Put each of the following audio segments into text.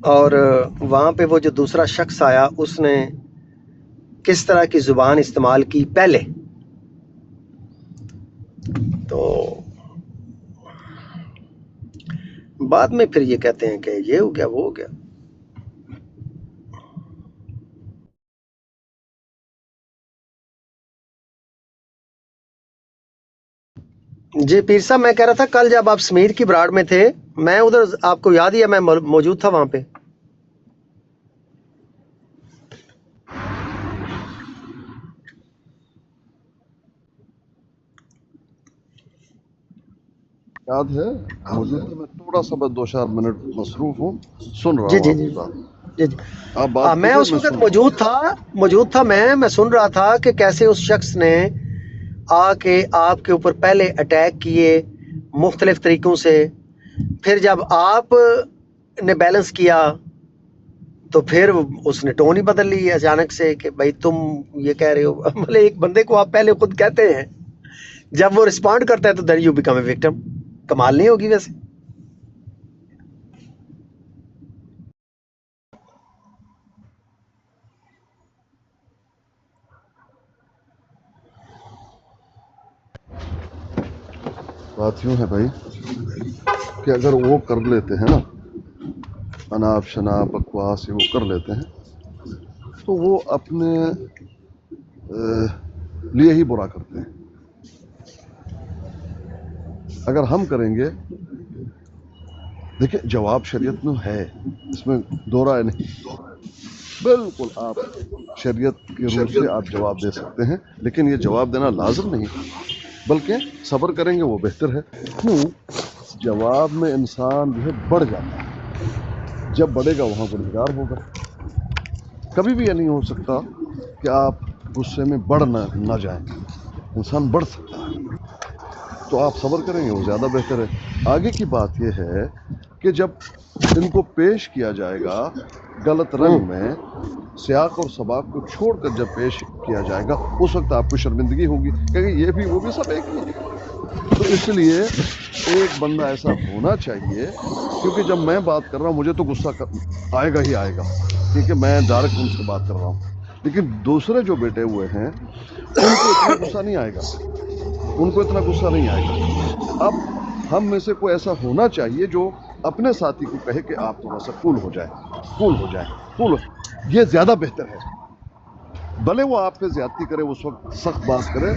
اور وہاں پہ وہ جو دوسرا شخص آیا اس نے کس طرح کی زبان استعمال کی پہلے، تو بعد میں پھر یہ کہتے ہیں کہ یہ ہو گیا وہ ہو گیا۔ جی پیر صاحب، میں کہہ رہا تھا کل جب آپ سمیر کی براڑ میں تھے، میں ادھر، آپ کو یاد ہی ہے میں موجود تھا وہاں پہ۔ یاد ہے، موجود تھا میں، تھوڑا سا بس 2-4 منٹ مصروف ہوں، سن رہا جی ہوں جی آپ جی کی بات، جی جی آپ بات میں کیجئے، اس میں وقت سن رہا ہوں۔ موجود تھا میں سن رہا تھا کہ کیسے اس شخص نے آ کے آپ کے اوپر پہلے اٹیک کیے مختلف طریقوں سے، پھر جب آپ نے بیلنس کیا تو پھر اس نے ٹون ہی بدل لی اچانک سے کہ بھائی تم یہ کہہ رہے ہو مطلب ایک بندے کو آپ پہلے خود کہتے ہیں، جب وہ رسپونڈ کرتا ہے تو then you become a victim. کمال نہیں ہوگی ویسے؟ بات یوں ہے بھائی کہ اگر وہ کر لیتے ہیں نا، اناپ شناپ بکواس وہ کر لیتے ہیں، تو وہ اپنے لیے ہی برا کرتے ہیں۔ اگر ہم کریں گے، دیکھیں جواب شریعت میں ہے، اس میں دو رائے نہیں، بالکل آپ شریعت کے روح سے آپ جواب دے سکتے ہیں، لیکن یہ جواب دینا لازم نہیں، بلکہ صبر کریں گے وہ بہتر ہے۔ کیوں؟ جواب میں انسان جو ہے بڑھ جاتا ہے، جب بڑھے گا وہاں گنہگار ہوگا۔ کبھی بھی یہ نہیں ہو سکتا کہ آپ غصے میں بڑھ نہ جائیں، انسان بڑھ سکتا ہے، تو آپ صبر کریں گے وہ زیادہ بہتر ہے۔ آگے کی بات یہ ہے کہ جب ان کو پیش کیا جائے گا غلط رنگ میں، سیاق اور سباق کو چھوڑ کر جب پیش کیا جائے گا، اس وقت آپ کو شرمندگی ہوگی کہ یہ بھی وہ بھی سب ایک ہی ہے۔ تو اس لیے ایک بندہ ایسا ہونا چاہیے، کیونکہ جب میں بات کر رہا ہوں مجھے تو غصہ آئے گا ہی آئے گا، کیونکہ میں ڈائریکٹ ان سے بات کر رہا ہوں، لیکن دوسرے جو بیٹے ہوئے ہیں ان کو اتنا غصہ نہیں آئے گا، ان کو اتنا غصہ نہیں آئے گا۔ اب ہم میں سے کوئی ایسا ہونا چاہیے جو اپنے ساتھی کو کہے کہ آپ تھوڑا سا کول ہو جائیں، کول ہو جائیں، کول، یہ زیادہ بہتر ہے۔ بھلے وہ آپ پہ زیادتی کرے، اس وقت سخت بات کرے،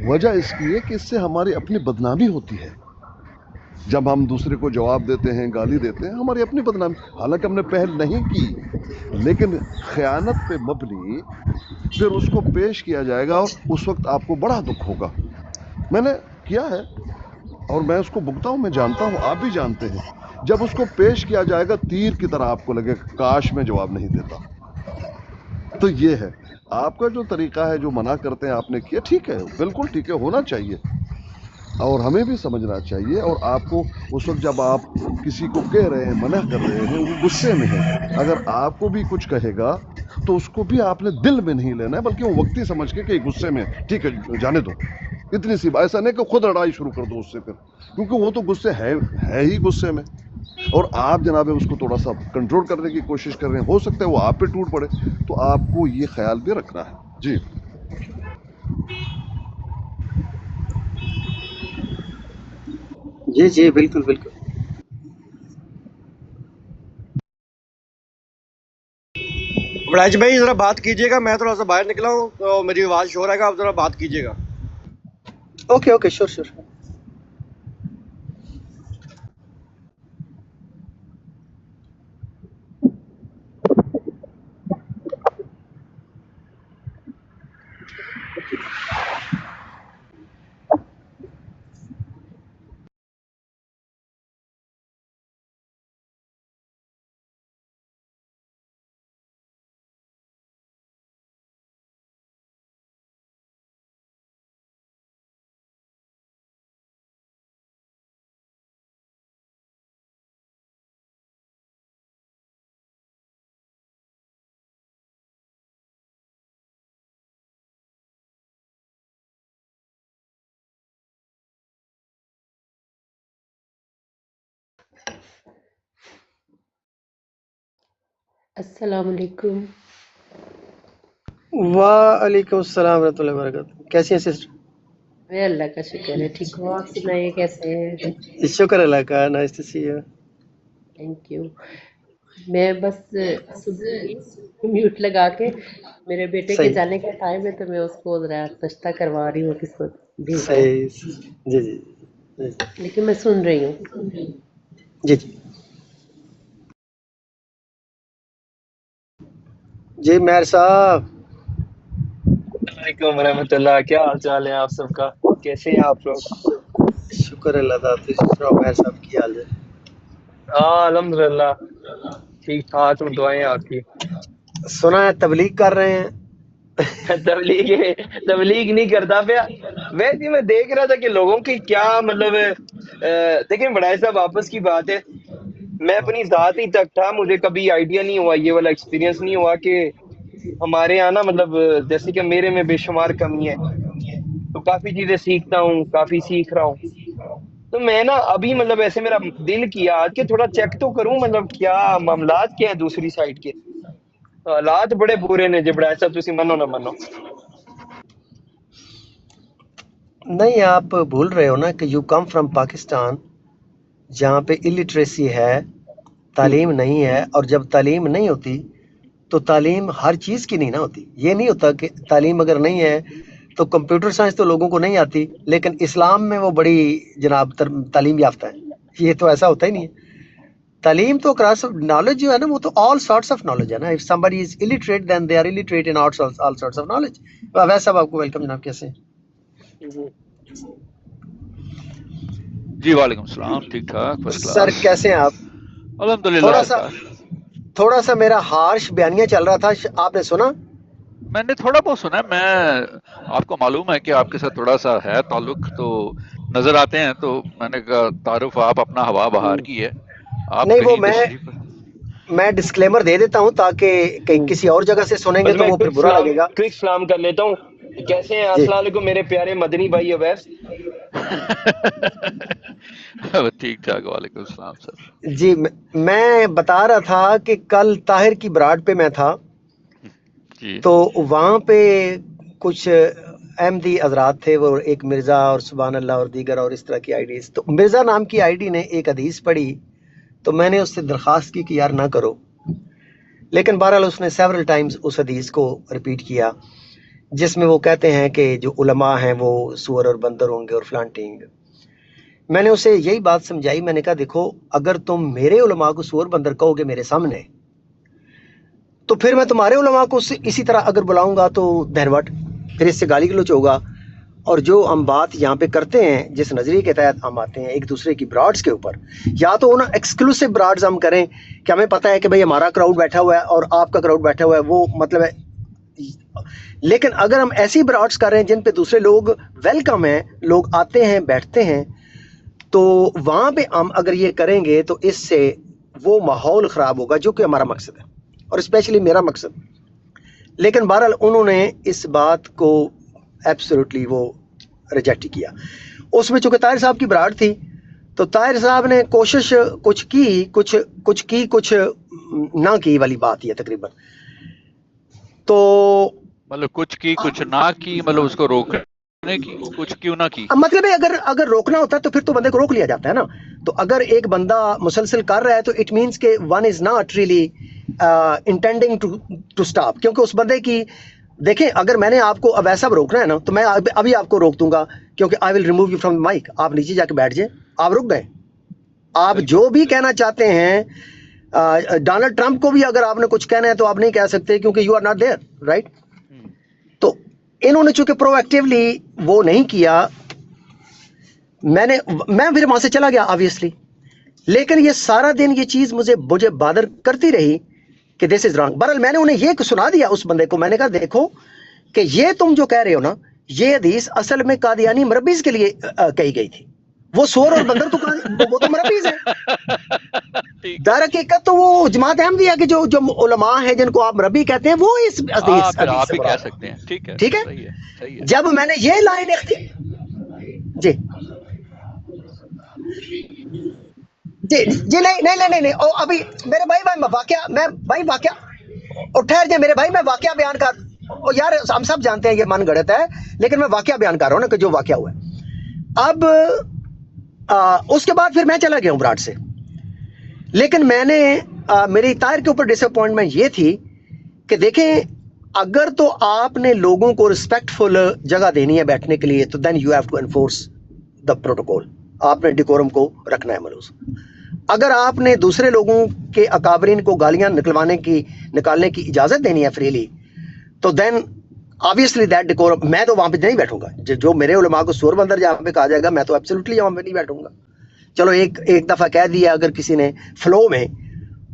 وجہ اس کی ہے کہ اس سے ہماری اپنی بدنامی ہوتی ہے۔ جب ہم دوسرے کو جواب دیتے ہیں، گالی دیتے ہیں، ہماری اپنی بدنامی، حالانکہ ہم نے پہل نہیں کی، لیکن خیانت پہ مبنی پھر اس کو پیش کیا جائے گا اور اس وقت آپ کو بڑا دکھ ہوگا۔ میں نے کیا ہے اور میں اس کو بھگتا ہوں، میں جانتا ہوں، آپ بھی جانتے ہیں، جب اس کو پیش کیا جائے گا تیر کی طرح آپ کو لگے کاش میں جواب نہیں دیتا۔ تو یہ ہے آپ کا جو طریقہ ہے، جو منع کرتے ہیں آپ نے کیا، ٹھیک ہے، بالکل ٹھیک ہے، ہونا چاہیے، اور ہمیں بھی سمجھنا چاہیے۔ اور آپ کو اس وقت جب آپ کسی کو کہہ رہے ہیں، منع کر رہے ہیں، وہ غصے میں ہے، اگر آپ کو بھی کچھ کہے گا تو اس کو بھی آپ نے دل میں نہیں لینا ہے، بلکہ وہ وقتی سمجھ کے کہ غصے میں، ٹھیک ہے جانے دو، اتنی سی ایسا نہیں کہ خود لڑائی شروع کر دو اس سے، پھر کیونکہ وہ تو غصے ہے ہی غصے میں، اور آپ جناب اس کو تھوڑا سا کنٹرول کرنے کی کوشش کر رہے ہیں، ہو سکتا ہے وہ آپ پہ ٹوٹ پڑے، تو آپ کو یہ خیال بھی رکھنا ہے۔ جی جی جی بالکل بالکل۔ راج بھائی ذرا بات کیجیے گا، میں تھوڑا سا باہر نکلا ہوں تو میری آواز شور آئے گا، آپ ذرا بات کیجیے گا۔ اوکے اوکے، شور شور۔ السلام علیکم. وعلیکم السلام ورحمۃ اللہ وبرکاتہ. کیسی ہیں سسٹر؟ میں اللہ کا شکر ہے ٹھیک ہوں. آپ سنائیے کیسے ہیں؟ شکر اللہ کا. Nice to see you. Thank you. میں بس میوٹ لگا کے میرے بیٹے کے صحیح جانے کا ٹائم ہے تو میں اس کو ذرا ناشتہ کروا رہی ہوں، کس کو بھیجنا ہے، صحیح. جی جی جی لیکن میں سن رہی ہوں. جی جی جی مہر صاحب. وعلیکم ورحمۃ اللہ. کیا حال چال ہے آپ سب کا؟ کیسے ہیں آپ لوگ؟ شکر اللہ تعالیٰ. تھی سناؤ مہر صاحب کی حال ہے؟ ہاں الحمد للہ ٹھیک ٹھاک ہوں، دعائیں آپ کی. سنا ہے تبلیغ کر رہے ہیں. تبلیغ نہیں کرتا پیا. ویسے میں دیکھ رہا تھا کہ لوگوں کی کیا مطلب دیکھیں بڑائے صاحب آپس کی بات ہے. میں اپنی ذات ہی تک تھا، مجھے کبھی آئیڈیا نہیں ہوا، یہ والا ایکسپیرینس نہیں ہوا کہ ہمارے یہاں نا مطلب جیسے کہ میرے میں بے شمار کمی ہے، تو کافی چیزیں سیکھتا ہوں، کافی سیکھ رہا ہوں. تو میں نا ابھی مطلب ایسے میرا دل کیا آج کہ تھوڑا چیک تو کروں مطلب کیا معاملات کیا ہیں دوسری سائڈ کے. حالات بڑے برے نے جب بڑا صاحب تسی منو نہ منو. نہیں آپ بھول رہے ہو نا کہ یو کم فرام پاکستان جہاں پہ الٹریسی ہے، تعلیم نہیں ہے. اور جب تعلیم نہیں ہوتی تو تعلیم ہر چیز کی نہیں نہ ہوتی. یہ نہیں ہوتا کہ تعلیم اگر نہیں ہے تو کمپیوٹر سائنس تو لوگوں کو نہیں آتی لیکن اسلام میں وہ بڑی جناب تعلیم یافتہ ہے. یہ تو ایسا ہوتا ہی نہیں ہے. تعلیم تو کراس نالج جو ہے نا وہ تو آل سارٹس آف نالج ہے نا. If somebody is illiterate then they are illiterate in all sorts of knowledge. ویسے صاحب آپ کو ویلکم جناب. کیسے ہیں؟ جی وعلیکم السلام. ٹھیک ٹھاک فرسٹ سر کلاس کیسے ہیں آپ؟ الحمدللہ تھوڑا سا سرکار. تھوڑا سا میرا ہارش بیانیہ چل رہا تھا، آپ نے سنا؟ میں نے تھوڑا بہت سنا ہے. میں آپ کو معلوم ہے کہ آپ کے ساتھ تھوڑا سا ہے تعلق، تو نظر آتے ہیں، تو میں نے کہا تعارف آپ اپنا ہوا بہار کی ہے، آپ نہیں وہ کہیں تشریف. میں ڈسکلیمر دے دیتا ہوں تاکہ کسی اور جگہ سے سنیں گے بس تو میں وہ پھر برا لگے گا. کوئک سلام کر لیتا ہوں. کیسے ہیں؟ جی السلام علیکم میرے پیارے مدنی بھائی اویس. ٹھیک ٹھاک. وعلیکم السلام سر. جی میں بتا رہا تھا کہ کل طاہر کی براڈ پہ میں تھا، جی تو وہاں پہ کچھ احمدی حضرات تھے، وہ ایک مرزا اور سبحان اللہ اور دیگر اور اس طرح کی آئی ڈیز. تو مرزا نام کی آئی ڈی نے ایک حدیث پڑھی تو میں نے اس سے درخواست کی کہ یار نہ کرو، لیکن بہرحال اس نے سیورل ٹائمز اس حدیث کو ریپیٹ کیا جس میں وہ کہتے ہیں کہ جو علماء ہیں وہ سور اور بندر ہوں گے اور فلانٹنگ. میں نے اسے یہی بات سمجھائی. میں نے کہا دیکھو اگر تم میرے علماء کو سور بندر کہو گے میرے سامنے تو پھر میں تمہارے علماء کو اسی طرح اگر بلاؤں گا تو دین واٹ، پھر اس سے گالی گلوچ ہوگا. اور جو ہم بات یہاں پہ کرتے ہیں جس نظریے کے تحت ہم آتے ہیں ایک دوسرے کی براڈز کے اوپر، یا تو نا ایکسکلوسیو براڈز ہم کریں کہ ہمیں پتہ ہے کہ بھئی ہمارا کراؤڈ بیٹھا ہوا ہے اور آپ کا کراؤڈ بیٹھا ہوا ہے، وہ مطلب ہے. لیکن اگر ہم ایسی براڈز کر رہے ہیں جن پہ دوسرے لوگ ویلکم ہیں، لوگ آتے ہیں بیٹھتے ہیں، تو وہاں پہ ہم اگر یہ کریں گے تو اس سے وہ ماحول خراب ہوگا جو کہ ہمارا مقصد ہے اور اسپیشلی میرا مقصد. لیکن بہرحال انہوں نے اس بات کو ایبسولوٹلی وہ ریجیکٹ کیا. اس میں چونکہ طاہر صاحب کی براڈ تھی تو طاہر صاحب نے کوشش کچھ کی کچھ نہ کی والی بات یہ تقریباً. تو مطلب کچھ کی کچھ نہ کی، مطلب اس کو روکنے کی کچھ کیوں نہ کی. مطلب ہے اگر روکنا ہوتا ہے تو پھر تو بندے کو روک لیا جاتا ہے نا. تو اگر ایک بندہ مسلسل کر رہا ہے تو اٹ مینس کہ one is not really intending to stop. کیونکہ اس بندے کی دیکھیں اگر میں نے آپ کو اب ایسا روکنا ہے نا تو میں ابھی آپ کو روک دوں گا کیونکہ آئی ول ریموو یو فرام مائک. آپ نیچے جا کے بیٹھ جائیں، آپ رک گئے. آپ جو بھی کہنا چاہتے ہیں ڈونلڈ ٹرمپ کو بھی اگر آپ نے کچھ کہنا ہے تو آپ نہیں کہہ سکتے کیونکہ you are not there right. تو انہوں نے چونکہ پرو ایکٹیولی وہ نہیں کیا، میں پھر وہاں سے چلا گیا آبویسلی. لیکن یہ سارا دن یہ چیز مجھے بادر کرتی رہی کہ دس از رانگ. بہرحال میں نے انہیں یہ سنا دیا اس بندے کو. میں نے کہا دیکھو کہ یہ تم جو کہہ رہے ہو نا یہ حدیث اصل میں قادیانی مربیز کے لیے کہی گئی تھی. وہ سور اور بندر تو وہ تو مربیز ہیں. در حقیقت تو وہ جماعت احمدیہ کے جو علماء ہیں جن کو آپ مربی کہتے ہیں وہ اس حدیث آپ سے بھی کہہ مراد سکتے ہیں. ٹھیک ہے ٹھیک ہے. صحیح ہے. جب میں نے یہ لائن جی جی نہیں ابھی میرے بھائی واقعہ اور ٹھہر جائے میرے بھائی، میں واقعہ بیان کر، اور یار ہم سب جانتے ہیں یہ من گڑت ہے، لیکن میں واقعہ بیان کر رہا ہوں نا کہ جو واقعہ ہوا ہے۔ اب اس کے بعد پھر میں چلا گیا ہوں براڈ سے، لیکن میں نے میری طاہر کے اوپر ڈس اپوائنٹمنٹ یہ تھی کہ دیکھیں اگر تو آپ نے لوگوں کو رسپیکٹ فل جگہ دینی ہے بیٹھنے کے لیے تو then you have to enforce the protocol, آپ نے ڈیکورم کو رکھنا ہے ملوث۔ اگر آپ نے دوسرے لوگوں کے اکابرین کو گالیاں نکالنے کی اجازت دینی ہے فریلی، تو دین obviously that decorum، میں تو وہاں پہ نہیں بیٹھوں گا، جو میرے علماء کو سور بندر جہاں پہ کہا جائے گا میں تو ایبسولوٹلی وہاں پہ نہیں بیٹھوں گا۔ چلو ایک دفعہ کہہ دیا اگر کسی نے فلو میں،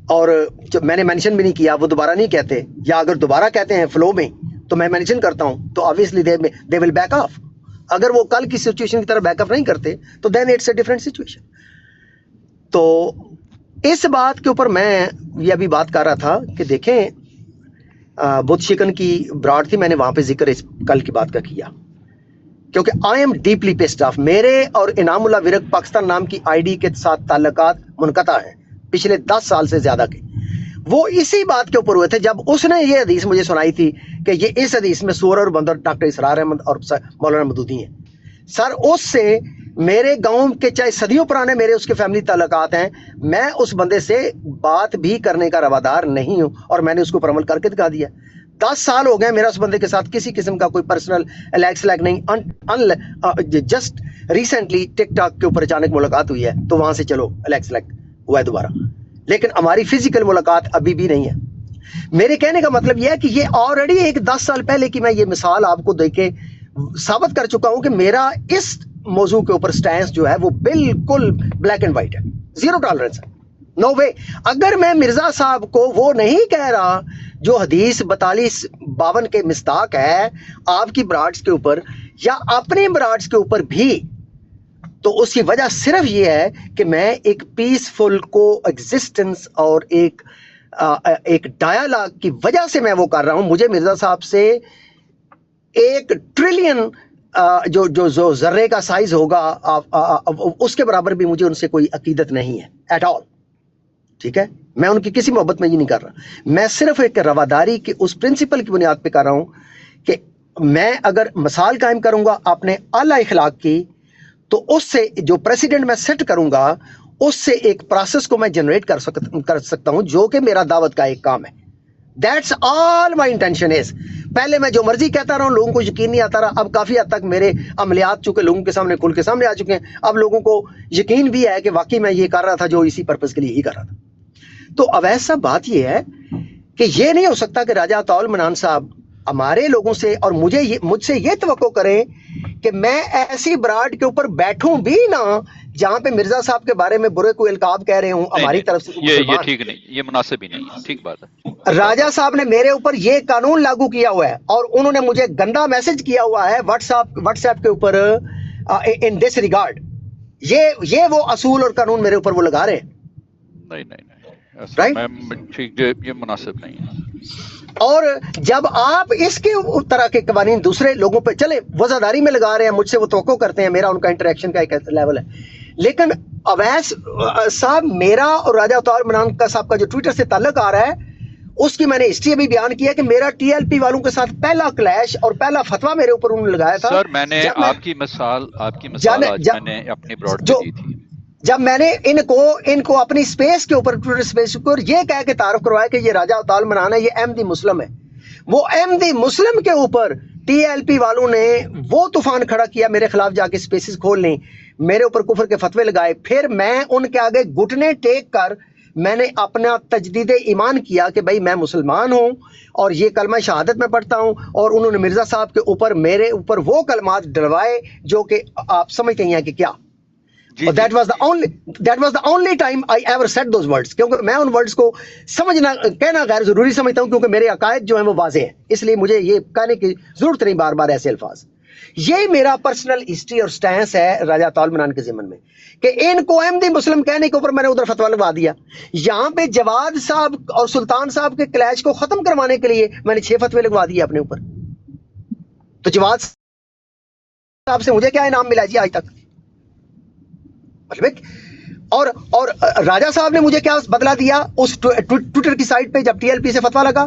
اور میں نے مینشن بھی نہیں کیا، وہ دوبارہ نہیں کہتے، یا اگر دوبارہ کہتے ہیں فلو میں تو میں مینشن کرتا ہوں، تو obviously they will back off۔ اگر وہ کل کی سچویشن کی طرح بیک اپ نہیں کرتے تو دین اٹس اے ڈفرینٹ سچویشن۔ تو اس بات کے اوپر میں یہ ابھی بات کر رہا تھا کہ دیکھیں بدھ شکن کی براڈ تھی، میں نے وہاں پہ ذکر اس کل کی بات کا کیا، کیونکہ I am deeply pissed off. میرے اور انعام اللہ ورک پاکستان نام کی آئی ڈی کے ساتھ تعلقات منقطع ہیں پچھلے 10 سال سے زیادہ کے۔ وہ اسی بات کے اوپر ہوئے تھے جب اس نے یہ حدیث مجھے سنائی تھی کہ یہ اس حدیث میں سور اور بندر ڈاکٹر اسرار احمد اور مولانا مودودی ہیں۔ سر اس سے میرے گاؤں کے چاہے صدیوں پرانے میرے اس کے فیملی تعلقات ہیں، میں اس بندے سے بات بھی کرنے کا روادار نہیں ہوں، اور میں نے اس کو پر عمل کر کے دکھا دیا۔ 10 سال ہو گئے میرا اس بندے کے ساتھ کسی قسم کا کوئی پرسنل الیکس نہیں، جسٹ ریسنٹلی ٹک ٹاک کے اوپر اچانک ملاقات ہوئی ہے تو وہاں سے چلو الیکس ہوا ہے دوبارہ، لیکن ہماری فزیکل ملاقات ابھی بھی نہیں ہے۔ میرے کہنے کا مطلب یہ ہے کہ یہ آلریڈی ایک 10 سال پہلے کی میں یہ مثال آپ کو دے کے ثابت کر چکا ہوں کہ میرا اس موضوع کے اوپر سٹینس جو ہے وہ بالکل بلیک اینڈ وائٹ ہے، زیرو ٹالرنس ہے، نو وے۔ اگر میں مرزا صاحب کو وہ نہیں کہہ رہا جو حدیث 4252 کے مصداق ہے آپ کی براڈز کے اوپر یا اپنے براڈز کے اوپر بھی، تو اس کی وجہ صرف یہ ہے کہ میں ایک پیسفل کو ایگزسٹنس اور ایک ڈائیلاگ کی وجہ سے میں وہ کر رہا ہوں۔ مجھے مرزا صاحب سے 1 ٹریلین جو ذرے کا سائز ہوگا اس کے برابر بھی مجھے ان سے کوئی عقیدت نہیں ہے ایٹ آل، ٹھیک ہے؟ میں ان کی کسی محبت میں یہ نہیں کر رہا، میں صرف ایک رواداری کی اس پرنسپل کی بنیاد پہ کر رہا ہوں کہ میں اگر مثال قائم کروں گا اپنے اعلی اخلاق کی تو اس سے جو پریسیڈنٹ میں سیٹ کروں گا اس سے ایک پروسیس کو میں جنریٹ کر سکتا ہوں جو کہ میرا دعوت کا ایک کام ہے۔ That's all my intention is. پہلے میں جو مرضی کہتا رہا ہوں، لوگوں کو یقین نہیں آتا رہا، اب کافی حد تک میرے عملیات چونکہ لوگوں کے سامنے کھل کے سامنے آ چکے ہیں، اب لوگوں کو یقین بھی ہے کہ واقعی میں یہ کر رہا تھا جو اسی پرپز کے لیے ہی کر رہا تھا۔ تو اب ایسا بات یہ ہے کہ یہ نہیں ہو سکتا کہ راجہ عطاء المنان صاحب ہمارے لوگوں سے اور مجھ سے یہ توقع کریں کہ میں ایسی براڈ کے اوپر بیٹھوں بھی نہ جہاں پہ مرزا صاحب کے بارے میں برے کوئی القاب کہہ رہے ہوں ہماری طرف سے۔ یہ ٹھیک نہیں، یہ مناسب ہی نہیں ہے، ٹھیک بات ہے۔ راجہ صاحب نے میرے اوپر یہ قانون لاگو کیا ہوا ہے اور انہوں نے مجھے گندا میسج کیا ہوا ہے واٹس ایپ کے اوپر ان دس ریگارڈ، یہ وہ اصول اور قانون میرے اوپر وہ لگا رہے ہیں۔ ٹھیک، یہ مناسب نہیں ہے۔ اور جب آپ اس کے طرح کے قوانین دوسرے لوگوں پہ چلے وزاداری میں لگا رہے ہیں، مجھ سے وہ توقع کرتے ہیں، میرا ان کا انٹریکشن کا ایک لیول ہے، لیکن اویس صاحب میرا اور راجہ عطاء المنان کا صاحب کا جو ٹویٹر سے تعلق آ رہا ہے اس کی میں نے ہسٹری ابھی بیان کیا کہ میرا ٹی ایل پی والوں کے ساتھ پہلا کلیش اور پہلا فتویٰ میرے اوپر انہوں نے لگایا تھا۔ سر میں نے آپ کی مثال آج میں نے اپنی براڈ پہ دی تھی، جب میں نے ان کو اپنی سپیس کے اوپر ٹویٹر سپیس کے اوپر یہ کہہ کے تعارف کروایا کہ یہ راجہ عطاء المنان ہے، یہ احمدی مسلم ہے، وہ احمدی مسلم کے اوپر ٹی ایل پی والوں نے وہ طوفان کھڑا کیا میرے خلاف، جا کے سپیسز کھول لیں، میرے اوپر کفر کے فتوے لگائے، پھر میں ان کے آگے گھٹنے ٹیک کر میں نے اپنا تجدید ایمان کیا کہ بھائی میں مسلمان ہوں اور یہ کلمہ شہادت میں پڑھتا ہوں، اور انہوں نے مرزا صاحب کے اوپر میرے اوپر وہ کلمات ڈلوائے جو کہ آپ سمجھتے ہیں کہ کیا۔ That was the only time I ever said those words، کیونکہ میں ان ورڈز کو کہنا غیر ضروری سمجھتا ہوں کیونکہ میرے عقائد جو ہیں وہ واضح ہیں، اس لیے مجھے یہ کہنے کی ضرورت نہیں بار بار ایسے الفاظ۔ یہ میرا پرسنل ہسٹری اور سٹینس ہے راجہ عطاء المنان کے ضمن میں کہ ان کو احمدی مسلم کہنے کے اوپر میں نے ادھر فتویٰ لگوا دیا۔ یہاں پہ جواد صاحب اور سلطان صاحب کے کلیش کو ختم کروانے کے لیے میں نے 6 فتوے لگوا دیے اپنے اوپر۔ تو جواد صاحب سے مجھے کیا انعام ملا جی آج تک؟ اور راجہ صاحب نے مجھے کیا بدلا دیا اس ٹویٹر کی سائٹ پہ جب ٹی ایل پی سے فتویٰ لگا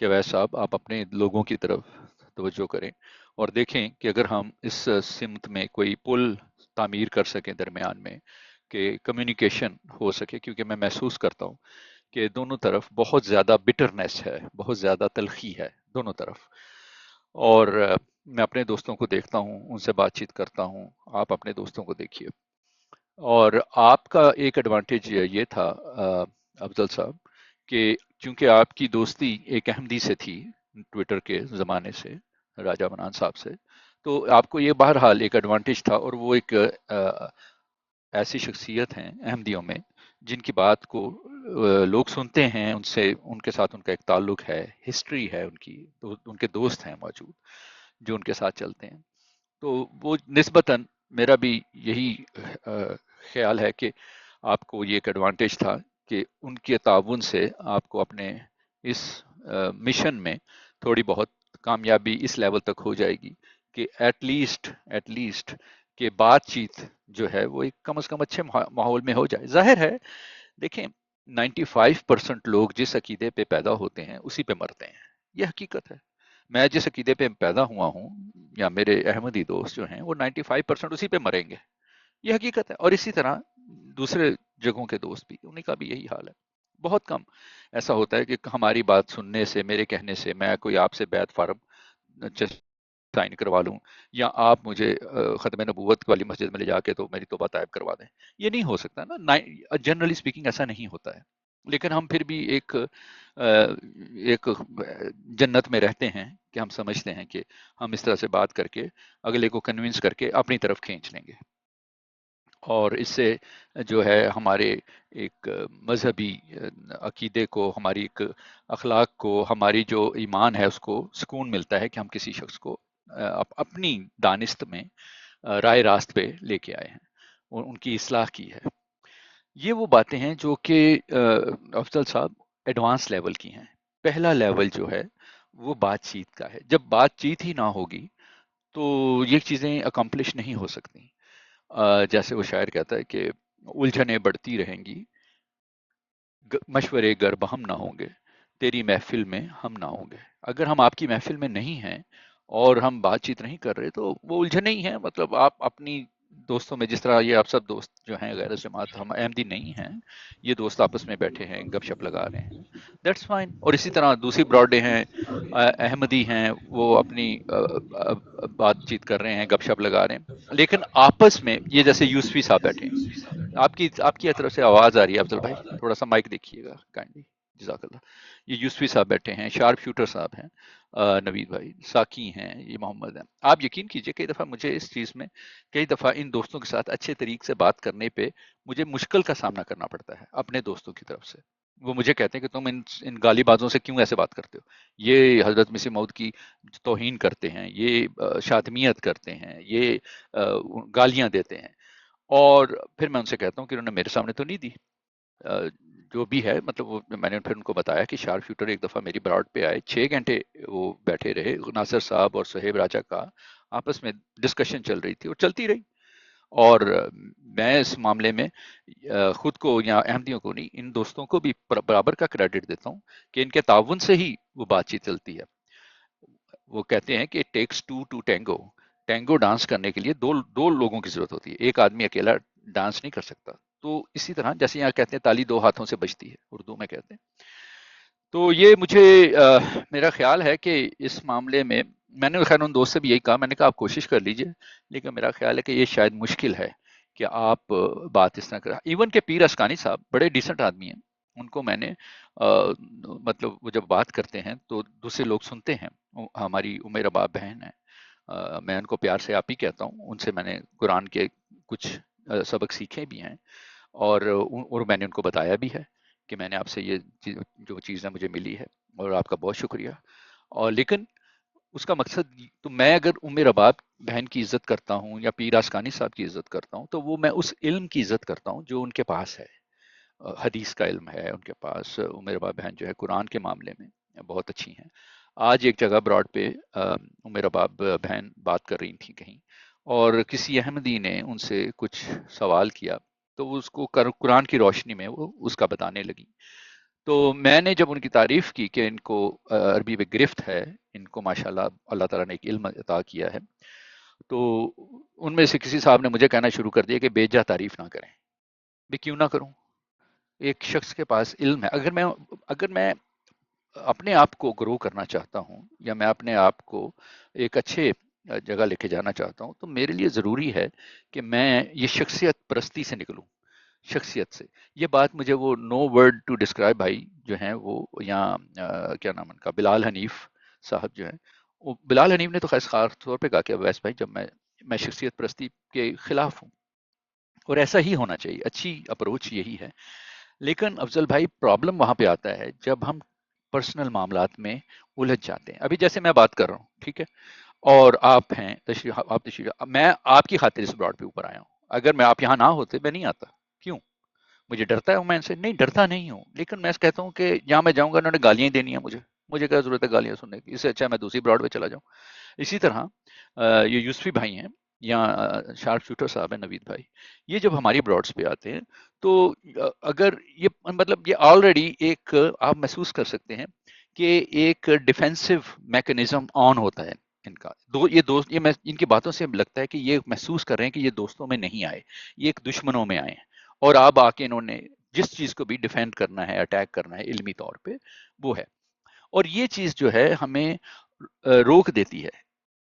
کہ ویس صاحب آپ اپنے لوگوں کی طرف توجہ کریں اور دیکھیں کہ اگر ہم اس سمت میں کوئی پل تعمیر کر سکیں درمیان میں کہ کمیونیکیشن ہو سکے، کیونکہ میں محسوس کرتا ہوں کہ دونوں طرف بہت زیادہ بٹرنس ہے، بہت زیادہ تلخی ہے دونوں طرف. اور میں اپنے دوستوں کو دیکھتا ہوں، ان سے بات چیت کرتا ہوں، آپ اپنے دوستوں کو دیکھیے. اور آپ کا ایک ایڈوانٹیج یہ تھا افضل صاحب کہ چونکہ آپ کی دوستی ایک احمدی سے تھی ٹویٹر کے زمانے سے، راجہ منان صاحب سے، تو آپ کو یہ بہرحال ایک ایڈوانٹیج تھا. اور وہ ایک ایسی شخصیت ہیں احمدیوں میں جن کی بات کو لوگ سنتے ہیں، ان سے ان کے ساتھ ان کا ایک تعلق ہے، ہسٹری ہے ان کی، تو ان کے دوست ہیں موجود جو ان کے ساتھ چلتے ہیں. تو وہ نسبتاً میرا بھی یہی خیال ہے کہ آپ کو یہ ایک ایڈوانٹیج تھا کہ ان کے تعاون سے آپ کو اپنے اس مشن میں تھوڑی بہت کامیابی اس لیول تک ہو جائے گی کہ ایٹ لیسٹ کہ بات چیت جو ہے وہ ایک کم از کم اچھے ماحول میں ہو جائے. ظاہر ہے دیکھیں 95% لوگ جس عقیدے پہ پیدا ہوتے ہیں اسی پہ مرتے ہیں، یہ حقیقت ہے. میں جس عقیدے پہ پیدا ہوا ہوں یا میرے احمدی دوست جو ہیں وہ 95% اسی پہ مریں گے، یہ حقیقت ہے. اور اسی طرح دوسرے جگہوں کے دوست بھی، انہیں کا بھی یہی حال ہے. بہت کم ایسا ہوتا ہے کہ ہماری بات سننے سے، میرے کہنے سے میں کوئی آپ سے بیعت فارم سائن کروا لوں یا آپ مجھے ختم نبوت والی مسجد میں لے جا کے تو میری توبہ طائب کروا دیں. یہ نہیں ہو سکتا نا، جنرلی اسپیکنگ ایسا نہیں ہوتا ہے. لیکن ہم پھر بھی ایک جنت میں رہتے ہیں کہ ہم سمجھتے ہیں کہ ہم اس طرح سے بات کر کے اگلے کو کنونس کر کے اپنی طرف کھینچ لیں گے. اور اس سے جو ہے ہمارے ایک مذہبی عقیدے کو، ہماری ایک اخلاق کو، ہماری جو ایمان ہے اس کو سکون ملتا ہے کہ ہم کسی شخص کو اپنی دانست میں رائے راست پہ لے کے آئے ہیں اور ان کی اصلاح کی ہے. یہ وہ باتیں ہیں جو کہ افضل صاحب ایڈوانس لیول کی ہیں. پہلا لیول جو ہے وہ بات چیت کا ہے. جب بات چیت ہی نہ ہوگی تو یہ چیزیں اکمپلش نہیں ہو سکتی. جیسے وہ شاعر کہتا ہے کہ الجھنیں بڑھتی رہیں گی، مشورے گر بہم نہ ہوں گے، تیری محفل میں ہم نہ ہوں گے. اگر ہم آپ کی محفل میں نہیں ہیں اور ہم بات چیت نہیں کر رہے تو وہ الجھنے ہی ہیں. مطلب آپ اپنی دوستوں میں، جس طرح یہ آپ سب دوست جو ہیں غیر جماعت، ہم احمدی نہیں ہیں، یہ دوست آپس میں بیٹھے ہیں، گپ شپ لگا رہے ہیں، دیٹس فائن. اور اسی طرح دوسری براڈ ڈے ہیں، احمدی ہیں، وہ اپنی بات چیت کر رہے ہیں، گپ شپ لگا رہے ہیں، لیکن آپس میں یہ جیسے یوسفی صاحب بیٹھے ہیں. آپ کی طرف سے آواز آ رہی ہے افضل بھائی، تھوڑا سا مائک دیکھیے گا کائنڈلی، جزاک اللہ. یہ یوسفی صاحب بیٹھے ہیں، شارپ شوٹر صاحب ہیں، نوید بھائی ساکی ہیں، یہ محمد ہیں. آپ یقین کیجئے کئی دفعہ مجھے اس چیز میں، کئی دفعہ ان دوستوں کے ساتھ اچھے طریقے سے بات کرنے پہ مجھے مشکل کا سامنا کرنا پڑتا ہے اپنے دوستوں کی طرف سے. وہ مجھے کہتے ہیں کہ تم ان گالی بازوں سے کیوں ایسے بات کرتے ہو، یہ حضرت مسیح موعود کی توہین کرتے ہیں، یہ شاتمیت کرتے ہیں، یہ گالیاں دیتے ہیں. اور پھر میں ان سے کہتا ہوں کہ انہوں نے میرے سامنے تو نہیں دی. جو بھی ہے مطلب میں نے پھر ان کو بتایا کہ شارپ شوٹر ایک دفعہ میری براڈ پہ آئے، 6 گھنٹے وہ بیٹھے رہے. ناصر صاحب اور صہیب راجہ کا آپس میں ڈسکشن چل رہی تھی اور چلتی رہی. اور میں اس معاملے میں خود کو یا احمدیوں کو نہیں، ان دوستوں کو بھی برابر کا کریڈٹ دیتا ہوں کہ ان کے تعاون سے ہی وہ بات چیت چلتی ہے. وہ کہتے ہیں کہ tax to to tango, tango dance کرنے کے لیے دو لوگوں کی ضرورت ہوتی ہے، ایک آدمی اکیلا ڈانس نہیں کر سکتا. تو اسی طرح جیسے یہاں کہتے ہیں تالی 2 ہاتھوں سے بجتی ہے، اردو میں کہتے ہیں. تو یہ مجھے میرا خیال ہے کہ اس معاملے میں نے خیر ان دوست سے بھی یہی کہا، میں نے کہا آپ کوشش کر لیجئے، لیکن میرا خیال ہے کہ یہ شاید مشکل ہے کہ آپ بات اس طرح کریں. ایون کہ پیر اسکانی صاحب بڑے ڈیسنٹ آدمی ہیں، ان کو میں نے مطلب وہ جب بات کرتے ہیں تو دوسرے لوگ سنتے ہیں. ہماری عمیر اباب بہن ہے، میں ان کو پیار سے آپ ہی کہتا ہوں، ان سے میں نے قرآن کے کچھ سبق سیکھے بھی ہیں اور میں نے ان کو بتایا بھی ہے کہ میں نے آپ سے یہ جو چیزیں مجھے ملی ہے اور آپ کا بہت شکریہ. اور لیکن اس کا مقصد تو میں اگر عمر اباب بہن کی عزت کرتا ہوں یا پیر اسکانی صاحب کی عزت کرتا ہوں تو وہ میں اس علم کی عزت کرتا ہوں جو ان کے پاس ہے. حدیث کا علم ہے ان کے پاس. عمر اباب بہن جو ہے قرآن کے معاملے میں بہت اچھی ہیں. آج ایک جگہ براڈ پہ عمر اباب بہن بات کر رہی تھیں کہیں، اور کسی احمدی نے ان سے کچھ سوال کیا تو وہ اس کو قرآن کی روشنی میں وہ اس کا بتانے لگی. تو میں نے جب ان کی تعریف کی کہ ان کو عربی میں گرفت ہے، ان کو ماشاءاللہ اللہ تعالیٰ نے ایک علم عطا کیا ہے، تو ان میں سے کسی صاحب نے مجھے کہنا شروع کر دیا کہ بیجا تعریف نہ کریں۔ میں کیوں نہ کروں؟ ایک شخص کے پاس علم ہے، اگر میں اپنے آپ کو گرو کرنا چاہتا ہوں، یا میں اپنے آپ کو ایک اچھے جگہ لے کے جانا چاہتا ہوں، تو میرے لیے ضروری ہے کہ میں یہ شخصیت پرستی سے نکلوں، شخصیت سے۔ یہ بات مجھے وہ نو ورڈ ٹو ڈسکرائب بھائی جو ہیں وہ یہاں کیا نام ان کا، بلال حنیف صاحب جو ہیں، وہ بلال حنیف نے تو خاص طور پہ کہا کہ ویس بھائی جب میں شخصیت پرستی کے خلاف ہوں، اور ایسا ہی ہونا چاہیے، اچھی اپروچ یہی ہے۔ لیکن افضل بھائی پرابلم وہاں پہ آتا ہے جب ہم پرسنل معاملات میں الجھ جاتے ہیں۔ ابھی جیسے میں بات کر رہا ہوں، ٹھیک ہے، اور آپ ہیں تشریف میں آپ کی خاطر اس براڈ پہ اوپر آیا ہوں، اگر میں آپ یہاں نہ ہوتے میں نہیں آتا۔ کیوں؟ مجھے ڈرتا ہے میں ان سے؟ نہیں ڈرتا نہیں ہوں، لیکن میں کہتا ہوں کہ جہاں میں جاؤں گا انہوں نے گالیاں ہی دینی ہیں مجھے کیا ضرورت ہے گالیاں سننے کی؟ اس سے اچھا ہے میں دوسری براڈ پہ چلا جاؤں۔ اسی طرح یہ یوسفی بھائی ہیں یا شارپ شوٹر صاحب ہیں نوید بھائی، یہ جب ہماری براڈس پہ آتے ہیں تو اگر یہ مطلب یہ آلریڈی ایک آپ محسوس کر سکتے ہیں کہ ایک ڈیفینسو میکنزم آن ہوتا ہے ان کا۔ یہ ان کی باتوں سے لگتا ہے کہ یہ محسوس کر رہے ہیں کہ یہ دوستوں میں نہیں آئے، یہ ایک دشمنوں میں آئے ہیں، اور اب آ کے انہوں نے جس چیز کو بھی ڈیفینڈ کرنا ہے، اٹیک کرنا ہے علمی طور پہ، وہ ہے۔ اور یہ چیز جو ہے ہمیں روک دیتی ہے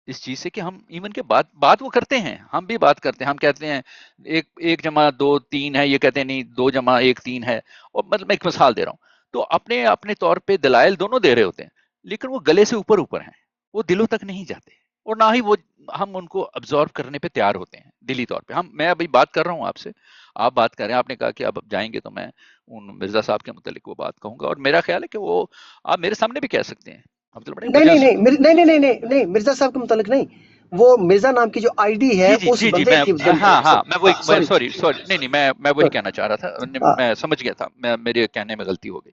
اس چیز سے کہ ہم ایون کے بات وہ کرتے ہیں، ہم بھی بات کرتے ہیں، ہم کہتے ہیں ایک جمع دو تین ہے، یہ کہتے ہیں نہیں دو جمع ایک تین ہے، اور مطلب میں ایک مثال دے رہا ہوں، تو اپنے طور پہ دلائل دونوں دے رہے ہوتے ہیں، لیکن وہ گلے سے اوپر اوپر ہیں، وہ دلوں تک نہیں جاتے، اور نہ ہی وہ ہم ان کو ابزارو کرنے پہ تیار ہوتے ہیں دلی طور پہ۔ میں ابھی بات کر رہا ہوں آپ سے، آپ بات کر رہے ہیں، آپ نے کہا کہ اب جائیں گے تو میں ان مرزا صاحب کے متعلق وہ بات کہوں گا، اور میرا خیال ہے کہ وہ آپ میرے سامنے بھی کہہ سکتے ہیں عبد البڑے نہیں مجھے نہیں نہیں نہیں نہیں نہیں نہیں نہیں، مرزا صاحب کے متعلق نہیں، وہ مرزا نام کی جو آئی ڈی ہے جی جی اس جی جی بندے کی ہاں میں وہی سوری سوری سوری نہیں نہیں میں وہی کہنا چاہ رہا تھا، میں سمجھ گیا تھا، میرے کہنے میں غلطی ہو گئی۔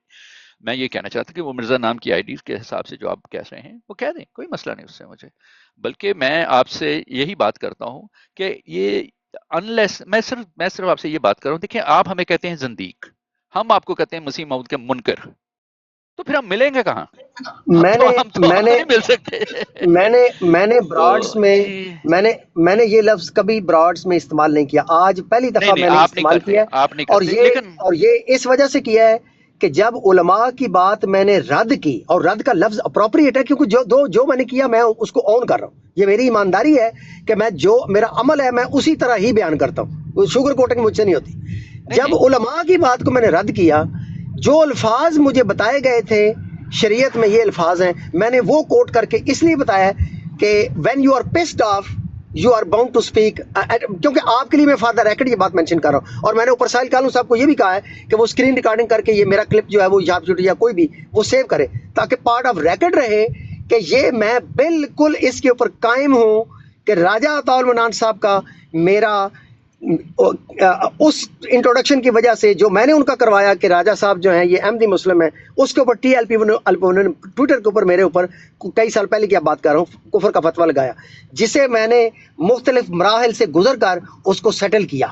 میں یہ کہنا چاہتا کہ وہ مرزا نام کی آئی ڈی کے حساب سے جو آپ کہہ رہے ہیں وہ کہہ دیں، کوئی مسئلہ نہیں اس سے مجھے، بلکہ میں آپ سے یہی بات کرتا ہوں کہ یہ انلیس میں صرف آپ سے یہ بات کر رہا ہوں، دیکھیں آپ ہمیں کہتے ہیں زندیق، ہم آپ کو کہتے ہیں مسیح موعود کے منکر، تو پھر ہم ملیں گے کہاں؟ میں نے ہم میں تو نے نہیں مل سکتے۔ میں نے تو براڈس میں جی میں نے میں نے یہ لفظ کبھی براڈس میں استعمال نہیں کیا، آج پہلی نہیں دفعہ نہیں میں نے آپ نہیں استعمال کرتے، کیا ہے، آپ نہیں کرتے، لیکن اور یہ اس وجہ سے کیا ہے کہ جب علماء کی بات میں نے رد کی، اور رد کا لفظ اپروپریٹ ہے کیونکہ جو میں نے کیا میں اس کو اون کر رہا ہوں، یہ میری ایمانداری ہے کہ میں جو میرا عمل ہے میں اسی طرح ہی بیان کرتا ہوں، شوگر کوٹنگ مجھ سے نہیں ہوتی۔ نہیں جب نہیں علماء کی بات کو میں نے رد کیا، جو الفاظ مجھے بتائے گئے تھے شریعت میں یہ الفاظ ہیں، میں نے وہ کوٹ کر کے اس لیے بتایا کہ when you are pissed off you are bound to speak, کیونکہ آپ کے لیے میں فار دا ریکارڈ یہ بات مینشن کر رہا ہوں، اور میں نے اوپر ساحل کالوں صاحب کو یہ بھی کہا ہے کہ وہ اسکرین ریکارڈنگ کر کے یہ میرا کلپ جو ہے وہ یاد چھوٹی یا کوئی بھی وہ سیو کرے تاکہ پارٹ آف ریکارڈ رہے کہ یہ میں بالکل اس کے اوپر قائم ہوں کہ راجہ عطا المنان صاحب کا میرا اس انٹروڈکشن کی وجہ سے جو میں نے ان کا کروایا کہ راجہ صاحب جو ہیں یہ احمدی مسلم ہیں، اس کے اوپر ٹی ایل پی نے ٹویٹر کے اوپر میرے اوپر کئی سال پہلے کی اب بات کر رہا ہوں کفر کا فتویٰ لگایا، جسے میں نے مختلف مراحل سے گزر کر اس کو سیٹل کیا،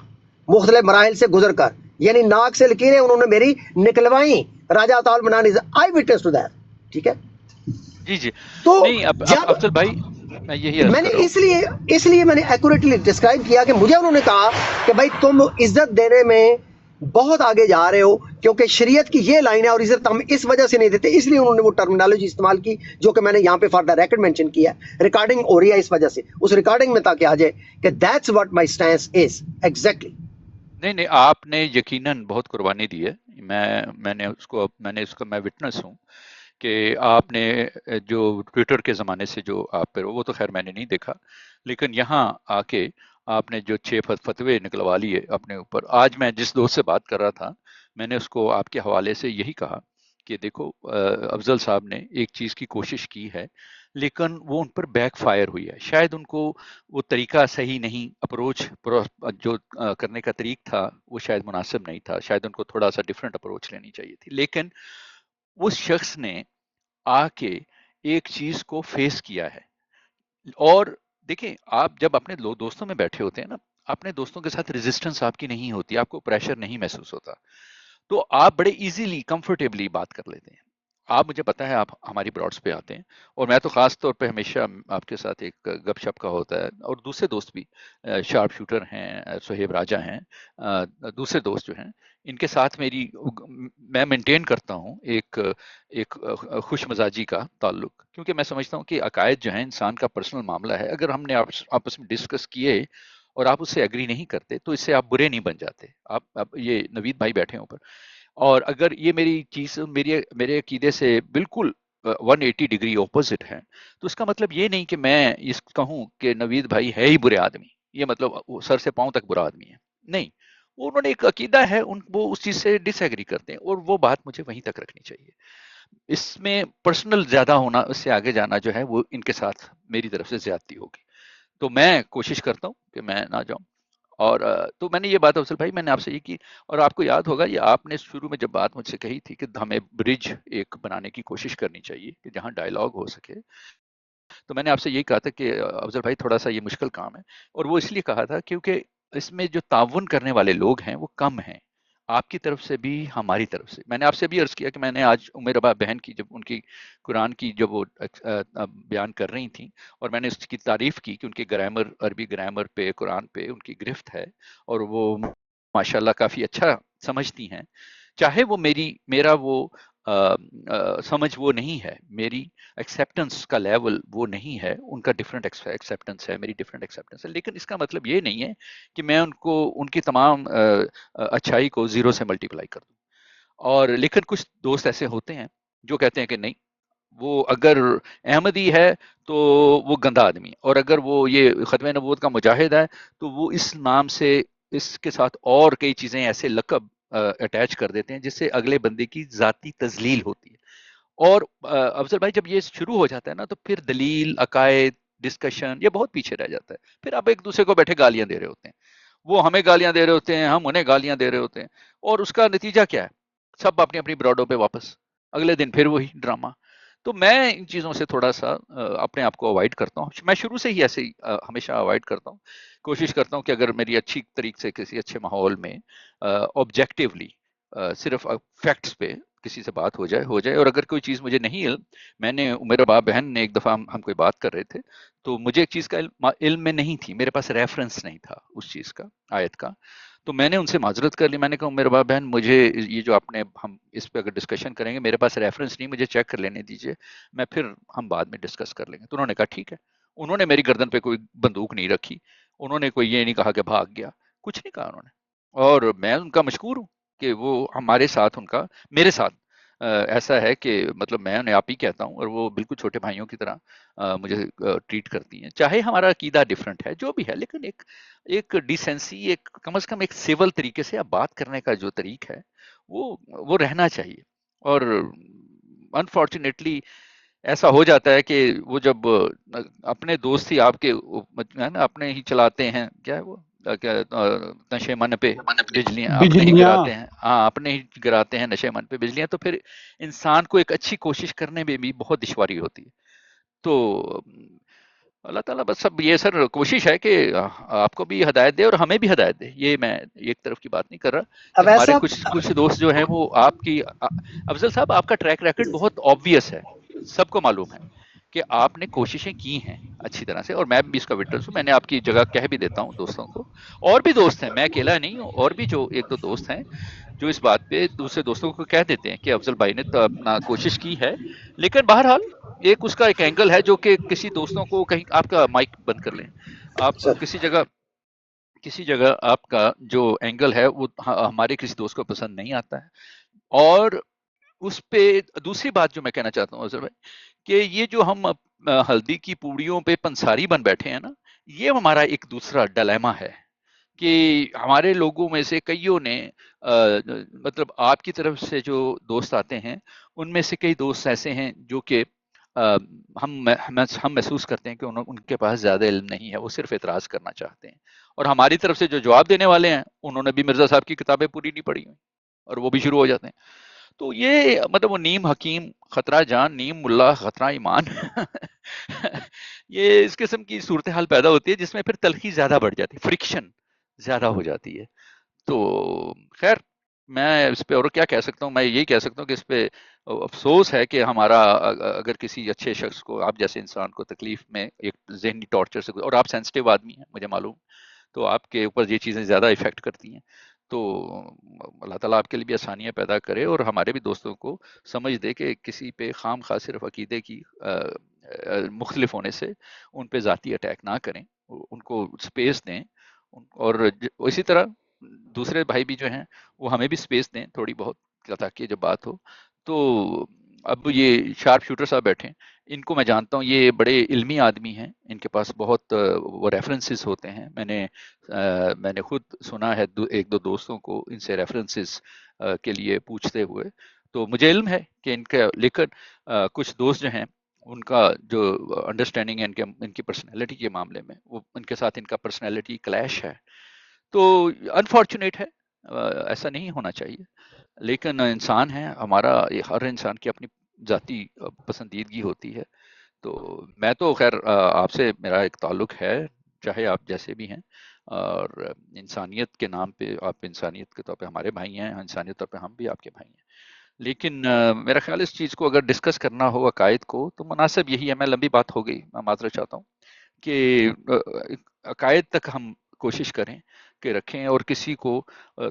مختلف مراحل سے گزر کر، یعنی ناک سے لکیریں انہوں نے میری نکلوائیں، راجہ عطا المنان از آئی وٹنس ٹو دیٹ، ٹھیک ہے۔ جی جی تو نہیں اب جب افضل بھائی میں یہی عرض میں نے کر رہا ہوں۔ اس لیے میں نے ایکوریٹلی ڈسکرائب کیا کہ مجھے انہوں نے کہا کہ بھائی تم عزت دینے میں بہت آگے جا رہے ہو، کیونکہ شریعت کی یہ لائن ہے اور عزت ہم اس وجہ سے نہیں دیتے، اس لیے انہوں نے وہ ٹرمینالوجی استعمال کی جو کہ میں نے یہاں پہ فار دا ریکارڈ مینشن کیا ہے، ریکارڈنگ ہو رہی ہے اس وجہ سے، اس ریکارڈنگ میں تاکہ آ جائے کہ that's what my stance is exactly. نہیں نہیں آپ نے یقیناً بہت قربانی دی ہے، میں وٹنس ہوں کہ آپ نے جو ٹویٹر کے زمانے سے جو آپ پہ وہ تو خیر میں نے نہیں دیکھا، لیکن یہاں آ کے آپ نے جو 6 فتوے نکلوا لیے اپنے اوپر۔ آج میں جس دوست سے بات کر رہا تھا میں نے اس کو آپ کے حوالے سے یہی کہا کہ دیکھو افضل صاحب نے ایک چیز کی کوشش کی ہے لیکن وہ ان پر بیک فائر ہوئی ہے، شاید ان کو وہ طریقہ صحیح نہیں، اپروچ جو کرنے کا طریق تھا وہ شاید مناسب نہیں تھا، شاید ان کو تھوڑا سا ڈفرینٹ اپروچ لینی چاہیے تھی، لیکن اس شخص نے آ کے ایک چیز کو فیس کیا ہے۔ اور دیکھیں آپ جب اپنے دوستوں میں بیٹھے ہوتے ہیں نا، اپنے دوستوں کے ساتھ ریزسٹنس آپ کی نہیں ہوتی، آپ کو پریشر نہیں محسوس ہوتا، تو آپ بڑے ایزیلی کمفرٹیبلی بات کر لیتے ہیں. آپ مجھے پتا ہے آپ ہماری براڈس پہ آتے ہیں، اور میں تو خاص طور پہ ہمیشہ آپ کے ساتھ ایک گپ شپ کا ہوتا ہے، اور دوسرے دوست بھی شارپ شوٹر ہیں، سہیب راجہ ہیں، دوسرے دوست جو ہیں ان کے ساتھ میں مینٹین کرتا ہوں ایک خوش مزاجی کا تعلق، کیونکہ میں سمجھتا ہوں کہ عقائد جو ہیں انسان کا پرسنل معاملہ ہے. اگر ہم نے آپس میں ڈسکس کیے اور آپ اس سے ایگری نہیں کرتے تو اس سے آپ برے نہیں بن جاتے. آپ یہ نوید بھائی بیٹھے ہیں اوپر، اور اگر یہ میری چیز میرے عقیدے سے بالکل 180 ڈگری اپوزٹ ہے، تو اس کا مطلب یہ نہیں کہ میں اس کہوں کہ نوید بھائی ہے ہی برے آدمی، یہ مطلب وہ سر سے پاؤں تک برا آدمی ہے. نہیں، انہوں نے ایک عقیدہ ہے، وہ اس چیز سے ڈس ایگری کرتے ہیں، اور وہ بات مجھے وہیں تک رکھنی چاہیے. اس میں پرسنل زیادہ ہونا، اس سے آگے جانا جو ہے وہ ان کے ساتھ میری طرف سے زیادتی ہوگی. تو میں کوشش کرتا ہوں کہ میں نہ جاؤں. اور تو میں نے یہ بات افضل بھائی میں نے آپ سے یہ کی، اور آپ کو یاد ہوگا یہ آپ نے شروع میں جب بات مجھ سے کہی تھی کہ ہمیں برج ایک بنانے کی کوشش کرنی چاہیے کہ جہاں ڈائلاگ ہو سکے، تو میں نے آپ سے یہی کہا تھا کہ افضل بھائی تھوڑا سا یہ مشکل کام ہے. اور وہ اس لیے کہا تھا کیونکہ اس میں جو تعاون کرنے والے لوگ ہیں وہ کم ہیں، آپ کی طرف سے بھی ہماری طرف سے. میں نے آپ سے بھی عرض کیا کہ میں نے آج عمر ابا بہن کی جب ان کی قرآن کی جب وہ بیان کر رہی تھیں، اور میں نے اس کی تعریف کی کہ ان کے گرامر، عربی گرامر پہ، قرآن پہ ان کی گرفت ہے، اور وہ ماشاءاللہ کافی اچھا سمجھتی ہیں. چاہے وہ میرا وہ سمجھ وہ نہیں ہے، میری ایکسیپٹنس کا لیول وہ نہیں ہے، ان کا ڈفرینٹ ایکسیپٹنس ہے، میری ڈفرینٹ ایکسیپٹنس ہے. لیکن اس کا مطلب یہ نہیں ہے کہ میں ان کی تمام اچھائی کو زیرو سے ملٹیپلائی کر دوں. اور لیکن کچھ دوست ایسے ہوتے ہیں جو کہتے ہیں کہ نہیں، وہ اگر احمدی ہے تو وہ گندا آدمی ہے، اور اگر وہ یہ ختم نبوت کا مجاہد ہے تو وہ اس نام سے اس کے ساتھ اور کئی چیزیں ایسے لقب اٹیچ کر دیتے ہیں جس سے اگلے بندے کی ذاتی تذلیل ہوتی ہے. اور افضل بھائی جب یہ شروع ہو جاتا ہے نا تو پھر دلیل، عقائد، ڈسکشن یہ بہت پیچھے رہ جاتا ہے. پھر آپ ایک دوسرے کو بیٹھے گالیاں دے رہے ہوتے ہیں، وہ ہمیں گالیاں دے رہے ہوتے ہیں، ہم انہیں گالیاں دے رہے ہوتے ہیں، اور اس کا نتیجہ کیا ہے؟ سب اپنی اپنی براڈوں پہ واپس، اگلے دن پھر وہی ڈرامہ. تو میں ان چیزوں سے تھوڑا سا اپنے آپ کو اوائڈ کرتا ہوں. میں شروع سے ہی ایسے ہی ہمیشہ اوائڈ کرتا ہوں. کوشش کرتا ہوں کہ اگر میری اچھی طریقے سے کسی اچھے ماحول میں آبجیکٹیولی صرف فیکٹس پہ کسی سے بات ہو جائے. اور اگر کوئی چیز مجھے نہیں علم، میں نے میرا باپ بہن نے ایک دفعہ ہم کوئی بات کر رہے تھے تو مجھے ایک چیز کا علم میں نہیں تھی، میرے پاس ریفرنس نہیں تھا اس چیز کا، آیت کا. تو میں نے ان سے معذرت کر لی، میں نے کہا میرے باپ بہن مجھے یہ جو آپ نے، ہم اس پہ اگر ڈسکشن کریں گے، میرے پاس ریفرنس نہیں، مجھے چیک کر لینے دیجیے، میں پھر ہم بعد میں ڈسکس کر لیں گے. تو انہوں نے کہا ٹھیک ہے. انہوں نے میری گردن پہ کوئی بندوق نہیں رکھی، انہوں نے کوئی یہ نہیں کہا کہ بھاگ گیا، کچھ نہیں کہا انہوں نے. اور میں ان کا مشکور ہوں کہ وہ ہمارے ساتھ، ان کا میرے ساتھ ایسا ہے کہ مطلب میں انہیں آپ ہی کہتا ہوں، اور وہ بالکل چھوٹے بھائیوں کی طرح مجھے ٹریٹ کرتی ہیں. چاہے ہمارا عقیدہ ڈفرینٹ ہے جو بھی ہے، لیکن ایک ڈیسنسی، ایک کم از کم ایک سول طریقے سے اب بات کرنے کا جو طریق ہے وہ رہنا چاہیے. اور انفارچونیٹلی ایسا ہو جاتا ہے کہ وہ جب اپنے دوست ہی آپ کے اپنے ہی چلاتے ہیں، کیا ہے وہ نشے من پہ بجلیاں اپنے ہی بجلیاں گراتے ہیں، ہاں اپنے ہی گراتے ہیں نشے من پہ بجلیاں، تو پھر انسان کو ایک اچھی کوشش کرنے میں بھی بہت دشواری ہوتی ہے. تو اللہ تعالیٰ بس اب یہ سر کوشش ہے کہ آپ کو بھی ہدایت دے اور ہمیں بھی ہدایت دے. یہ میں ایک طرف کی بات نہیں کر رہا کہ اب ہمارے ایسا کچھ دوست جو ہیں وہ آپ کی افضل صاحب آپ کا ٹریک ریکارڈ بہت آبویس ہے، سب کو معلوم ہے کہ آپ نے کوششیں کی ہیں اچھی طرح سے، اور میں بھی اس کا وٹنس ہوں. میں نے آپ کی جگہ کہہ بھی دیتا ہوں دوستوں کو، اور بھی دوست ہیں، میں اکیلا نہیں ہوں، اور بھی جو ایک دو دوست ہیں جو اس بات پہ دوسرے دوستوں کو کہہ دیتے ہیں کہ افضل بھائی نے تو اپنا کوشش کی ہے. لیکن بہرحال ایک اس کا ایک اینگل ہے جو کہ کسی دوستوں کو کہیں، آپ کا مائک بند کر لیں، آپ کسی جگہ آپ کا جو اینگل ہے وہ ہمارے کسی دوست کو پسند نہیں آتا ہے. اور اس پہ دوسری بات جو میں کہنا چاہتا ہوں افضل بھائی، کہ یہ جو ہم ہلدی کی پوڑیوں پہ پنساری بن بیٹھے ہیں نا، یہ ہمارا ایک دوسرا ڈیلیما ہے کہ ہمارے لوگوں میں سے کئیوں نے مطلب آپ کی طرف سے جو دوست آتے ہیں ان میں سے کئی دوست ایسے ہیں جو کہ ہم محسوس کرتے ہیں کہ ان کے پاس زیادہ علم نہیں ہے، وہ صرف اعتراض کرنا چاہتے ہیں. اور ہماری طرف سے جو جواب دینے والے ہیں انہوں نے بھی مرزا صاحب کی کتابیں پوری نہیں پڑھی ہوئی، اور وہ بھی شروع ہو جاتے ہیں. تو یہ مطلب وہ نیم حکیم خطرہ جان، نیم ملا خطرہ ایمان یہ اس قسم کی صورتحال پیدا ہوتی ہے جس میں پھر تلخی زیادہ بڑھ جاتی ہے، فرکشن زیادہ ہو جاتی ہے. تو خیر میں اس پہ اور کیا کہہ سکتا ہوں؟ میں یہی کہہ سکتا ہوں کہ اس پہ افسوس ہے کہ ہمارا اگر کسی اچھے شخص کو، آپ جیسے انسان کو تکلیف میں ایک ذہنی ٹارچر سے، اور آپ سینسٹیو آدمی ہیں مجھے معلوم، تو آپ کے اوپر یہ چیزیں زیادہ افیکٹ کرتی ہیں، تو اللہ تعالیٰ آپ کے لیے بھی آسانیاں پیدا کرے اور ہمارے بھی دوستوں کو سمجھ دے کہ کسی پہ خام خواہ صرف عقیدے کی مختلف ہونے سے ان پہ ذاتی اٹیک نہ کریں، ان کو سپیس دیں، اور اسی طرح دوسرے بھائی بھی جو ہیں وہ ہمیں بھی سپیس دیں تھوڑی بہت، تاکہ جب بات ہو تو اب یہ شارپ شوٹر صاحب بیٹھے ہیں، ان کو میں جانتا ہوں، یہ بڑے علمی آدمی ہیں، ان کے پاس بہت وہ ریفرنسز ہوتے ہیں، میں نے خود سنا ہے ایک دو دوستوں کو ان سے ریفرنسز کے لیے پوچھتے ہوئے، تو مجھے علم ہے کہ ان کا، لیکن کچھ دوست جو ہیں ان کا جو انڈرسٹینڈنگ ہے ان کی پرسنالٹی کے معاملے میں، وہ ان کے ساتھ ان کا پرسنالٹی کلیش ہے، تو انفارچونیٹ ہے، ایسا نہیں ہونا چاہیے، لیکن انسان ہے ہمارا، ہر انسان کی اپنی ذاتی پسندیدگی ہوتی ہے، تو میں تو خیر آپ سے میرا ایک تعلق ہے، چاہے آپ جیسے بھی ہیں، اور انسانیت کے نام پہ آپ انسانیت کے طور پہ ہمارے بھائی ہیں، انسانیت طور پہ ہم بھی آپ کے بھائی ہیں، لیکن میرا خیال اس چیز کو اگر ڈسکس کرنا ہو عقائد کو تو مناسب یہی ہے، میں لمبی بات ہو گئی، میں معذرت چاہتا ہوں، کہ عقائد تک ہم کوشش کریں کہ رکھیں، اور کسی کو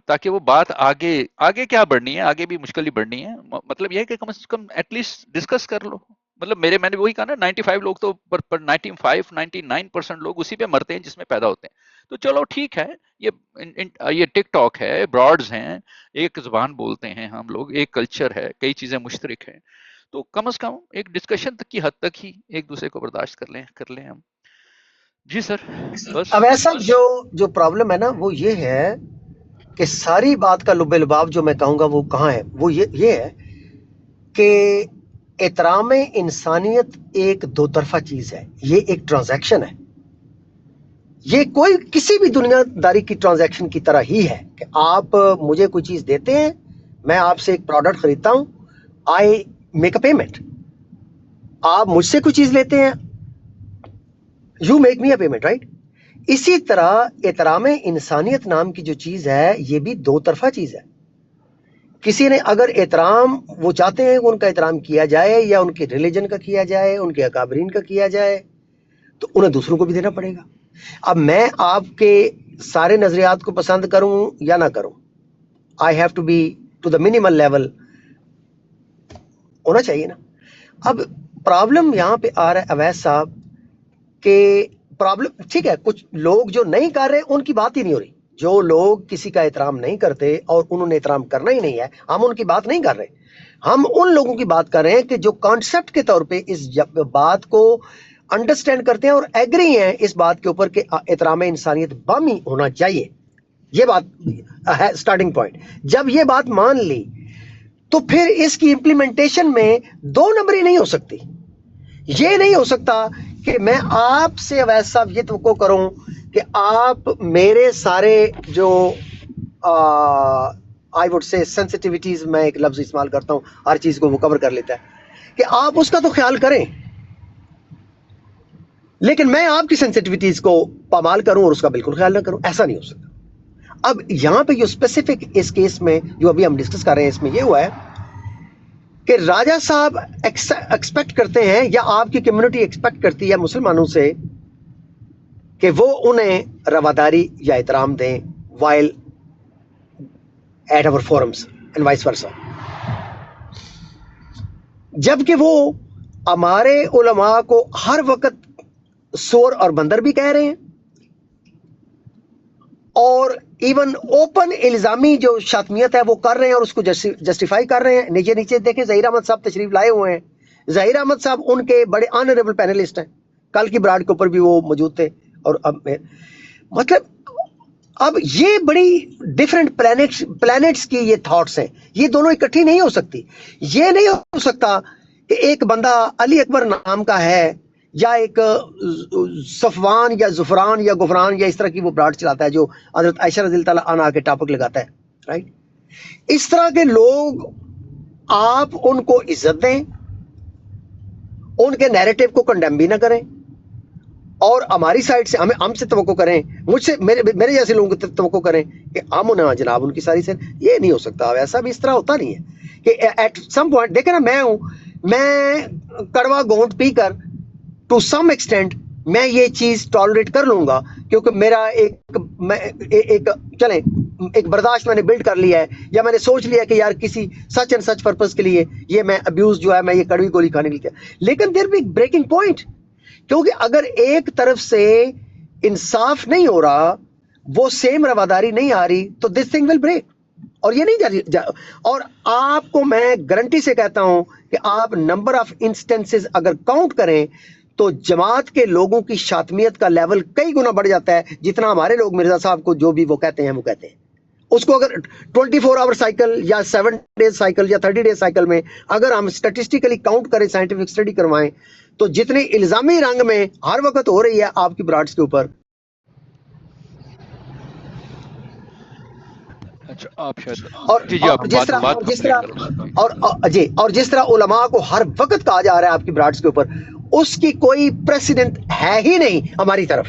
تاکہ وہ بات آگے آگے کیا بڑھنی ہے، آگے بھی مشکل ہی بڑھنی ہے، مطلب یہ ہے کہ کم از کم ایٹ لیسٹ ڈسکس کر لو، مطلب میں نے وہی کہا نا، 95 لوگ تو 99% لوگ اسی پہ مرتے ہیں جس میں پیدا ہوتے ہیں، تو چلو ٹھیک ہے، یہ ٹک ٹاک ہے، براڈز ہیں، ایک زبان بولتے ہیں ہم لوگ، ایک کلچر ہے، کئی چیزیں مشترک ہیں، تو کم از کم ایک ڈسکشن تک کی حد تک ہی ایک دوسرے کو برداشت کر لیں ہم. جی سر، بس اب ایسا جو پرابلم ہے نا وہ یہ ہے کہ ساری بات کا لب لباب جو میں کہوں گا وہ کہاں ہے، وہ یہ ہے کہ احترام انسانیت ایک دو طرفہ چیز ہے، یہ ایک ٹرانزیکشن ہے، یہ کوئی کسی بھی دنیا داری کی ٹرانزیکشن کی طرح ہی ہے کہ آپ مجھے کوئی چیز دیتے ہیں، میں آپ سے ایک پروڈکٹ خریدتا ہوں، آئی میک اے پیمنٹ، آپ مجھ سے کوئی چیز لیتے ہیں، you make me a payment, right? اسی طرح احترام انسانیت نام کی جو چیز ہے یہ بھی دو طرفہ چیز ہے، کسی نے اگر احترام، وہ چاہتے ہیں کہ ان کا احترام کیا جائے، یا ان کے ریلیجن کا کیا جائے، ان کے اکابرین کا کیا جائے، تو انہیں دوسروں کو بھی دینا پڑے گا. اب میں آپ کے سارے نظریات کو پسند کروں یا نہ کروں، I have to be to the minimal level ہونا چاہیے نا. اب پرابلم یہاں پہ آ رہا ہے اویس صاحب کہ پرابلم ٹھیک ہے، کچھ لوگ جو نہیں کر رہے ان کی بات ہی نہیں ہو رہی، جو لوگ کسی کا احترام نہیں کرتے اور انہوں نے احترام کرنا ہی نہیں ہے، ہم ان کی بات نہیں کر رہے، ہم ان لوگوں کی بات کر رہے ہیں کہ جو کانسیپٹ کے طور پہ اس بات کو انڈرسٹینڈ کرتے ہیں اور ایگری ہیں اس بات کے اوپر کہ احترام انسانیت بامی ہونا چاہیے. یہ بات ہے سٹارٹنگ پوائنٹ. جب یہ بات مان لی تو پھر اس کی امپلیمنٹیشن میں دو نمبری نہیں ہو سکتی. یہ نہیں ہو سکتا کہ میں آپ سے اویس صاحب یہ توقع کروں کہ آپ میرے سارے جو آئی وڈ سے سینسٹیوٹیز، میں ایک لفظ استعمال کرتا ہوں، ہر چیز کو وہ کور کر لیتا ہے، کہ آپ اس کا تو خیال کریں، لیکن میں آپ کی سینسٹیوٹیز کو پامال کروں اور اس کا بالکل خیال نہ کروں. ایسا نہیں ہو سکتا. اب یہاں پہ جو اسپیسیفک اس کیس میں جو ابھی ہم ڈسکس کر رہے ہیں، اس میں یہ ہوا ہے کہ راجہ صاحب ایکسپیکٹ کرتے ہیں، یا آپ کی کمیونٹی ایکسپیکٹ کرتی ہے مسلمانوں سے کہ وہ انہیں رواداری یا احترام دیں وائل ایٹ اور فورمز اینڈ وائس ورسا، جبکہ وہ ہمارے علماء کو ہر وقت سور اور بندر بھی کہہ رہے ہیں، اور ایون اوپن الزامی جو شاتمیت ہے وہ کر رہے ہیں اور اس کو جسٹیفائی کر رہے ہیں. نیچے دیکھیں ظہیر احمد صاحب تشریف لائے ہوئے ہیں. ظہیر احمد صاحب ان کے بڑے آنریبل پینلسٹ ہیں، کل کی براڈ کے اوپر بھی وہ موجود تھے، اور اب مطلب اب یہ بڑی ڈیفرنٹ پلانٹس کی یہ تھاٹس ہیں، یہ دونوں اکٹھی نہیں ہو سکتی. یہ نہیں ہو سکتا کہ ایک بندہ علی اکبر نام کا ہے، یا ایک صفوان یا زفران یا غفران یا اس طرح کی وہ براڈ چلاتا ہے جو حضرت عائشہ رضی اللہ تعالیٰ عنہا کے ٹاپک لگاتا ہے، رائٹ؟ اس طرح کے لوگ آپ ان کو عزت دیں، ان کے نیریٹو کو کنڈیم بھی نہ کریں، اور ہماری سائڈ سے ہم سے توقع کریں، مجھ سے میرے جیسے لوگوں کو توقع کریں کہ ہم انہیں جناب ان کی ساری سے، یہ نہیں ہو سکتا، ایسا بھی اس طرح ہوتا نہیں ہے کہ ایٹ سم پوائنٹ دیکھیں نا، میں کڑوا گونٹ پی کر ٹو سم ایکسٹینٹ میں یہ چیز ٹالریٹ کر لوں گا، کیونکہ میرا چلیں ایک برداشت میں نے بلڈ کر لیا ہے، یا میں نے سوچ لیا کہ یار کسی سچ اینڈ سچ پرپز کے لیے یہ میں ابیوز جو ہے میں یہ کڑوی گولی کھانے کے لیے، لیکن دیر بھی بریکنگ پوائنٹ، کیونکہ اگر ایک طرف سے انصاف نہیں ہو رہا، وہ سیم رواداری نہیں آ رہی، تو دس تھنگ ول بریک، اور یہ نہیں اور آپ کو میں گارنٹی سے کہتا ہوں کہ آپ نمبر آف انسٹنسز اگر کاؤنٹ کریں تو جماعت کے لوگوں کی شاتمیت کا لیول کئی گنا بڑھ جاتا ہے، جتنا ہمارے لوگ مرزا صاحب کو جو بھی وہ کہتے ہیں وہ کہتے ہیں۔ اس کو اگر 24 آور سائیکل یا 7 ڈیز سائیکل یا 30 ڈیز سائیکل میں اگر ہم اسٹیٹسٹیکلی کاؤنٹ کریں، سائنٹیفک اسٹڈی کروائیں، تو جتنی الزامی رنگ میں ہر وقت ہو رہی ہے آپ کی براڈس کے اوپر۔ اچھا آپ شاید اور جی آپ جس طرح بات کمپلیٹ کرو جی۔ اور جس طرح علماء کو ہر وقت کہا جا رہا ہے آپ کی براڈس کے اوپر، اس کی کوئی پریسیڈنٹ ہے ہی نہیں ہماری طرف،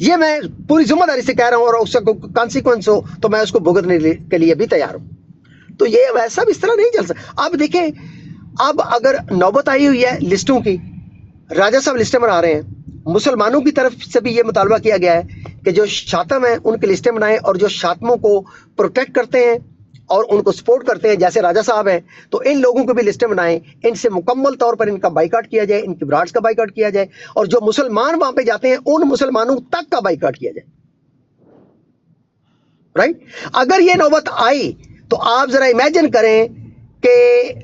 یہ میں پوری ذمہ داری سے کہہ رہا ہوں، اور اس کا کانسیکوینس ہو تو میں اس کو بھگتنے کے لیے بھی تیار ہوں۔ تو یہ ویسا بھی اس طرح نہیں چل سکتا۔ اب دیکھیں، اب اگر نوبت آئی ہوئی ہے لسٹوں کی، راجہ صاحب لسٹیں بنا رہے ہیں، مسلمانوں کی طرف سے بھی یہ مطالبہ کیا گیا ہے کہ جو شاتم ہیں ان کی لسٹیں بنائیں، اور جو شاتموں کو پروٹیکٹ کرتے ہیں اور ان کو سپورٹ کرتے ہیں جیسے راجہ صاحب ہیں، تو ان لوگوں کو بھی لسٹیں بنائیں، ان سے مکمل طور پر ان کا بائیکاٹ کیا جائے، ان کی براڈس کا بائیکاٹ کیا جائے، اور جو مسلمان وہاں پہ جاتے ہیں ان مسلمانوں تک کا بائیکاٹ کیا جائے، رائٹ؟ اگر یہ نوبت آئی تو آپ ذرا امیجن کریں کہ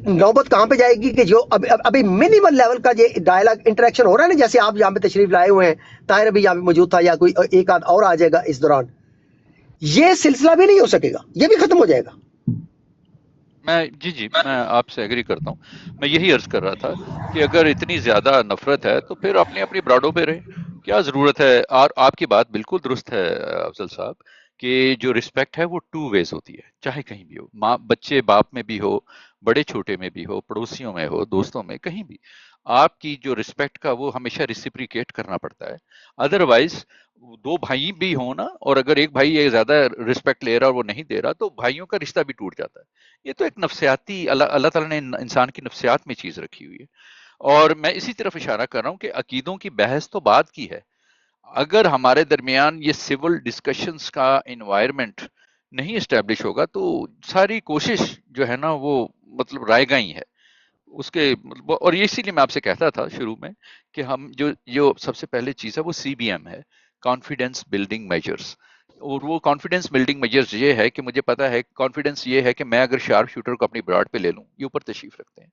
نوبت کہاں پہ جائے گی، کہ جو ابھی منیمل لیول کا یہ ڈائلاگ انٹریکشن ہو رہا ہے نا، جیسے آپ یہاں پہ تشریف لائے ہوئے ہیں، طاہر ابھی یہاں پہ موجود تھا، یا کوئی ایک آدھ اور آ جائے گا اس دوران، یہ سلسلہ بھی نہیں ہو سکے گا، یہ بھی ختم ہو جائے گا۔ جی میں آپ سے ایگری کرتا ہوں۔ میں یہی عرض کر رہا تھا کہ اگر اتنی زیادہ نفرت ہے تو پھر اپنی اپنی براڈوں پہ رہے، کیا ضرورت ہے؟ اور آپ کی بات بالکل درست ہے افضل صاحب، کہ جو رسپیکٹ ہے وہ 2 ویز ہوتی ہے، چاہے کہیں بھی ہو، ماں بچے باپ میں بھی ہو، بڑے چھوٹے میں بھی ہو، پڑوسیوں میں ہو، دوستوں میں، کہیں بھی آپ کی جو رسپیکٹ کا وہ ہمیشہ ریسیپریکیٹ کرنا پڑتا ہے۔ ادروائز 2 بھائی بھی ہوں نا، اور اگر ایک بھائی یہ زیادہ رسپیکٹ لے رہا اور وہ نہیں دے رہا، تو بھائیوں کا رشتہ بھی ٹوٹ جاتا ہے۔ یہ تو ایک نفسیاتی، اللہ تعالیٰ نے انسان کی نفسیات میں چیز رکھی ہوئی ہے۔ اور میں اسی طرف اشارہ کر رہا ہوں کہ عقیدوں کی بحث تو بعد کی ہے، اگر ہمارے درمیان یہ سول ڈسکشنز کا انوائرمنٹ نہیں اسٹیبلش ہوگا تو ساری کوشش جو ہے نا وہ مطلب رائے گاں ہی ہے اس کے اور اسی لیے میں آپ سے کہتا تھا شروع میں کہ ہم جو سب سے پہلے چیز ہے وہ CBM ہے، کانفیڈنس بلڈنگ میجرز۔ اور وہ کانفیڈنس بلڈنگ میجرز یہ ہے کہ مجھے پتا ہے، کانفیڈنس یہ ہے کہ میں اگر شارپ شوٹر کو اپنی براڈ پہ لے لوں، یہ اوپر تشریف رکھتے ہیں،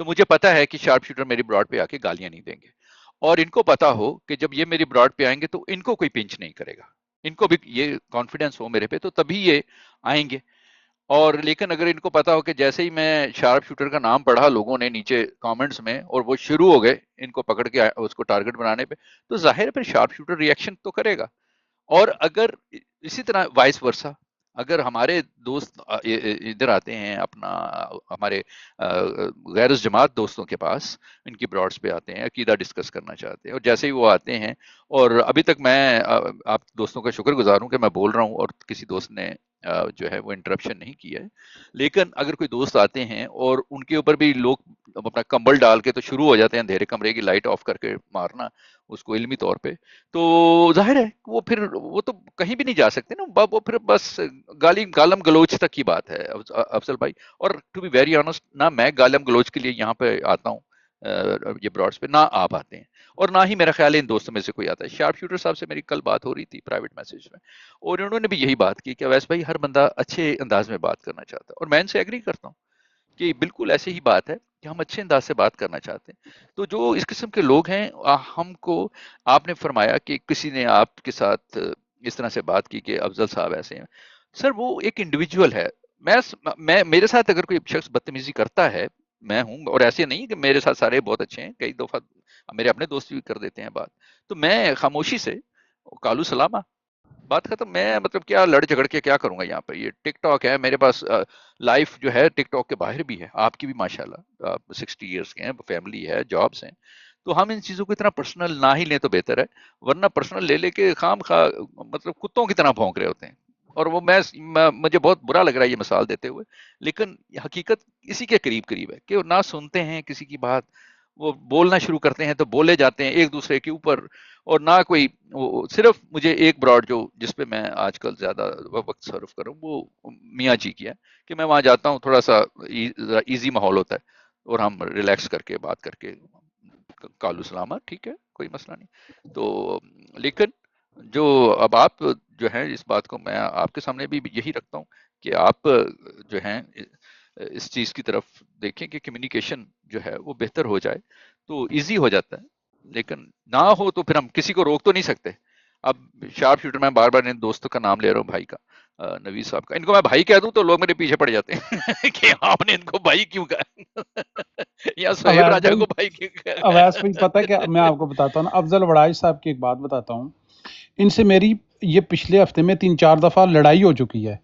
تو مجھے پتا ہے کہ شارپ شوٹر میری براڈ پہ آ کے گالیاں نہیں دیں گے، اور ان کو پتا ہو کہ جب یہ میری براڈ پہ آئیں گے تو ان کو کوئی پنچ نہیں کرے گا، ان کو بھی یہ کانفیڈنس ہو میرے پہ تو تبھی یہ آئیں گے۔ اور لیکن اگر ان کو پتا ہو کہ جیسے ہی میں شارپ شوٹر کا نام پڑھا لوگوں نے نیچے کامنٹس میں، اور وہ شروع ہو گئے ان کو پکڑ کے اس کو ٹارگٹ بنانے پہ، تو ظاہر ہے پھر شارپ شوٹر ریئیکشن تو کرے گا۔ اور اگر اسی طرح وائس ورسا، اگر ہمارے دوست ادھر آتے ہیں اپنا ہمارے غیر جماعت دوستوں کے پاس، ان کی براڈس پہ آتے ہیں، عقیدہ ڈسکس کرنا چاہتے ہیں، اور جیسے ہی وہ آتے ہیں، اور ابھی تک میں آپ دوستوں کا شکر گزار ہوں کہ میں بول رہا ہوں اور کسی دوست نے جو ہے وہ انٹرپشن نہیں کیا ہے، لیکن اگر کوئی دوست آتے ہیں اور ان کے اوپر بھی لوگ اپنا کمبل ڈال کے تو شروع ہو جاتے ہیں اندھیرے کمرے کی لائٹ آف کر کے مارنا اس کو علمی طور پہ، تو ظاہر ہے وہ پھر وہ تو کہیں بھی نہیں جا سکتے نا، وہ پھر بس گالم گلوچ تک کی بات ہے افضل بھائی۔ اور ٹو بی ویری آنسٹ، نہ میں گالم گلوچ کے لیے یہاں پہ آتا ہوں یہ براڈس پہ، نہ آپ آتے ہیں، اور نہ ہی میرا خیال ہے ان دوستوں میں سے کوئی آتا ہے۔ شارپ شوٹر صاحب سے میری کل بات ہو رہی تھی پرائیویٹ میسج میں، اور انہوں نے بھی یہی بات کی کہ ویس بھائی ہر بندہ اچھے انداز میں بات کرنا چاہتا ہے، اور میں ان سے ایگری کرتا ہوں کہ بالکل ایسے ہی بات ہے کہ ہم اچھے انداز سے بات کرنا چاہتے ہیں۔ تو جو اس قسم کے لوگ ہیں، ہم کو آپ نے فرمایا کہ کسی نے آپ کے ساتھ اس طرح سے بات کی کہ افضل صاحب ایسے ہیں، سر وہ ایک انڈیویجول ہے۔ میں میرے ساتھ اگر کوئی شخص بدتمیزی کرتا ہے، میں ہوں، اور ایسے نہیں کہ میرے ساتھ سارے بہت اچھے ہیں، کئی دفعہ میرے اپنے دوست بھی کر دیتے ہیں بات، تو میں خاموشی سے کالو سلامہ، بات ختم۔ میں مطلب کیا لڑ جھگڑ کے کیا کروں گا یہاں پہ؟ یہ ٹک ٹاک ہے میرے پاس، لائف جو ہے ٹک ٹاک کے باہر بھی ہے، آپ کی بھی ماشاءاللہ آپ 60 ایئرس کے ہیں، فیملی ہے، جابس ہیں، تو ہم ان چیزوں کو اتنا پرسنل نہ ہی لیں تو بہتر ہے، ورنہ پرسنل لے لے کے خام خواہ مطلب کتوں کی طرح بھونک رہے ہوتے ہیں. اور وہ مجھے بہت برا لگ رہا ہے یہ مثال دیتے ہوئے، لیکن حقیقت اسی کے قریب قریب ہے کہ وہ نہ سنتے ہیں کسی کی بات، وہ بولنا شروع کرتے ہیں تو بولے جاتے ہیں ایک دوسرے کے اوپر، اور نہ کوئی صرف مجھے ایک براڈ جو جس پہ میں آج کل زیادہ وقت صرف کروں وہ میاں جی کی ہے کہ میں وہاں جاتا ہوں، تھوڑا سا ایزی ماحول ہوتا ہے اور ہم ریلیکس کر کے بات کر کے کالو سلامت ٹھیک ہے کوئی مسئلہ نہیں. تو لیکن جو اب آپ جو ہیں اس بات کو میں آپ کے سامنے بھی یہی رکھتا ہوں کہ آپ جو ہیں اس چیز کی طرف دیکھیں کہ کمیونیکیشن جو ہے وہ بہتر ہو جائے تو ایزی ہو جاتا ہے، لیکن نہ ہو تو پھر ہم کسی کو روک تو نہیں سکتے. اب شارپ شوٹر میں بار بار ان دوستوں کا نام لے رہا ہوں، بھائی کا نوید صاحب کا، ان کو میں بھائی کہہ دوں تو لوگ میرے پیچھے پڑ جاتے ہیں کہ آپ نے ان کو بھائی کیوں کہا یا سہیب اویس راجہ بھائی، کو بھائی کیوں کہا. اویس بھائی پتہ کیا میں آپ کو بتاتا ہوں نا، افضل وڑائی صاحب کی ایک بات بتاتا ہوں. ان سے میری یہ پچھلے ہفتے میں 3-4 دفعہ لڑائی ہو چکی ہے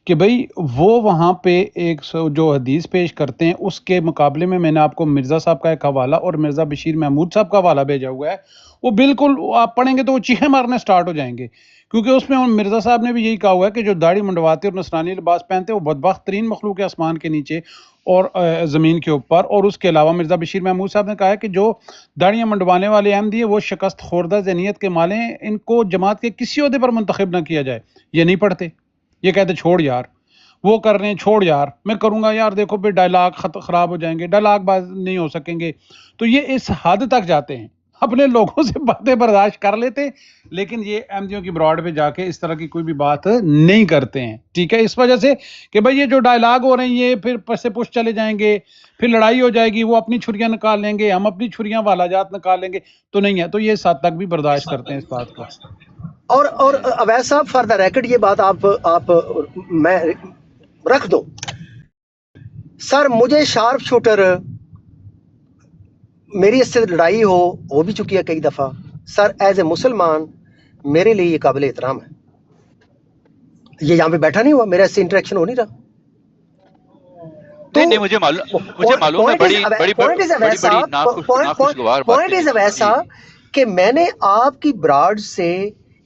کہ بھائی وہ وہاں پہ ایک جو حدیث پیش کرتے ہیں اس کے مقابلے میں نے آپ کو مرزا صاحب کا ایک حوالہ اور مرزا بشیر محمود صاحب کا حوالہ بھیجا ہوا ہے. وہ بالکل آپ پڑھیں گے تو وہ چیخیں مارنے سٹارٹ ہو جائیں گے، کیونکہ اس میں مرزا صاحب نے بھی یہی کہا ہوا ہے کہ جو داڑھی منڈواتے اور نصرانی لباس پہنتے ہیں وہ بدبخت ترین مخلوق ہے آسمان کے نیچے اور زمین کے اوپر. اور اس کے علاوہ مرزا بشیر محمود صاحب نے کہا ہے کہ جو داڑیاں منڈوانے والے احمدی ہیں وہ شکست خوردہ ذہنیت کے مالے ہیں، ان کو جماعت کے کسی عہدے پر منتخب نہ کیا جائے. یہ نہیں پڑھتے، یہ کہتے چھوڑ یار وہ کر رہے ہیں، چھوڑ یار میں کروں گا یار، دیکھو پھر ڈائلاگ خراب ہو جائیں گے، ڈائلاگ باز نہیں ہو سکیں گے. تو یہ اس حد تک جاتے ہیں، اپنے لوگوں سے باتیں برداشت کر لیتے لیکن یہ احمدیوں کی براڈ پہ جا کے اس طرح کی کوئی بھی بات نہیں کرتے ہیں. ٹھیک ہے، اس وجہ سے کہ بھائی یہ جو ڈائلاگ ہو رہے ہیں یہ پھر پس سے پش چلے جائیں گے، پھر لڑائی ہو جائے گی، وہ اپنی چھریاں نکال لیں گے، ہم اپنی چھریاں والا جات نکال لیں گے. تو نہیں ہے، تو یہ اس حد تک بھی برداشت کرتے ہیں اس بات کو. اور اویس صاحب فار دا ریکڈ یہ بات آپ میں رکھ دو سر. مجھے شارپ شوٹر میری اس سے لڑائی ہو بھی چکی ہے کئی دفعہ سر. ایز اے مسلمان میرے لیے یہ قابل احترام ہے. یہ یہاں پہ بیٹھا نہیں ہوا، میرا اس سے انٹریکشن ہو نہیں رہا. نہیں مجھے معلوم ہے بڑی ناخوشگوار بات پوائنٹ از ایسا کہ میں نے آپ کی براڈ سے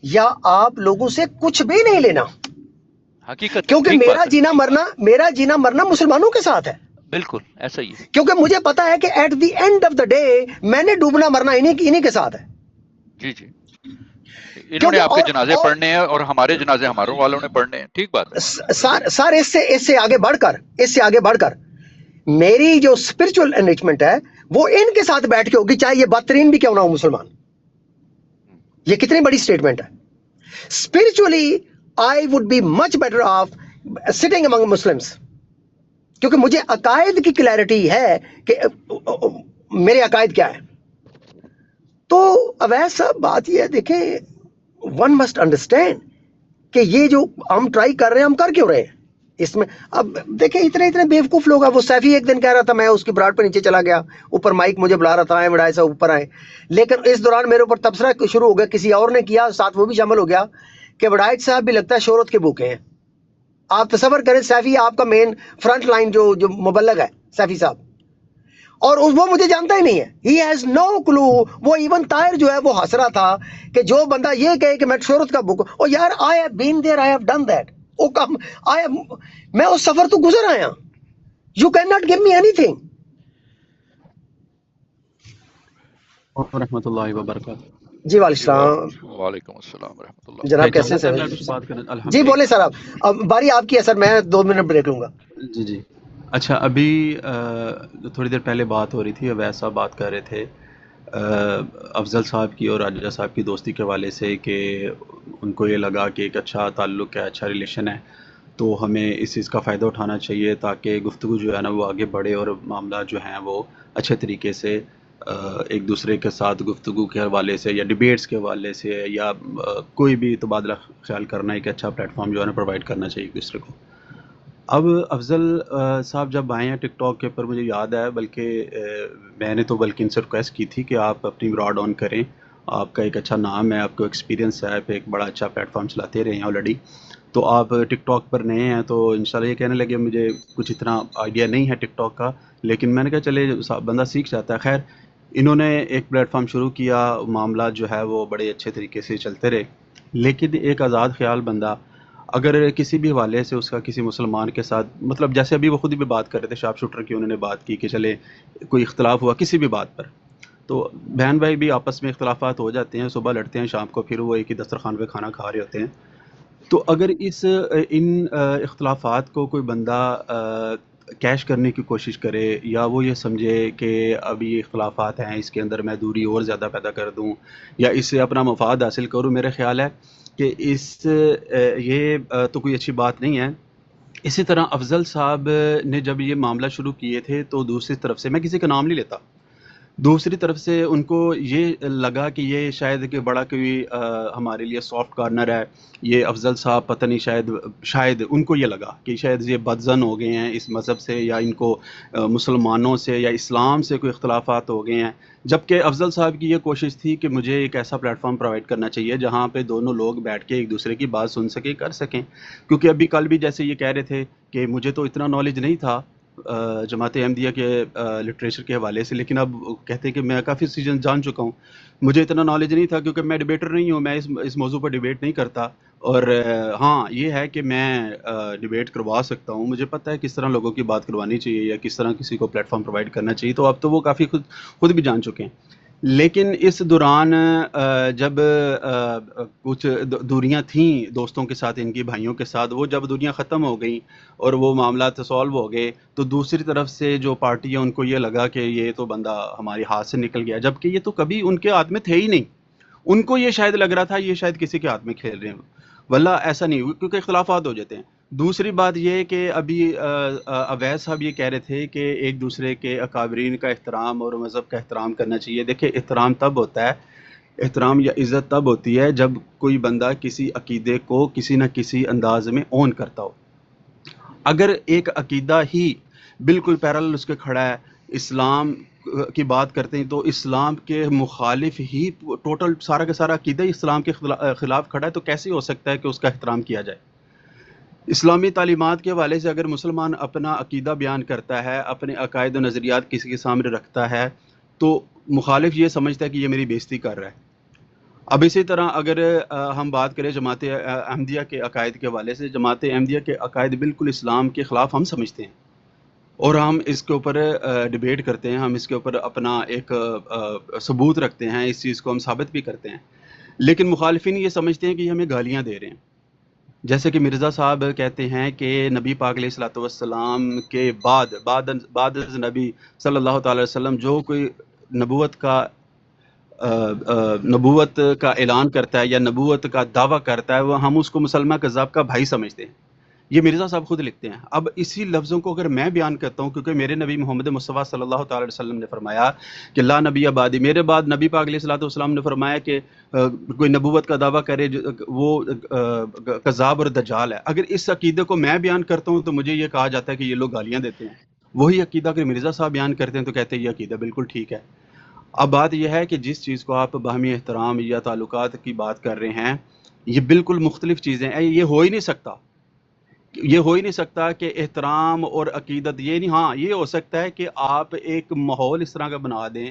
یا آپ لوگوں سے کچھ بھی نہیں لینا، حقیقت، کیونکہ میرا جینا مرنا مسلمانوں کے ساتھ ہے. بالکل ایسا ہی ہے، کیونکہ مجھے پتا ہے کہ at the end of the day میں نے ڈوبنا مرنا انہی کے ساتھ ہے. جی انہوں نے آپ کے جنازے پڑھنے ہیں اور ہمارے جنازے ہماروں والوں نے پڑھنے ہیں. ٹھیک بات ہے سر. اس سے آگے بڑھ کر میری جو اسپرچل انریچمنٹ ہے وہ ان کے ساتھ بیٹھ کے ہوگی، چاہے یہ بدترین بھی کیوں نہ ہو مسلمان. یہ کتنی بڑی اسٹیٹمنٹ ہے. Spiritually I would be much better off sitting among Muslims, کیونکہ مجھے عقائد کی کلیئرٹی ہے کہ میرے عقائد کیا ہے. تو اویس صاحب بات یہ ہے، دیکھیں ون مسٹ انڈرسٹینڈ کہ یہ جو ہم ٹرائی کر رہے ہیں ہم کر کیوں رہے ہیں اس میں. اب دیکھیں اتنے بیوقوف لوگ ہیں. وہ سیفی ایک دن کہہ رہا تھا میں اس کی براڈ پہ نیچے چلا گیا، اوپر مائک مجھے بلا رہا تھا آئے وڑائے صاحب اوپر آئے، لیکن اس دوران میرے اوپر تبصرہ شروع ہو گیا، کسی اور نے کیا ساتھ وہ بھی شامل ہو گیا کہ وڑائچ صاحب بھی لگتا ہے شہرت کے بھوکے ہیں. آپ تصور کریں سیفی آپ کا مین فرنٹ لائن جو مبلغ ہے سیفی صاحب، اور وہ مجھے جانتا ہی نہیں ہے. ہی ہیز نو کلو. وہ ایون طاہر جو ہے وہ ہنس رہا تھا کہ جو بندہ یہ کہے کہ میں شہرت کا بھوک، او یار I have been there, I have done that. میں اس سفر تو گزر آیا. You can not give me any thing. ورحمۃ اللہ وبرکاتہ. جی وعلیکم السلام. وعلیکم السلام ورحمۃ اللہ. جناب کیسے ہیں؟ جی بولے سر. اب باری آپ کی ہے سر، میں 2 منٹ بریک لوں گا. جی اچھا، ابھی تھوڑی دیر پہلے بات ہو رہی تھی، اب ایسا بات کر رہے تھے افضل صاحب کی اور راجہ صاحب کی دوستی کے حوالے سے کہ ان کو یہ لگا کہ ایک اچھا تعلق ہے، اچھا ریلیشن ہے، تو ہمیں اس چیز کا فائدہ اٹھانا چاہیے تاکہ گفتگو جو ہے نا وہ آگے بڑھے اور معاملات جو ہیں وہ اچھے طریقے سے ایک دوسرے کے ساتھ گفتگو کے حوالے سے یا ڈیبیٹس کے حوالے سے یا کوئی بھی تبادلہ خیال کرنا ایک اچھا پلیٹ فارم جو ہے نا پرووائڈ کرنا چاہیے ایک دوسرے کو. اب افضل صاحب جب آئے ہیں ٹک ٹاک کے اوپر، مجھے یاد ہے بلکہ میں نے تو بلکہ ان سے ریکویسٹ کی تھی کہ آپ اپنی براڈ آن کریں، آپ کا ایک اچھا نام ہے، آپ کو ایکسپیرینس ہے، آپ ایک بڑا اچھا پلیٹ فارم چلاتے رہے ہیں آلریڈی، تو آپ ٹک ٹاک پر نئے ہیں. تو انشاءاللہ یہ کہنے لگے مجھے کچھ اتنا آئیڈیا نہیں ہے ٹک ٹاک کا، لیکن میں نے کہا چلے بندہ سیکھ جاتا ہے. خیر انہوں نے ایک پلیٹ فارم شروع کیا، معاملات جو ہے وہ بڑے اچھے طریقے سے چلتے رہے، لیکن ایک آزاد خیال بندہ اگر کسی بھی حوالے سے اس کا کسی مسلمان کے ساتھ، مطلب جیسے ابھی وہ خود بھی بات کر رہے تھے، شارپ شوٹر کی انہوں نے بات کی کہ چلے کوئی اختلاف ہوا کسی بھی بات پر، تو بہن بھائی بھی آپس میں اختلافات ہو جاتے ہیں، صبح لڑتے ہیں، شام کو پھر وہ ایک ہی دسترخوان پہ کھانا کھا رہے ہوتے ہیں. تو اگر ان اختلافات کو کوئی بندہ کیش کرنے کی کوشش کرے، یا وہ یہ سمجھے کہ ابھی یہ اختلافات ہیں، اس کے اندر میں دوری اور زیادہ پیدا کر دوں یا اس سے اپنا مفاد حاصل کروں، میرا خیال ہے کہ یہ تو کوئی اچھی بات نہیں ہے. اسی طرح افضل صاحب نے جب یہ معاملہ شروع کیے تھے تو دوسری طرف سے، میں کسی کا نام نہیں لیتا، دوسری طرف سے ان کو یہ لگا کہ یہ شاید کہ بڑا کوئی ہمارے لیے سافٹ کارنر ہے، یہ افضل صاحب پتہ نہیں شاید ان کو یہ لگا کہ شاید یہ بدزن ہو گئے ہیں اس مذہب سے، یا ان کو مسلمانوں سے یا اسلام سے کوئی اختلافات ہو گئے ہیں. جبکہ افضل صاحب کی یہ کوشش تھی کہ مجھے ایک ایسا پلیٹ فارم پرووائڈ کرنا چاہیے جہاں پہ دونوں لوگ بیٹھ کے ایک دوسرے کی بات سن سکیں، کر سکیں. کیونکہ ابھی کل بھی جیسے یہ کہہ رہے تھے کہ مجھے تو اتنا نالج نہیں تھا جماعت احمدیہ کے لٹریچر کے حوالے سے، لیکن اب کہتے ہیں کہ میں کافی چیزیں جان چکا ہوں. مجھے اتنا نالج نہیں تھا کیونکہ میں ڈبیٹر نہیں ہوں، میں اس موضوع پر ڈبیٹ نہیں کرتا. اور ہاں یہ ہے کہ میں ڈبیٹ کروا سکتا ہوں، مجھے پتہ ہے کس طرح لوگوں کی بات کروانی چاہیے یا کس طرح کسی کو پلیٹ فارم پرووائڈ کرنا چاہیے، تو اب تو وہ کافی خود بھی جان چکے ہیں. لیکن اس دوران جب کچھ دوریاں تھیں دوستوں کے ساتھ، ان کی بھائیوں کے ساتھ، وہ جب دوریاں ختم ہو گئیں اور وہ معاملات سالو ہو گئے، تو دوسری طرف سے جو پارٹی ہے ان کو یہ لگا کہ یہ تو بندہ ہمارے ہاتھ سے نکل گیا، جبکہ یہ تو کبھی ان کے ہاتھ میں تھے ہی نہیں. ان کو یہ شاید لگ رہا تھا یہ شاید کسی کے ہاتھ میں کھیل رہے ہیں، واللہ ایسا نہیں، کیونکہ اختلافات ہو جاتے ہیں. دوسری بات یہ کہ ابھی اویس صاحب یہ کہہ رہے تھے کہ ایک دوسرے کے اکابرین کا احترام اور مذہب کا احترام کرنا چاہیے. دیکھیں احترام تب ہوتا ہے، احترام یا عزت تب ہوتی ہے جب کوئی بندہ کسی عقیدے کو کسی نہ کسی انداز میں اون کرتا ہو. اگر ایک عقیدہ ہی بالکل پیرالل اس کے کھڑا ہے، اسلام کی بات کرتے ہیں تو اسلام کے مخالف ہی ٹوٹل سارا کا سارا عقیدہ ہی اسلام کے خلاف کھڑا ہے، تو کیسے ہو سکتا ہے کہ اس کا احترام کیا جائے؟ اسلامی تعلیمات کے حوالے سے اگر مسلمان اپنا عقیدہ بیان کرتا ہے، اپنے عقائد و نظریات کسی کے سامنے رکھتا ہے، تو مخالف یہ سمجھتا ہے کہ یہ میری بےزتی کر رہا ہے. اب اسی طرح اگر ہم بات کریں جماعت احمدیہ کے عقائد کے حوالے سے، جماعت احمدیہ کے عقائد بالکل اسلام کے خلاف ہم سمجھتے ہیں، اور ہم اس کے اوپر ڈیبیٹ کرتے ہیں، ہم اس کے اوپر اپنا ایک ثبوت رکھتے ہیں، اس چیز کو ہم ثابت بھی کرتے ہیں. لیکن مخالفین یہ سمجھتے ہیں کہ یہ ہمیں گالیاں دے رہے ہیں. جیسے کہ مرزا صاحب کہتے ہیں کہ نبی پاک علیہ الصلوۃ والسلام کے بعد از نبی صلی اللہ تعالی وسلم جو کوئی نبوت کا اعلان کرتا ہے یا نبوت کا دعویٰ کرتا ہے، وہ ہم اس کو مسلمہ کذاب کا بھائی سمجھتے ہیں. یہ مرزا صاحب خود لکھتے ہیں. اب اسی لفظوں کو اگر میں بیان کرتا ہوں، کیونکہ میرے نبی محمد مصطفیٰ صلی اللہ تعالی وسلم نے فرمایا کہ لا نبی بعدی، میرے بعد نبی پاک علیہ الصلوۃ والسلام نے فرمایا کہ کوئی نبوت کا دعویٰ کرے وہ کذاب اور دجال ہے. اگر اس عقیدے کو میں بیان کرتا ہوں تو مجھے یہ کہا جاتا ہے کہ یہ لوگ گالیاں دیتے ہیں. وہی عقیدہ اگر مرزا صاحب بیان کرتے ہیں تو کہتے ہیں یہ عقیدہ بالکل ٹھیک ہے. اب بات یہ ہے کہ جس چیز کو آپ باہمی احترام یا تعلقات کی بات کر رہے ہیں، یہ بالکل مختلف چیزیں ہیں. یہ ہو ہی نہیں سکتا کہ احترام اور عقیدت یہ نہیں. ہاں یہ ہو سکتا ہے کہ آپ ایک ماحول اس طرح کا بنا دیں.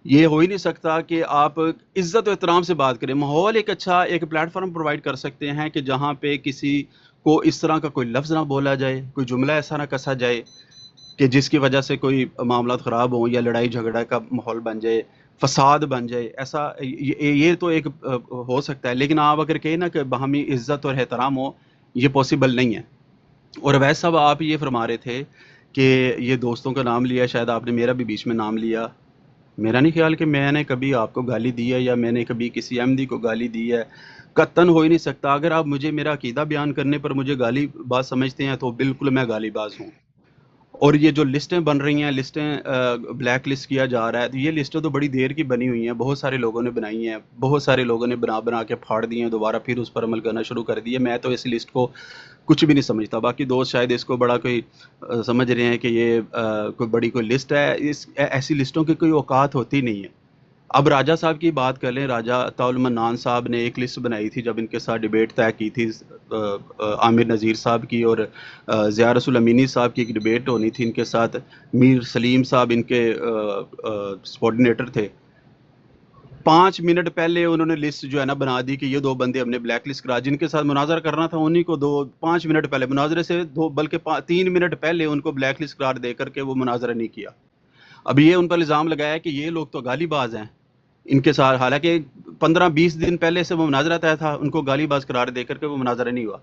یہ ہو ہی نہیں سکتا کہ آپ عزت و احترام سے بات کریں. ماحول ایک اچھا ایک پلیٹ فارم پرووائڈ کر سکتے ہیں کہ جہاں پہ کسی کو اس طرح کا کوئی لفظ نہ بولا جائے، کوئی جملہ ایسا نہ کسا جائے کہ جس کی وجہ سے کوئی معاملات خراب ہوں یا لڑائی جھگڑا کا ماحول بن جائے، فساد بن جائے. ایسا یہ تو ایک ہو سکتا ہے. لیکن آپ اگر کہیں نا کہ باہمی عزت اور احترام ہو، یہ پاسبل نہیں ہے. اور ویسے صاحب آپ یہ فرما رہے تھے کہ یہ دوستوں کا نام لیا، شاید آپ نے میرا بھی بیچ میں نام لیا. میرا نہیں خیال کہ میں نے کبھی آپ کو گالی دی ہے یا میں نے کبھی کسی احمدی کو گالی دی ہے. قطعاً ہو ہی نہیں سکتا. اگر آپ مجھے میرا عقیدہ بیان کرنے پر مجھے گالی باز سمجھتے ہیں تو بالکل میں گالی باز ہوں. اور یہ جو لسٹیں بن رہی ہیں، لسٹیں بلیک لسٹ کیا جا رہا ہے، تو یہ لسٹیں تو بڑی دیر کی بنی ہوئی ہیں، بہت سارے لوگوں نے بنائی ہیں، بہت سارے لوگوں نے بنا کے پھاڑ دی ہیں، دوبارہ پھر اس پر عمل کرنا شروع کر دیا. میں تو اس لسٹ کو کچھ بھی نہیں سمجھتا. باقی دوست شاید اس کو بڑا کوئی سمجھ رہے ہیں کہ یہ کوئی بڑی کوئی لسٹ ہے. ایسی لسٹوں کی کوئی اوقات ہوتی نہیں ہے. اب راجہ صاحب کی بات کر لیں. راجہ عطاء المنان صاحب نے ایک لسٹ بنائی تھی جب ان کے ساتھ ڈیبیٹ طے کی تھی عامر نذیر صاحب کی اور ضیاء رسول امینی صاحب کی ایک ڈبیٹ ہونی تھی ان کے ساتھ. میر سلیم صاحب ان کے سبارڈینیٹر تھے. 5 منٹ پہلے انہوں نے لسٹ جو ہے نا بنا دی کہ یہ 2 بندے ہم نے بلیک لسٹ کرا, جن کے ساتھ مناظرہ کرنا تھا انہی کو 5 منٹ پہلے مناظرے سے بلکہ 3 منٹ پہلے ان کو بلیک لسٹ قرار دے کر کے وہ مناظرہ نہیں کیا. اب یہ ان پر الزام لگایا کہ یہ لوگ تو گالی باز ہیں ان کے ساتھ, حالانکہ 15-20 دن پہلے سے وہ مناظرہ طے تھا, ان کو گالی باز قرار دے کر کے وہ مناظرہ نہیں ہوا.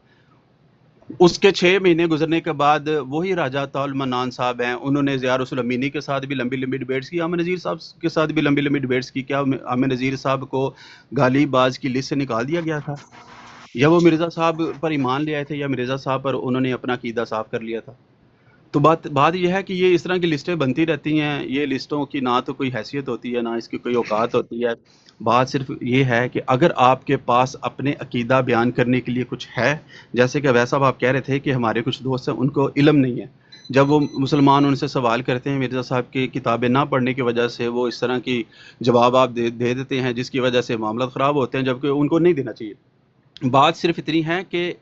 اس کے 6 مہینے گزرنے کے بعد وہی راجہ طاہر منان صاحب ہیں, انہوں نے ضیاء رسول امینی کے ساتھ بھی لمبی لمبی ڈیبیٹس کی, عامر نذیر صاحب کے ساتھ بھی لمبی لمبی ڈیبیٹس کی. کیا عامر نذیر صاحب کو گالی باز کی لسٹ سے نکال دیا گیا تھا, یا وہ مرزا صاحب پر ایمان لے آئے تھے, یا مرزا صاحب پر انہوں نے اپنا عقیدہ صاف کر لیا تھا؟ تو بات یہ ہے کہ یہ اس طرح کی لسٹیں بنتی رہتی ہیں. یہ لسٹوں کی نہ تو کوئی حیثیت ہوتی ہے, نہ اس کی کوئی اوقات ہوتی ہے. بات صرف یہ ہے کہ اگر آپ کے پاس اپنے عقیدہ بیان کرنے کے لیے کچھ ہے, جیسے کہ ویسا آپ کہہ رہے تھے کہ ہمارے کچھ دوست ہیں ان کو علم نہیں ہے, جب وہ مسلمان ان سے سوال کرتے ہیں مرزا صاحب کی کتابیں نہ پڑھنے کی وجہ سے وہ اس طرح کی جواب آپ دے دیتے ہیں جس کی وجہ سے معاملات خراب ہوتے ہیں, جبکہ ان کو نہیں دینا چاہیے. بات صرف اتنی ہے کہ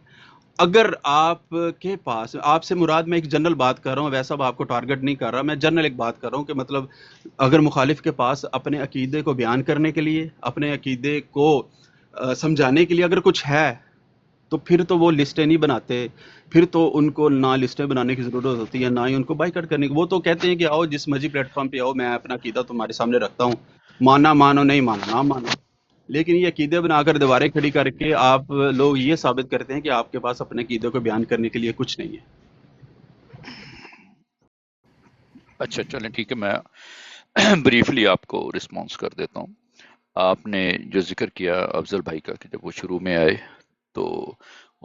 اگر آپ کے پاس, آپ سے مراد میں ایک جنرل بات کر رہا ہوں, ویسا آپ کو ٹارگٹ نہیں کر رہا, میں جنرل ایک بات کر رہا ہوں کہ مطلب اگر مخالف کے پاس اپنے عقیدے کو بیان کرنے کے لیے, اپنے عقیدے کو سمجھانے کے لیے اگر کچھ ہے, تو پھر تو وہ لسٹیں نہیں بناتے, پھر تو ان کو نہ لسٹیں بنانے کی ضرورت ہوتی ہے نہ ہی ان کو بائیکاٹ کرنے کی. وہ تو کہتے ہیں کہ آؤ جس مرضی پلیٹ فارم پہ آؤ, میں اپنا عقیدہ تمہارے سامنے رکھتا ہوں, ماننا مانو, نہیں ماننا نہ مانو. لیکن یہ عقیدے بنا کر دیواریں کھڑی کر کے آپ لوگ یہ ثابت کرتے ہیں کہ آپ کے پاس اپنے عقیدے کو بیان کرنے کے لیے کچھ نہیں ہے. اچھا چلیں ٹھیک ہے, میں بریفلی آپ کو رسپانس کر دیتا ہوں. آپ نے جو ذکر کیا افضل بھائی کا کہ جب وہ شروع میں آئے تو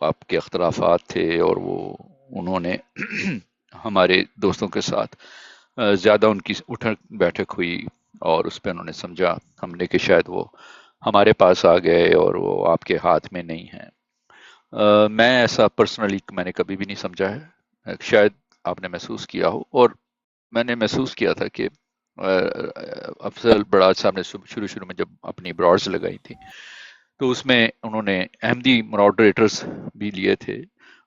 آپ کے اختلافات تھے اور وہ انہوں نے ہمارے دوستوں کے ساتھ زیادہ ان کی اٹھک بیٹھک ہوئی اور اس پہ انہوں نے سمجھا ہم نے کہ شاید وہ ہمارے پاس آ گئے اور وہ آپ کے ہاتھ میں نہیں ہیں. میں ایسا پرسنلی میں نے کبھی بھی نہیں سمجھا ہے, شاید آپ نے محسوس کیا ہو, اور میں نے محسوس کیا تھا کہ افضل بڑاج صاحب نے شروع میں جب اپنی براڈز لگائی تھی تو اس میں انہوں نے احمدی ماڈریٹرز بھی لیے تھے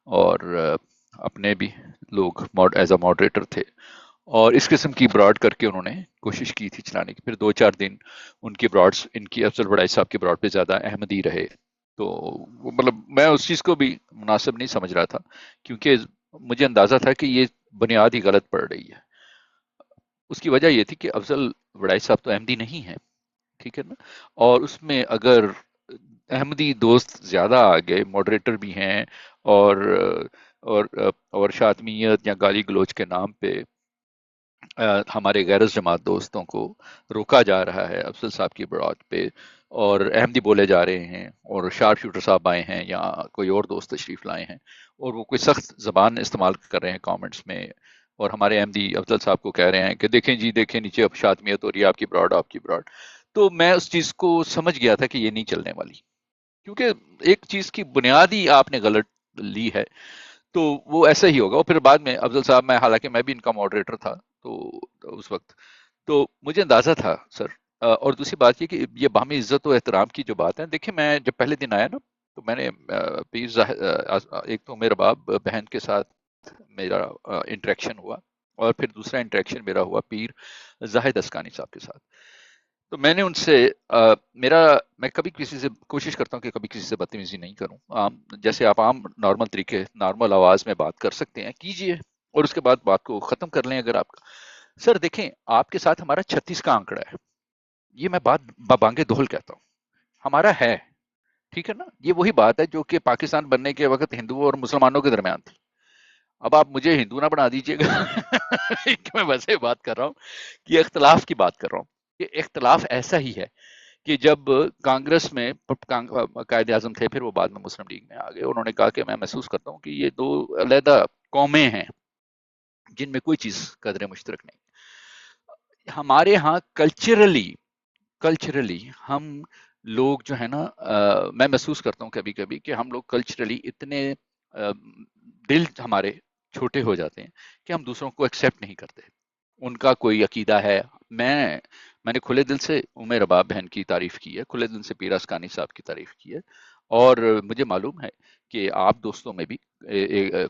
اور اپنے بھی لوگ ایز اے ماڈریٹر تھے, اور اس قسم کی براڈ کر کے انہوں نے کوشش کی تھی چلانے کی. پھر 2-4 دن ان کی براڈز, ان کی افضل بڑاج صاحب کی براڈ پہ زیادہ احمدی رہے, تو مطلب میں اس چیز کو بھی مناسب نہیں سمجھ رہا تھا کیونکہ مجھے اندازہ تھا کہ یہ بنیاد ہی غلط پڑ رہی ہے. اس کی وجہ یہ تھی کہ افضل بڑاج صاحب تو احمدی نہیں ہیں, ٹھیک ہے نا, اور اس میں اگر احمدی دوست زیادہ آ گئے, ماڈریٹر بھی ہیں اور شاطمیت یا گالی گلوچ کے نام پہ ہمارے غیرت جماعت دوستوں کو روکا جا رہا ہے افضل صاحب کی براڈ پہ, اور احمدی بولے جا رہے ہیں, اور شارپ شوٹر صاحب آئے ہیں یا کوئی اور دوست تشریف لائے ہیں اور وہ کوئی سخت زبان استعمال کر رہے ہیں کامنٹس میں, اور ہمارے احمدی افضل صاحب کو کہہ رہے ہیں کہ دیکھیں جی دیکھیں نیچے اب شاطمیت ہو رہی ہے, آپ کی براڈ. تو میں اس چیز کو سمجھ گیا تھا کہ یہ نہیں چلنے والی, کیونکہ ایک چیز کی بنیاد ہی آپ نے غلط لی ہے تو وہ ایسا ہی ہوگا. اور پھر بعد میں افضل صاحب, میں حالانکہ میں بھی ان کا ماڈریٹر تھا تو اس وقت تو مجھے اندازہ تھا سر. اور دوسری بات یہ کہ یہ باہمی عزت و احترام کی جو بات ہے, دیکھیں میں جب پہلے دن آیا نا تو میں نے پیر ایک تو میرے باپ بہن کے ساتھ میرا انٹریکشن ہوا, اور پھر دوسرا انٹریکشن میرا ہوا پیر زاہد اسکانی صاحب کے ساتھ. تو میں نے ان سے میں کبھی کسی سے کوشش کرتا ہوں کہ کبھی کسی سے بدتمیزی نہیں کروں, جیسے آپ عام نارمل آواز میں بات کر سکتے ہیں کیجئے, اور اس کے بعد بات کو ختم کر لیں. اگر آپ کا سر دیکھیں آپ کے ساتھ ہمارا 36 کا آنکڑا ہے, یہ میں بات بابانگے دھول کہتا ہوں, ہمارا ہے, ٹھیک ہے نا. یہ وہی بات ہے جو کہ پاکستان بننے کے وقت ہندوؤں اور مسلمانوں کے درمیان تھی. اب آپ مجھے ہندو نہ بنا دیجیے گا کہ میں ویسے بات کر رہا ہوں کہ اختلاف کی بات کر رہا ہوں. یہ اختلاف ایسا ہی ہے کہ جب کانگریس میں قائد اعظم تھے, پھر وہ بعد میں مسلم لیگ میں آ گئے, انہوں نے کہا کہ میں محسوس کرتا ہوں کہ یہ 2 علیحدہ قومیں ہیں جن میں کوئی چیز قدر مشترک نہیں. ہمارے ہاں کلچرلی ہم لوگ جو ہے نا, میں محسوس کرتا ہوں کبھی کبھی کہ ہم لوگ کلچرلی اتنے دل ہمارے چھوٹے ہو جاتے ہیں کہ ہم دوسروں کو ایکسیپٹ نہیں کرتے. ان کا کوئی عقیدہ ہے, میں نے کھلے دل سے عمر رباب بہن کی تعریف کی ہے, کھلے دل سے پیر اسکانی صاحب کی تعریف کی ہے, اور مجھے معلوم ہے کہ آپ دوستوں میں بھی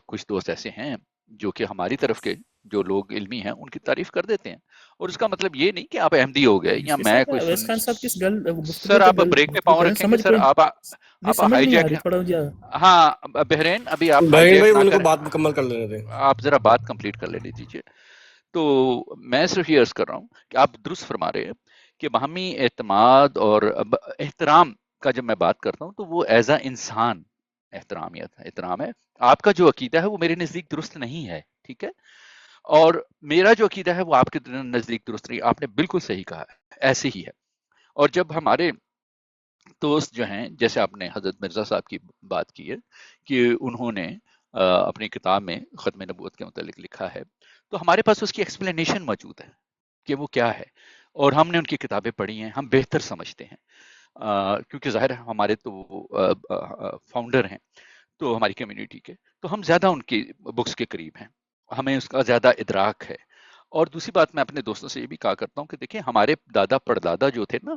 کچھ دوست ایسے ہیں جو کہ ہماری طرف کے جو لوگ علمی ہیں ان کی تعریف کر دیتے ہیں، اور اس کا مطلب یہ نہیں کہ آپ احمدی ہو گئے یا میں کوئی اویس خان صاحب کس گفتگو سر آپ بریک پہ پاؤں رکھیں گے سر، آپ سمجھ ہائی نہیں آ جیک رہی تھوڑا مجھے. ہاں بحرین ابھی آپ ہائی بحرین جیک بھائی نہ ان کو کریں، بات مکمل کر لینے دیں. آپ ذرا بات کمپلیٹ کر لے دیجیے. تو میں صرف یہ عرض کر رہا ہوں کہ آپ درست فرما رہے ہیں کہ باہمی اعتماد اور احترام کا جب میں بات کرتا ہوں تو وہ ایز اے انسان احترام ہے. آپ کا جو عقیدہ ہے وہ میرے نزدیک درست نہیں ہے، ٹھیک ہے، اور میرا جو عقیدہ ہے وہ آپ کے نزدیک درست نہیں. آپ نے بالکل صحیح کہا ہے، ایسے ہی ہے. اور جب ہمارے دوست جو ہیں، جیسے آپ نے حضرت مرزا صاحب کی بات کی ہے کہ انہوں نے اپنی کتاب میں ختم نبوت کے متعلق لکھا ہے، تو ہمارے پاس اس کی ایکسپلینیشن موجود ہے کہ وہ کیا ہے، اور ہم نے ان کی کتابیں پڑھی ہیں، ہم بہتر سمجھتے ہیں، کیونکہ ظاہر ہے ہمارے تو فاؤنڈر ہیں تو ہماری کمیونٹی کے، تو ہم زیادہ ان کی بکس کے قریب ہیں، ہمیں اس کا زیادہ ادراک ہے. اور دوسری بات میں اپنے دوستوں سے یہ بھی کہا کرتا ہوں کہ دیکھیں ہمارے دادا پردادا جو تھے نا،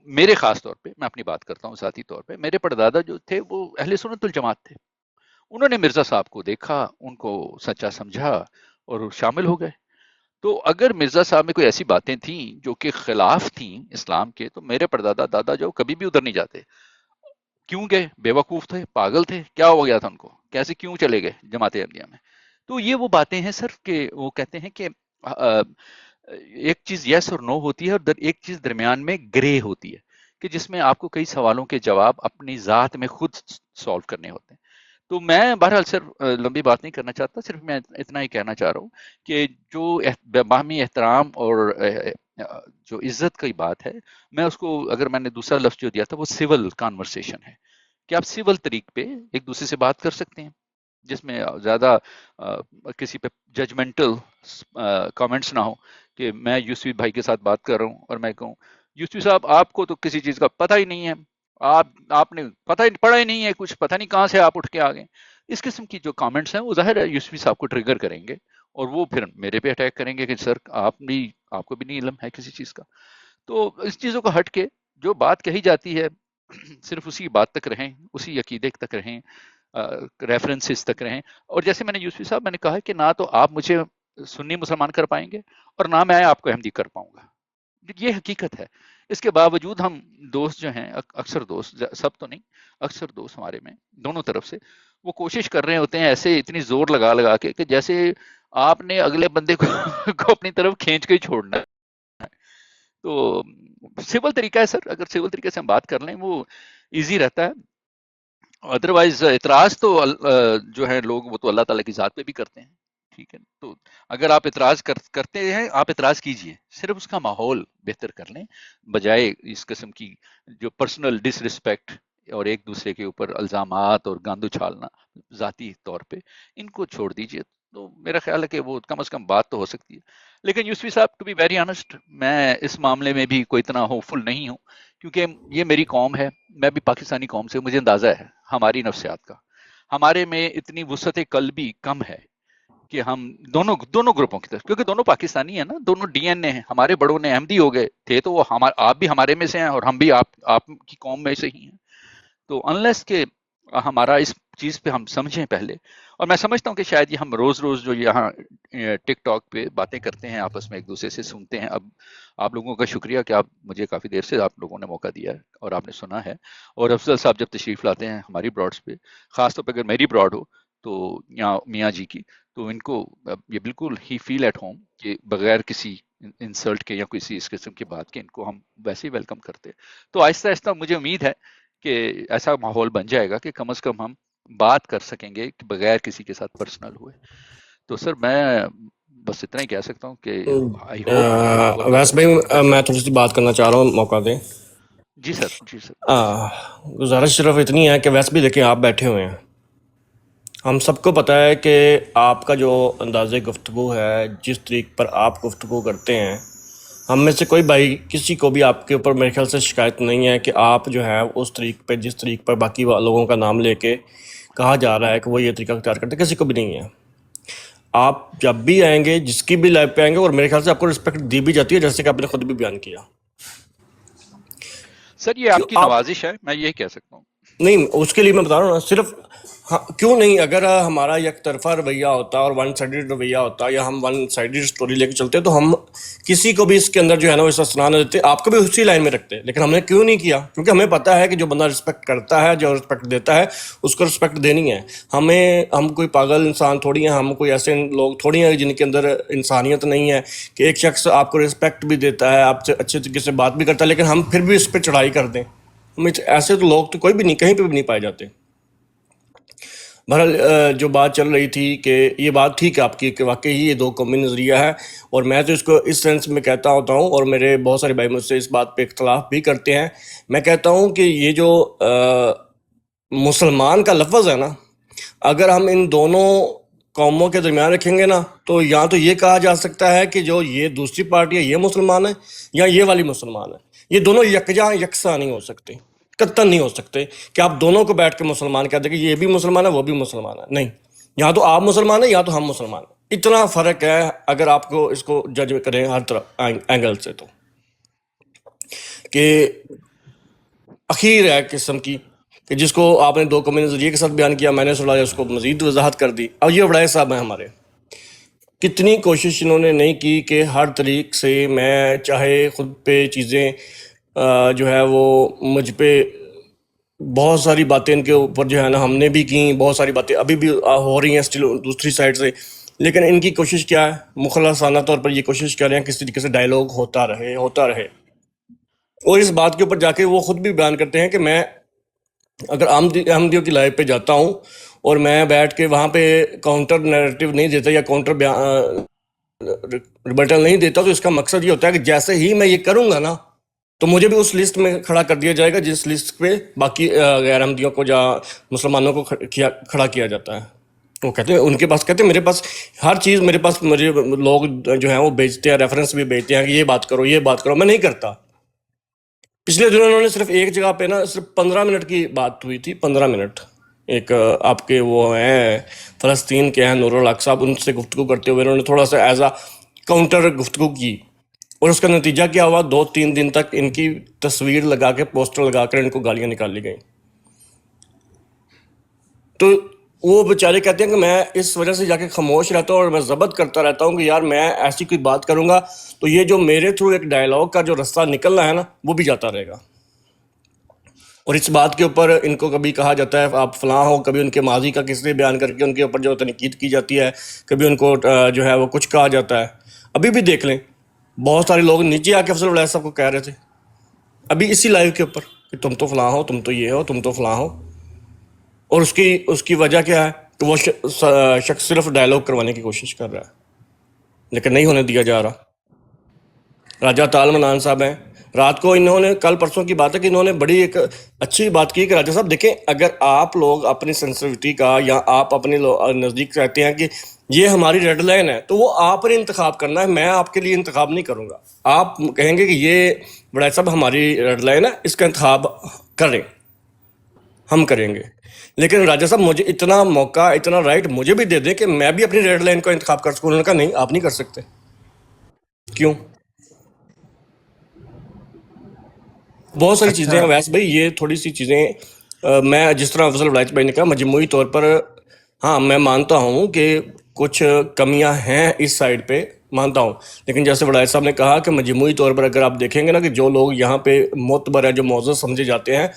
میرے خاص طور پہ میں اپنی بات کرتا ہوں ذاتی طور پہ، میرے پردادا جو تھے وہ اہل سنت الجماعت تھے. انہوں نے مرزا صاحب کو دیکھا، ان کو سچا سمجھا اور شامل ہو گئے. تو اگر مرزا صاحب میں کوئی ایسی باتیں تھیں جو کہ خلاف تھیں اسلام کے، تو میرے پردادا دادا جو کبھی بھی ادھر نہیں جاتے. کیوں گئے؟ بے وقوف تھے، پاگل تھے، کیا ہو گیا تھا ان کو، کیسے کیوں چلے گئے جماعت احمدیہ میں؟ تو یہ وہ باتیں ہیں صرف کہ وہ کہتے ہیں کہ ایک چیز یس اور نو ہوتی ہے، اور ایک چیز درمیان میں گرے ہوتی ہے، کہ جس میں آپ کو کئی سوالوں کے جواب اپنی ذات میں خود سالو کرنے ہوتے ہیں. تو میں بہرحال صرف لمبی بات نہیں کرنا چاہتا، صرف میں اتنا ہی کہنا چاہ رہا ہوں کہ جو باہمی احترام اور جو عزت کی بات ہے، میں اس کو اگر میں نے دوسرا لفظ جو دیا تھا وہ سول کانورسیشن ہے، کہ آپ سول طریق پہ ایک دوسرے سے بات کر سکتے ہیں جس میں زیادہ کسی پہ ججمنٹل کامنٹس نہ ہو، کہ میں یوسفی بھائی کے ساتھ بات کر رہا ہوں اور میں کہوں یوسفی صاحب آپ کو تو کسی چیز کا پتہ ہی نہیں ہے، آپ نے پتہ ہی پڑھا ہی نہیں ہے کچھ، پتہ نہیں کہاں سے آپ اٹھ کے آ گئے. اس قسم کی جو کامنٹس ہیں وہ ظاہر ہے یوسفی صاحب کو ٹریگر کریں گے، اور وہ پھر میرے پہ اٹیک کریں گے کہ سر آپ کو بھی نہیں علم ہے کسی چیز کا. تو اس چیزوں کو ہٹ کے جو بات کہی جاتی ہے صرف اسی بات تک رہیں، اسی عقیدے تک رہیں، ریفرنسز تک رہیں. اور جیسے میں نے یوسفی صاحب میں نے کہا کہ نہ تو آپ مجھے سنی مسلمان کر پائیں گے اور نہ میں آپ کو احمدی کر پاؤں گا، یہ حقیقت ہے. اس کے باوجود ہم دوست جو ہیں، اکثر دوست، سب تو نہیں، اکثر دوست ہمارے میں دونوں طرف سے وہ کوشش کر رہے ہوتے ہیں ایسے اتنی زور لگا لگا کے کہ جیسے آپ نے اگلے بندے کو اپنی طرف کھینچ کے ہی چھوڑنا ہے. تو سول طریقہ ہے سر، اگر سول طریقے سے ہم بات کر لیں وہ ایزی رہتا ہے. ادروائز اعتراض تو جو ہے لوگ وہ تو اللہ تعالیٰ کی ذات پہ بھی کرتے ہیں، ٹھیک ہے. تو اگر آپ اعتراض کرتے ہیں، آپ اعتراض کیجئے، صرف اس کا ماحول بہتر کر لیں، بجائے اس قسم کی جو پرسنل ڈس رسپیکٹ اور ایک دوسرے کے اوپر الزامات اور گاند اچھالنا ذاتی طور پہ، ان کو چھوڑ دیجئے. تو میرا خیال ہے کہ وہ کم از کم بات تو ہو سکتی ہے. لیکن یوسفی صاحب ٹو بی ویری آنسٹ، میں اس معاملے میں بھی کوئی اتنا ہوپ فل نہیں ہوں، کیونکہ یہ میری قوم ہے، میں بھی پاکستانی قوم سے، مجھے اندازہ ہے ہماری نفسیات کا، ہمارے میں اتنی وسعت قلبی کم ہے کہ ہم دونوں گروپوں کی طرف، کیونکہ دونوں پاکستانی ہیں نا، دونوں ڈی این اے ہیں. ہمارے بڑوں نے احمدی ہو گئے تھے تو وہ آپ بھی ہمارے میں سے ہیں اور ہم بھی آپ کی قوم میں سے ہی ہیں. تو انلیس کہ ہمارا اس چیز پہ ہم سمجھیں پہلے، اور میں سمجھتا ہوں کہ شاید یہ ہم روز جو یہاں ٹک ٹاک پہ باتیں کرتے ہیں آپس میں ایک دوسرے سے سنتے ہیں. اب آپ لوگوں کا شکریہ کہ آپ مجھے کافی دیر سے آپ لوگوں نے موقع دیا ہے اور آپ نے سنا ہے. اور افضل صاحب جب تشریف لاتے ہیں ہماری براڈس پہ، خاص طور پہ اگر میری براڈ ہو تو یا میاں جی کی، تو ان کو یہ بالکل ہی فیل ایٹ ہوم کہ بغیر کسی انسلٹ کے یا کسی اس قسم کی بات کے ان کو ہم ویسے ہی ویلکم کرتے. تو آہستہ آہستہ مجھے امید ہے کہ ایسا ماحول بن جائے گا کہ کم از کم ہم بات کر سکیں گے کہ بغیر کسی کے ساتھ پرسنل ہوئے. تو سر میں بس اتنا ہی کہہ سکتا ہوں کہ آئی ہوپ. اویس بھائی میں تھوڑی سی بات کرنا چاہ رہا ہوں، موقع دیں. جی سر، جی سر. گزارش صرف اتنی ہے کہ ویسے بھی دیکھیں آپ بیٹھے ہوئے ہیں، ہم سب کو پتہ ہے کہ آپ کا جو انداز گفتگو ہے، جس طریق پر آپ گفتگو کرتے ہیں، ہم میں سے کوئی بھائی کسی کو بھی آپ کے اوپر میرے خیال سے شکایت نہیں ہے کہ آپ جو ہے اس طریق پہ، جس طریق پر باقی لوگوں کا نام لے کے کہا جا رہا ہے کہ وہ یہ طریقہ اختیار کرتے ہیں، کسی کو بھی نہیں ہے. آپ جب بھی آئیں گے، جس کی بھی لائف پہ آئیں گے، اور میرے خیال سے آپ کو رسپیکٹ دی بھی جاتی ہے، جیسے کہ آپ نے خود بھی بیان کیا. سر یہ آپ کی نوازش ہے، میں یہی کہہ سکتا ہوں. نہیں، اس کے لیے میں بتا رہا ہوں نا، صرف ہاں کیوں نہیں، اگر ہمارا یک طرفہ رویہ ہوتا اور ون سائڈڈ رویہ ہوتا یا ہم ون سائڈڈ سٹوری لے کے چلتے تو ہم کسی کو بھی اس کے اندر جو ہے نا وہ استثنا نہ دیتے، آپ کو بھی اسی لائن میں رکھتے. لیکن ہم نے کیوں نہیں کیا؟ کیونکہ ہمیں پتہ ہے کہ جو بندہ رسپیکٹ کرتا ہے، جو رسپیکٹ دیتا ہے، اس کو رسپیکٹ دینی ہے. ہم کوئی پاگل انسان تھوڑی ہیں، ہم کوئی ایسے لوگ تھوڑی ہیں جن کے اندر انسانیت نہیں ہے کہ ایک شخص آپ کو رسپیکٹ بھی دیتا ہے، آپ سے اچھے طریقے سے بات بھی کرتا ہے، لیکن ہم پھر بھی اس پہ چڑھائی کر دیں. ایسے تو لوگ تو کوئی بھی نہیں، کہیں پہ بھی نہیں پائے جاتے. بہرحال جو بات چل رہی تھی کہ یہ بات ٹھیک ہے آپ کی کہ واقعی یہ دو قومی نظریہ ہے، اور میں تو اس کو اس سینس میں کہتا ہوتا ہوں، اور میرے بہت سارے بھائی مجھ سے اس بات پہ اختلاف بھی کرتے ہیں. میں کہتا ہوں کہ یہ جو مسلمان کا لفظ ہے نا، اگر ہم ان دونوں قوموں کے درمیان رکھیں گے نا تو یا تو یہ کہا جا سکتا ہے کہ جو یہ دوسری پارٹی ہے یہ مسلمان ہے یا یہ والی مسلمان ہے. یہ دونوں یکجاں یکساں نہیں ہو سکتے، قطعاً نہیں ہو سکتے کہ آپ دونوں کو بیٹھ کے مسلمان کہہ دیں کہ یہ بھی مسلمان ہے وہ بھی مسلمان ہے. نہیں، یا تو آپ مسلمان ہیں یا تو ہم مسلمان ہیں. اتنا فرق ہے اگر آپ کو اس کو جج کریں ہر طرح اینگل سے، تو کہ اخیر ہے قسم کی کہ جس کو آپ نے دو قومی نظریے کے ساتھ بیان کیا، میں نے سنا اس کو مزید وضاحت کر دی. اب یہ وڑائے صاحب ہیں ہمارے، کتنی کوشش انہوں نے نہیں کی کہ ہر طریق سے میں چاہے خود پہ چیزیں جو ہے وہ مجھ پہ بہت ساری باتیں ان کے اوپر جو ہے نا ہم نے بھی کی، بہت ساری باتیں ابھی بھی ہو رہی ہیں اسٹل دوسری سائڈ سے، لیکن ان کی کوشش کیا ہے، مخلصانہ طور پر یہ کوشش کر رہے ہیں کس طریقے سے ڈائیلاگ ہوتا رہے. اور اس بات کے اوپر جا کے وہ خود بھی بیان کرتے ہیں کہ میں اگر احمدیوں کی لائف پہ جاتا ہوں اور میں بیٹھ کے وہاں پہ کاؤنٹر نیریٹو نہیں دیتا یا کاؤنٹر ریبٹل نہیں دیتا، تو اس کا مقصد یہ ہوتا ہے کہ جیسے ہی میں یہ کروں گا نا تو مجھے بھی اس لسٹ میں کھڑا کر دیا جائے گا جس لسٹ پہ باقی غیر احمدیوں کو یا مسلمانوں کو کھڑا کیا جاتا ہے. وہ کہتے ہیں ان کے پاس، کہتے ہیں میرے پاس ہر چیز، میرے پاس مجھے لوگ جو ہیں وہ بیچتے ہیں، ریفرنس بھی بیچتے ہیں کہ یہ بات کرو یہ بات کرو. میں نہیں کرتا. پچھلے دنوں انہوں نے صرف ایک جگہ پہ نا صرف 15 منٹ کی بات ہوئی تھی، 15 منٹ. ایک آپ کے وہ ہیں فلسطین کے ہیں نور الحق صاحب، ان سے گفتگو کرتے ہوئے انہوں نے تھوڑا سا ایز اے کاؤنٹر گفتگو کی، اور اس کا نتیجہ کیا ہوا، 2-3 دن تک ان کی تصویر لگا کے پوسٹر لگا کر ان کو گالیاں نکالی گئیں. تو وہ بیچارے کہتے ہیں کہ میں اس وجہ سے جا کے خاموش رہتا ہوں اور میں ضبط کرتا رہتا ہوں کہ یار میں ایسی کوئی بات کروں گا تو یہ جو میرے تھرو ایک ڈائیلاگ کا جو رستہ نکلنا ہے نا وہ بھی جاتا رہے گا. اور اس بات کے اوپر ان کو کبھی کہا جاتا ہے آپ فلاں ہو، کبھی ان کے ماضی کا قصے بیان کر کے ان کے اوپر جو تنقید کی جاتی ہے، کبھی ان کو جو ہے وہ کچھ کہا جاتا ہے. ابھی بھی دیکھ لیں بہت سارے لوگ نیچے آ کے افضل ولیعت صاحب کو کہہ رہے تھے ابھی اسی لائیو کے اوپر کہ تم تو فلاں ہو، تم تو یہ ہو، تم تو فلاں ہو. اور اس کی وجہ کیا ہے کہ وہ شخص صرف ڈائیلاگ کروانے کی کوشش کر رہا ہے لیکن نہیں ہونے دیا جا رہا. راجہ تال منان صاحب ہیں، رات کو انہوں نے کل پرسوں کی بات ہے کہ انہوں نے بڑی ایک اچھی بات کی کہ راجہ صاحب دیکھیں، اگر آپ لوگ اپنی سینسٹیوٹی کا یا آپ اپنے نزدیک کہتے ہیں کہ یہ ہماری ریڈ لائن ہے تو وہ آپ نے انتخاب کرنا ہے، میں آپ کے لیے انتخاب نہیں کروں گا. آپ کہیں گے کہ یہ بڑا صاحب ہماری ریڈ لائن ہے، اس کا انتخاب کریں، ہم کریں گے. لیکن راجہ صاحب مجھے اتنا موقع، اتنا رائٹ مجھے بھی دے دیں کہ میں بھی اپنی ریڈ لائن کا انتخاب کر سکوں. انہوں نے کہا نہیں آپ نہیں کر سکتے. کیوں؟ بہت ساری چیزیں ہیں اچھا ویسے بھائی، یہ تھوڑی سی چیزیں میں جس طرح افضل ولایت بھائی نے کہا مجموعی طور پر ہاں میں مانتا ہوں کہ کچھ کمیاں ہیں اس سائڈ پہ، مانتا ہوں. لیکن جیسے ولایت صاحب نے کہا کہ مجموعی طور پر اگر آپ دیکھیں گے نا کہ جو لوگ یہاں پہ معتبر ہیں، جو معزز سمجھے جاتے ہیں،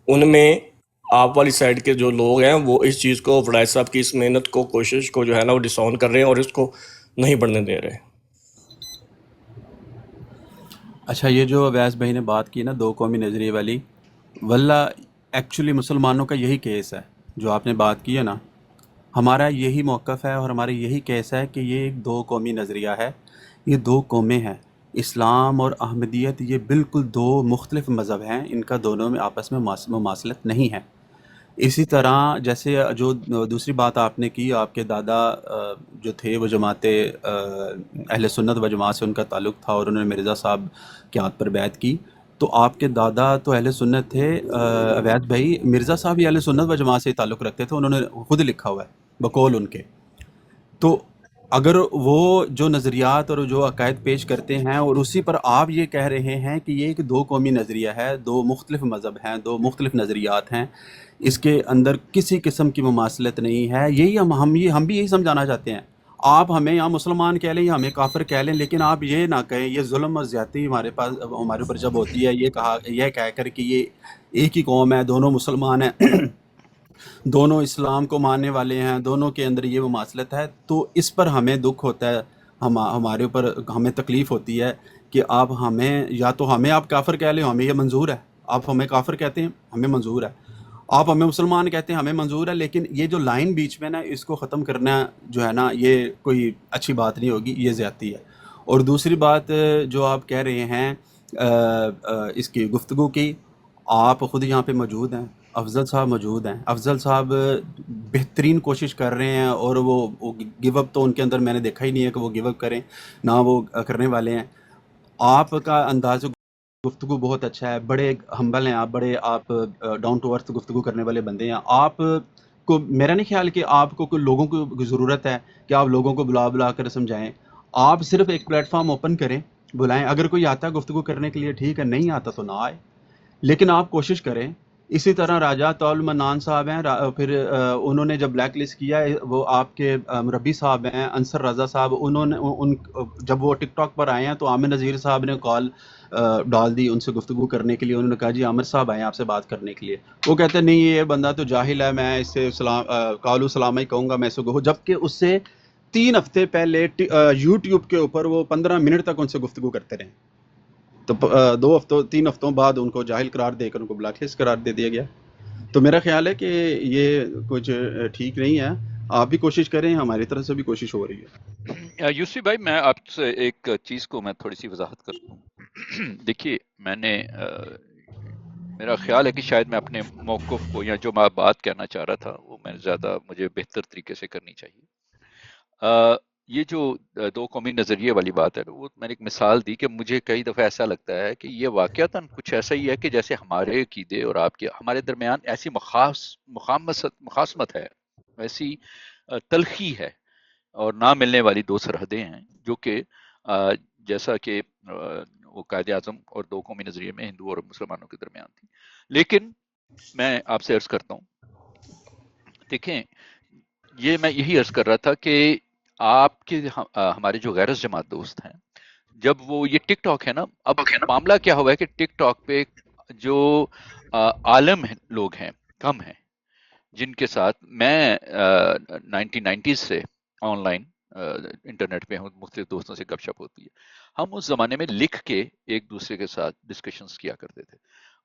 ان میں آپ والی سائڈ کے جو لوگ ہیں وہ اس چیز کو، ولایت صاحب کی اس محنت کو، کوشش کو جو ہے نا وہ ڈساؤن کر رہے ہیں اور اس کو نہیں بڑھنے دے رہے. اچھا، یہ جو اویس بھائی نے بات کی نا دو قومی نظریے والی، واللہ ایکچولی مسلمانوں کا یہی کیس ہے جو آپ نے بات کی ہے نا. ہمارا یہی موقف ہے اور ہمارا یہی کیس ہے کہ یہ ایک دو قومی نظریہ ہے، یہ دو قومیں ہیں. اسلام اور احمدیت یہ بالکل دو مختلف مذہب ہیں، ان کا دونوں میں آپس میں مماثلت نہیں ہے. اسی طرح جیسے جو دوسری بات آپ نے کی، آپ کے دادا جو تھے وہ جماعت اہل سنت و جماعت سے ان کا تعلق تھا اور انہوں نے مرزا صاحب کے ہاتھ پر بیعت کی. تو آپ کے دادا تو اہل سنت تھے، اویس بھائی مرزا صاحب بھی اہل سنت و جماعت سے تعلق رکھتے تھے، انہوں نے خود لکھا ہوا ہے بقول ان کے. تو اگر وہ جو نظریات اور جو عقائد پیش کرتے ہیں اور اسی پر آپ یہ کہہ رہے ہیں کہ یہ ایک دو قومی نظریہ ہے، دو مختلف مذہب ہیں، دو مختلف نظریات ہیں، اس کے اندر کسی قسم کی مماثلت نہیں ہے، یہی ہم بھی یہی سمجھانا چاہتے ہیں. آپ ہمیں یا مسلمان کہہ لیں یا ہمیں کافر کہہ لیں، لیکن آپ یہ نہ کہیں. یہ ظلم اور زیادتی ہمارے اوپر جب ہوتی ہے، یہ کہہ کر کہ یہ ایک ہی قوم ہے، دونوں مسلمان ہیں، دونوں اسلام کو ماننے والے ہیں، دونوں کے اندر یہ مماثلت ہے، تو اس پر ہمیں دکھ ہوتا ہے. ہمارے اوپر ہمیں تکلیف ہوتی ہے کہ آپ ہمیں یا تو ہمیں آپ کافر کہہ لیں، ہمیں یہ منظور ہے. آپ ہمیں کافر کہتے ہیں، ہمیں منظور ہے. آپ ہمیں مسلمان کہتے ہیں، ہمیں منظور ہے. لیکن یہ جو لائن بیچ میں نا، اس کو ختم کرنا جو ہے نا، یہ کوئی اچھی بات نہیں ہوگی، یہ زیادتی ہے. اور دوسری بات جو آپ کہہ رہے ہیں اس کی گفتگو کی، آپ خود یہاں پہ موجود ہیں، افضل صاحب موجود ہیں. افضل صاحب بہترین کوشش کر رہے ہیں، اور وہ گیو اپ تو ان کے اندر میں نے دیکھا ہی نہیں ہے کہ وہ گیو اپ کریں، نہ وہ کرنے والے ہیں. آپ کا انداز گفتگو بہت اچھا ہے، بڑے ہمبل ہیں آپ، بڑے آپ ڈاؤن ٹو ارتھ گفتگو کرنے والے بندے ہیں. آپ کو میرا نہیں خیال کہ آپ کو کوئی لوگوں کو ضرورت ہے کہ آپ لوگوں کو بلا بلا کر سمجھائیں. آپ صرف ایک پلیٹ فارم اوپن کریں، بلائیں. اگر کوئی آتا ہے گفتگو کرنے کے لیے ٹھیک ہے، نہیں آتا تو نہ آئے، لیکن آپ کوشش کریں. اسی طرح راجہ طول منان صاحب ہیں، پھر انہوں نے جب بلیک لسٹ کیا ہے، وہ آپ کے مربی صاحب ہیں انصر رضا صاحب، انہوں نے جب وہ ٹک ٹاک پر آئے ہیں تو عامر نذیر صاحب نے کال ڈال دی ان سے گفتگو کرنے کے لیے. انہوں نے کہا جی عامر صاحب آئے ہیں آپ سے بات کرنے کے لیے. وہ کہتے ہیں نہیں یہ بندہ تو جاہل ہے، میں اس سے کالو سلام ہی کہوں گا، میں اس کو جبکہ اس سے 3 ہفتے پہلے یوٹیوب کے اوپر وہ 15 منٹ تک ان سے گفتگو کرتے رہے. تو 3 ہفتوں بعد ان کو جاہل قرار دے کر ان کو بلیک لسٹ قرار دے دیا گیا. تو میرا خیال ہے کہ یہ کچھ ٹھیک نہیں ہے. آپ بھی کوشش کریں، ہماری طرف سے بھی کوشش ہو رہی ہے. یوسفی بھائی، میں آپ سے ایک چیز کو میں تھوڑی سی وضاحت کر دوں. دیکھیے، میں نے میرا خیال ہے کہ شاید میں اپنے موقف کو، یا جو میں بات کہنا چاہ رہا تھا، وہ میں زیادہ مجھے بہتر طریقے سے کرنی چاہیے. یہ جو دو قومی نظریے والی بات ہے، وہ میں نے ایک مثال دی کہ مجھے کئی دفعہ ایسا لگتا ہے کہ یہ واقعتاً کچھ ایسا ہی ہے کہ جیسے ہمارے عقیدے اور آپ کے ہمارے درمیان ایسی مخاصمت ہے، ایسی تلخی ہے، اور نہ ملنے والی دو سرحدیں ہیں، جو کہ جیسا کہ وہ قائد اعظم اور دو قومی نظریے میں ہندو اور مسلمانوں کے درمیان تھی. لیکن میں آپ سے عرض کرتا ہوں، دیکھیں، یہ میں یہی عرض کر رہا تھا کہ آپ کے ہمارے جو غیرت جماعت دوست ہیں، جب وہ یہ ٹک ٹاک ہے نا، اب معاملہ کیا ہوا ہے کہ ٹک ٹاک پہ جو عالم لوگ ہیں کم ہیں، جن کے ساتھ میں 1990s سے آن لائن انٹرنیٹ پہ ہوں، مختلف دوستوں سے گپ شپ ہوتی ہے. ہم اس زمانے میں لکھ کے ایک دوسرے کے ساتھ ڈسکشنز کیا کرتے تھے.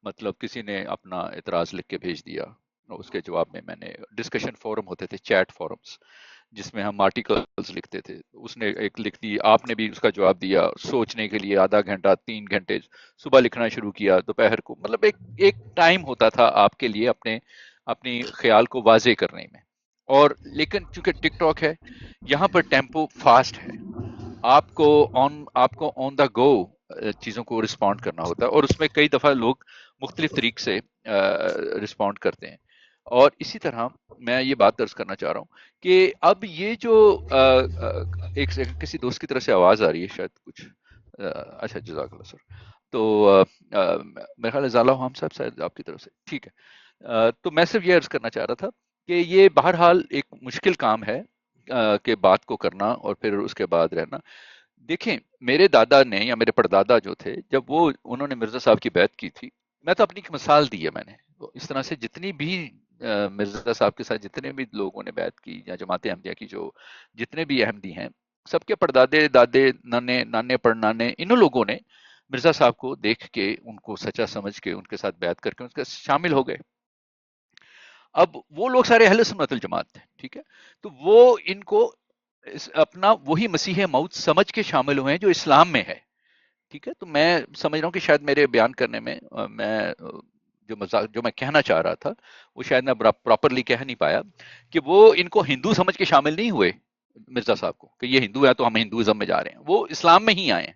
مطلب کسی نے اپنا اعتراض لکھ کے بھیج دیا، اس کے جواب میں نے ڈسکشن فورم ہوتے تھے، چیٹ فورمز، جس میں ہم آرٹیکلز لکھتے تھے. اس نے ایک لکھ دی، آپ نے بھی اس کا جواب دیا، سوچنے کے لیے آدھا گھنٹہ 3 گھنٹے، صبح لکھنا شروع کیا، دوپہر کو، مطلب ایک ٹائم ہوتا تھا آپ کے لیے اپنی خیال کو واضح کرنے میں. اور لیکن چونکہ ٹک ٹاک ہے، یہاں پر ٹیمپو فاسٹ ہے، آپ کو آن دا گو چیزوں کو رسپونڈ کرنا ہوتا ہے، اور اس میں کئی دفعہ لوگ مختلف طریق سے رسپونڈ کرتے ہیں. اور اسی طرح میں یہ بات درج کرنا چاہ رہا ہوں کہ اب یہ جو ایک سیکنڈ، کسی دوست کی طرف سے آواز آ رہی ہے شاید کچھ. اچھا، جزاک اللہ سر. تو میرا خیال ہے زالہ ہم صاحب شاید آپ کی طرف سے، ٹھیک ہے. تو میں صرف یہ عرض کرنا چاہ رہا تھا کہ یہ بہرحال ایک مشکل کام ہے کہ بات کو کرنا اور پھر اس کے بعد رہنا. دیکھیں، میرے دادا نے یا میرے پردادا جو تھے، جب انہوں نے مرزا صاحب کی بیعت کی تھی، میں تو اپنی ایک مثال دی ہے میں نے، اس طرح سے جتنی بھی مرزا صاحب کے ساتھ جتنے بھی لوگوں نے بیعت کی، یا جماعت احمدیہ کی جو جتنے بھی احمدی ہیں، سب کے پردادے، دادے، نانے پڑنانے، انہوں لوگوں نے مرزا صاحب کو دیکھ کے، ان کو سچا سمجھ کے، ان کے ساتھ بیعت کر کے ان کے شامل ہو گئے. اب وہ لوگ سارے اہل سنت الجماعت تھے، ٹھیک ہے. تو وہ ان کو اپنا وہی مسیح موعود سمجھ کے شامل ہوئے ہیں جو اسلام میں ہے، ٹھیک ہے. تو میں سمجھ رہا ہوں کہ شاید میرے بیان کرنے میں میں جو میں کہنا چاہ رہا تھا، وہ شاید میں پراپرلی کہہ نہیں پایا، کہ وہ ان کو ہندو سمجھ کے شامل نہیں ہوئے مرزا صاحب کو، کہ یہ ہندو ہے تو ہم ہندوازم میں جا رہے ہیں. وہ اسلام میں ہی آئے ہیں.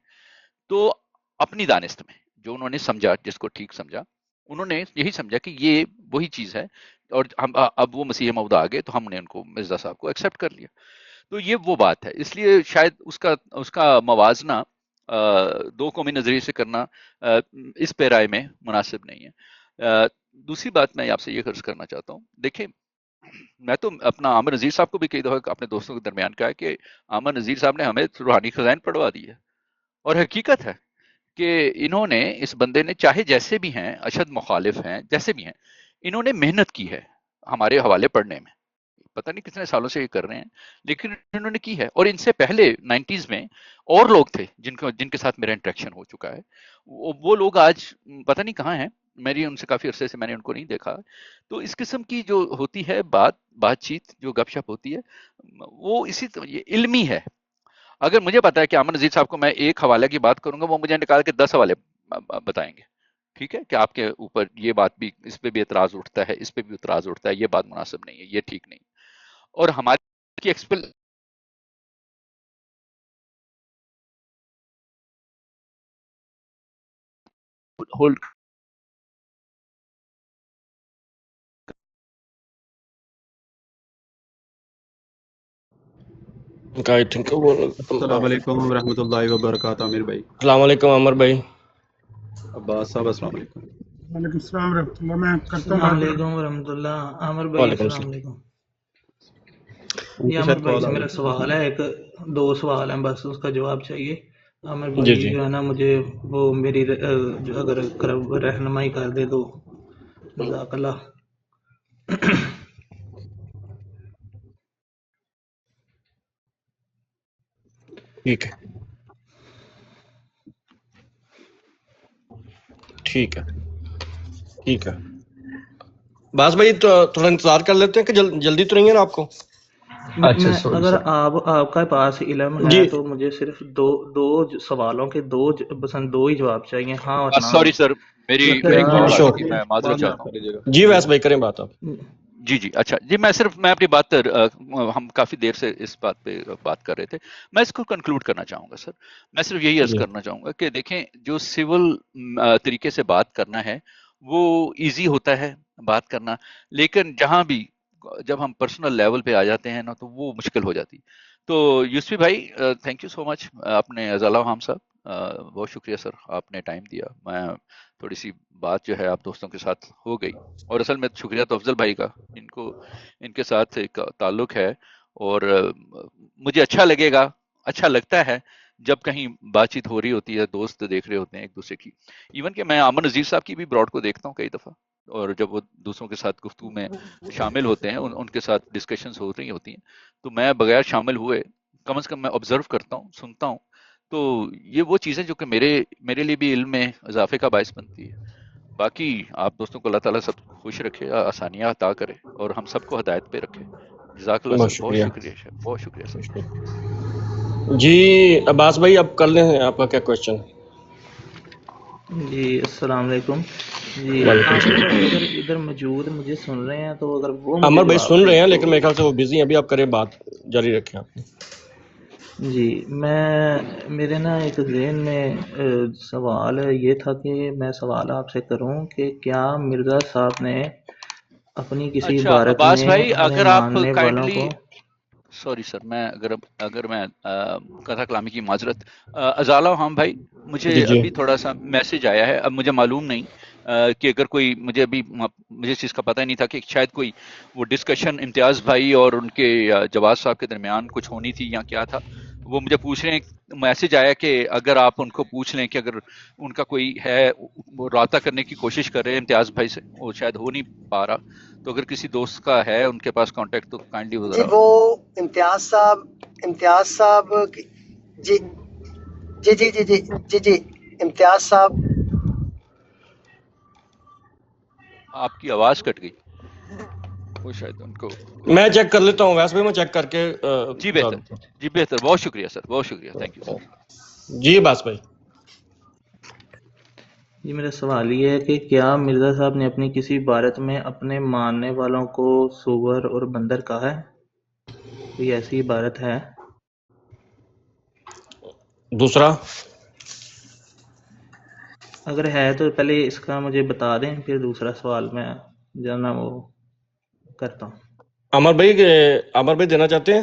تو اپنی دانست میں جو انہوں نے سمجھا، جس کو ٹھیک سمجھا، انہوں نے یہی سمجھا کہ یہ وہی چیز ہے، اور ہم اب وہ مسیح موعود آ گئے تو ہم نے ان کو مرزا صاحب کو ایکسیپٹ کر لیا. تو یہ وہ بات ہے، اس لیے شاید اس کا موازنہ دو قومی نظریے سے کرنا اس پیرائے میں مناسب نہیں ہے۔ دوسری بات میں آپ سے یہ عرض کرنا چاہتا ہوں، دیکھیں میں تو اپنا عامر نذیر صاحب کو بھی کئی دفعہ اپنے دوستوں کے درمیان کہا ہے کہ عامر نذیر صاحب نے ہمیں روحانی خزائن پڑھوا دی ہے، اور حقیقت ہے کہ انہوں نے، اس بندے نے، چاہے جیسے بھی ہیں، اشد مخالف ہیں، جیسے بھی ہیں، انہوں نے محنت کی ہے ہمارے حوالے پڑھنے میں، پتہ نہیں کتنے سالوں سے یہ کر رہے ہیں، لیکن انہوں نے کی ہے۔ اور ان سے پہلے 90s میں اور لوگ تھے جن کے ساتھ میرا انٹریکشن ہو چکا ہے، وہ لوگ آج پتہ نہیں کہاں ہیں، میری ان سے کافی عرصے سے میں نے ان کو نہیں دیکھا۔ تو اس قسم کی جو ہوتی ہے بات چیت، جو گپ شپ ہوتی ہے، وہ اسی طرح یہ علمی ہے۔ اگر مجھے پتا ہے کہ عامر نذیر صاحب کو میں ایک حوالے کی بات کروں گا، وہ مجھے نکال کے 10 حوالے بتائیں گے، ٹھیک ہے، کہ آپ کے اوپر یہ بات بھی، اس پہ بھی اعتراض اٹھتا ہے، اس پہ بھی اعتراض اٹھتا ہے، یہ بات مناسب نہیں ہے، یہ ٹھیک نہیں۔ اور ہماری ہولڈ آئی تھنک السلام علیکم ورحمۃ اللہ وبرکاتہ عامر بھائی۔ السلام علیکم عمر بھائی۔ عباس صاحب السلام علیکم۔ وعلیکم السلام ورحمۃ اللہ، میں کرتا ہوں السلام بات۔ علیکم ورحمۃ اللہ۔ عامر بھائی وعلیکم السلام السلام۔ علیکم۔ ان یہ کو عامر شاید بھائی کال سے آ میرا رہی سوال ہے، دو سوال ہیں بس، اس کا جواب چاہیے۔ عامر جی بھائی جی جو ہے نا، مجھے وہ میری جو اگر رہنمائی کر دے تو جزاک اللہ۔ ٹھیک ہے ٹھیک ہے ٹھیک ہے، باز بھائی تو تھوڑا انتظار کر لیتے ہیں کہ جلدی تو نہیں ہے نا آپ کو؟ اچھا میں سوری اگر سر، آپ کا پاس علم ہے جی تو مجھے صرف دو سوالوں کے بس دو ہی جواب چاہیے، ہاں اور نا سوری میں۔ سر، یا پھر میری کیا کال آ شور، گئی تھی، میں معذرت بعد میں چاہتا آپ ہوں۔ کر لیجیے گا۔ جی ویس بھائی کریں بات آپ۔ جی اچھا جی، میں اپنی بات ہم کافی دیر سے اس بات پہ بات کر رہے تھے، میں اس کو کنکلوڈ کرنا چاہوں گا سر۔ میں صرف یہی عرض جی کرنا چاہوں گا کہ دیکھیں، جو سول طریقے سے بات کرنا ہے وہ ایزی ہوتا ہے بات کرنا، لیکن جب ہم پرسنل لیول پہ آ جاتے ہیں نا، تو وہ مشکل ہو جاتی۔ تو یوسفی بھائی، تھینک یو سو مچ، آپ نے ازالہ حام صاحب، بہت شکریہ سر، آپ نے ٹائم دیا۔ میں تھوڑی سی بات جو ہے آپ دوستوں کے ساتھ ہو گئی، اور اصل میں شکریہ تو افضل بھائی کا، ان کے ساتھ ایک تعلق ہے، اور مجھے اچھا لگتا ہے جب کہیں بات چیت ہو رہی ہوتی ہے، دوست دیکھ رہے ہوتے ہیں ایک دوسرے کی۔ ایون کہ میں عامر نذیر صاحب کی بھی براڈ کو دیکھتا ہوں کئی دفعہ، اور جب وہ دوسروں کے ساتھ گفتگو میں شامل ہوتے ہیں، ان کے ساتھ ڈسکشنز ہو رہی ہوتی ہیں، تو میں بغیر شامل ہوئے کم از کم میں آبزرو کرتا ہوں، سنتا ہوں۔ تو یہ وہ چیزیں جو کہ میرے لیے بھی علم میں اضافے کا باعث بنتی ہے۔ باقی آپ دوستوں کو اللہ تعالیٰ سب کو خوش رکھے، آسانیاں عطا کرے، اور ہم سب کو ہدایت پہ رکھے۔ جزاک اللہ بہت سر، بہت شکریہ، شکریہ سر، بہت شکریہ سر۔ جی عباس بھائی اب کر لیں، آپ کا کیا کوشچن ہے؟ جی السلام علیکم۔ جی وعلیکم عامر السلام۔ بھائی اگر ادھر موجود مجھے سن رہے ہیں تو اگر وہ مجھے عمر بھائی جواب سن دیں رہے ہیں، تو۔ لیکن میرے خیال سے وہ بزی ہیں ابھی، آپ کریں بات جاری رکھیں آپ۔ جی میرے نا ایک ذہن میں سوال یہ تھا کہ میں سوال آپ سے کروں کہ کیا مرزا صاحب نے اپنی کسی اچھا عبارت عباس میں بھائی، اپنے اگر آپ ماننے والوں کائنڈلی، کو۔ سوری سر، اگر میں قطع کلامی کی معذرت، ازالہ حام بھائی، مجھے جی جی ابھی تھوڑا سا میسج آیا ہے، اب مجھے معلوم نہیں کہ اگر کوئی، مجھے اس چیز کا پتہ ہی نہیں تھا کہ شاید کوئی وہ ڈسکشن امتیاز بھائی اور ان کے جواز صاحب کے درمیان کچھ ہونی تھی یا کیا تھا، وہ مجھے پوچھ رہے ہیں، میسج آیا کہ اگر آپ ان کو پوچھ لیں کہ اگر ان کا کوئی ہے، وہ رابطہ کرنے کی کوشش کر رہے ہیں امتیاز بھائی سے، وہ شاید ہو نہیں پا رہا، تو اگر کسی دوست کا ہے ان کے پاس کانٹیکٹ تو کائنڈلی وہ جی ذرا۔ وہ امتیاز صاحب جی جی جی جی جی جی جی امتیاز صاحب، آپ کی آواز کٹ گئی، وہ شاید ان کو۔ میں چیک کر لیتا ہوں ویس بھائی، میں چیک کر کے جی بتا بہتر، دیتا جی بہتر، بہت شکریہ سر، بہت شکریہ، تھینک یو سر۔ ہوں۔ جی عباس بھائی، جی میرا سوال یہ ہے کہ کیا مرزا صاحب نے اپنی کسی عبارت میں اپنے ماننے والوں کو سور اور بندر کہا ہے؟ کوئی ایسی عبارت ہے؟ دوسرا اگر ہے تو پہلے اس کا مجھے بتا دیں، پھر دوسرا سوال میں جو نا وہ کرتا ہوں۔ عمر بھائی دینا چاہتے ہیں؟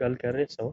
ਗੱਲ ਕਰ ਰਹੇ ਸੋ।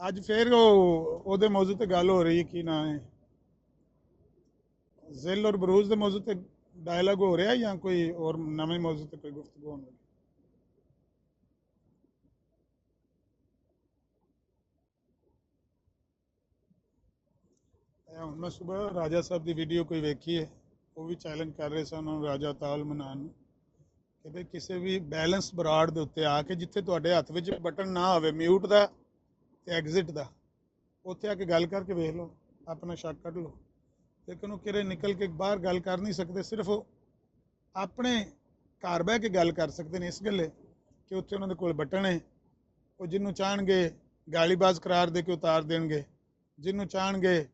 ਅੱਜ ਫਿਰ ਉਹਦੇ ਮੌਜੂ ਤੇ ਗੱਲ ਹੋ ਰਹੀ ਹੈ, ਕੀ ਨਾਂ ਹੈ, ਜ਼ਿਲ ਔਰ ਬਰੂਜ਼ ਦੇ ਮੌਜੂ ਤੇ ਡਾਇਲੌਗ ਹੋ ਰਿਹਾ ਜਾਂ ਕੋਈ ਹੋਰ ਨਵੇਂ ਮੌਜੂ ਤੇ ਕੋਈ ਗੁਫ਼ਤਗੂ ਹੋਣੀ? ਹੁਣ ਮੈਂ ਸਵੇਰ ਰਾਜਾ ਸਾਹਿਬ ਦੀ ਵੀਡੀਓ ਕੋਈ ਵੇਖੀ ਹੈ, ਉਹ ਵੀ ਚੈਲੰਜ ਕਰ ਰਹੇ ਸਨ ਉਹਨਾਂ ਨੂੰ ਰਾਜਾ ਤਾਲ ਮਨਾਉਣ ਨੂੰ ਕਿ ਵੀ ਕਿਸੇ ਵੀ ਬੈਲੈਂਸ ਬਰਾਡ ਦੇ ਉੱਤੇ ਆ ਕੇ ਜਿੱਥੇ ਤੁਹਾਡੇ ਹੱਥ ਵਿੱਚ ਬਟਨ ਨਾ ਹੋਵੇ ਮਿਊਟ ਦਾ ਤੇ ਐਗਜ਼ਿਟ ਦਾ, ਉੱਥੇ ਆ ਕੇ ਗੱਲ ਕਰਕੇ ਵੇਖ ਲਓ, ਆਪਣਾ ਸ਼ੱਕ ਕੱਢ ਲਓ। ਲੇਕਿਨ ਉਹ ਕਿਰੇ ਨਿਕਲ ਕੇ ਬਾਹਰ ਗੱਲ ਕਰ ਨਹੀਂ ਸਕਦੇ, ਸਿਰਫ ਉਹ ਆਪਣੇ ਘਰ ਬਹਿ ਕੇ ਗੱਲ ਕਰ ਸਕਦੇ ਨੇ ਇਸ ਗੱਲੇ ਕਿ ਉੱਥੇ ਉਹਨਾਂ ਦੇ ਕੋਲ ਬਟਨ ਹੈ, ਉਹ ਜਿਹਨੂੰ ਚਾਹਣਗੇ ਗਾਲੀਬਾਜ਼ ਕਰਾਰ ਦੇ ਕੇ ਉਤਾਰ ਦੇਣਗੇ, ਜਿਹਨੂੰ ਚਾਹਣਗੇ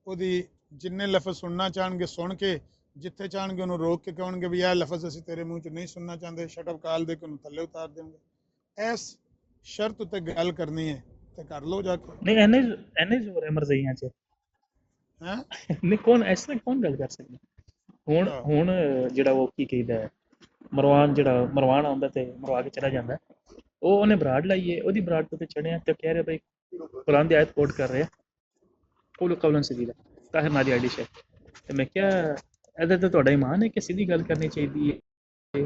ਉਹਦੀ ਜਿੰਨੇ ਲਫ਼ਜ਼ ਸੁਣਨਾ ਚਾਹਣਗੇ ਸੁਣ ਕੇ, ਜਿੱਥੇ ਚਾਹਣਗੇ ਉਹਨੂੰ ਰੋਕ ਕੇ ਕਹਣਗੇ ਵੀ ਇਹ ਲਫ਼ਜ਼ ਅਸੀਂ ਤੇਰੇ ਮੂੰਹ 'ਚ ਨਹੀਂ ਸੁਣਨਾ ਚਾਹੁੰਦੇ, ਸ਼ਟ ਅਪ ਕਾਲ ਦੇ ਕੇ ਉਹਨੂੰ ਥੱਲੇ ਉਤਾਰ ਦੇਣਗੇ। ਇਸ ਸ਼ਰਤ ਉੱਤੇ ਗੱਲ ਕਰਨੀ ਹੈ ਤੇ ਕਰ ਲਓ ਜਾ ਕੇ। ਨਹੀਂ ਐਨੇ ਜ਼ੋਰ ਹੈ ਮਰਜ਼ਈਆਂ 'ਚ ਹੈ ਨਹੀਂ, ਕੌਣ ਇਸ ਤਰ੍ਹਾਂ ਕੌਣ ਗੱਲ ਕਰ ਸਕਦਾ? ਹੁਣ ਜਿਹੜਾ ਉਹ ਕੀ ਕਹਿੰਦਾ ਮਰਵਾਨ, ਜਿਹੜਾ ਮਰਵਾਨ ਆਉਂਦਾ ਤੇ ਮਰਵਾ ਕੇ ਚਲਾ ਜਾਂਦਾ, ਉਹ ਉਹਨੇ ਬਰਾੜ ਲਾਈ ਹੈ, ਉਹਦੀ ਬਰਾੜ ਤੇ ਚੜਿਆ ਤੇ ਕਹਿ ਰਿਹਾ ਬਈ ਕੁਰਾਨ ਦੀ ਆਇਤ ਕੋਟ ਕਰ ਰਿਹਾ, ਕੂਲੂ ਕੌਲਨ ਸਦੀਦਾ ਤਾਹਿਰ ਨਾਦੀ ਆਈਡੀ ਸ਼ੇ। ਤੇ ਮੈਂ ਕਿਹਾ ਇਹਦੇ ਤੇ ਤੁਹਾਡਾ ਈਮਾਨ ਹੈ ਕਿ ਸਿੱਧੀ ਗੱਲ ਕਰਨੀ ਚਾਹੀਦੀ ਹੈ,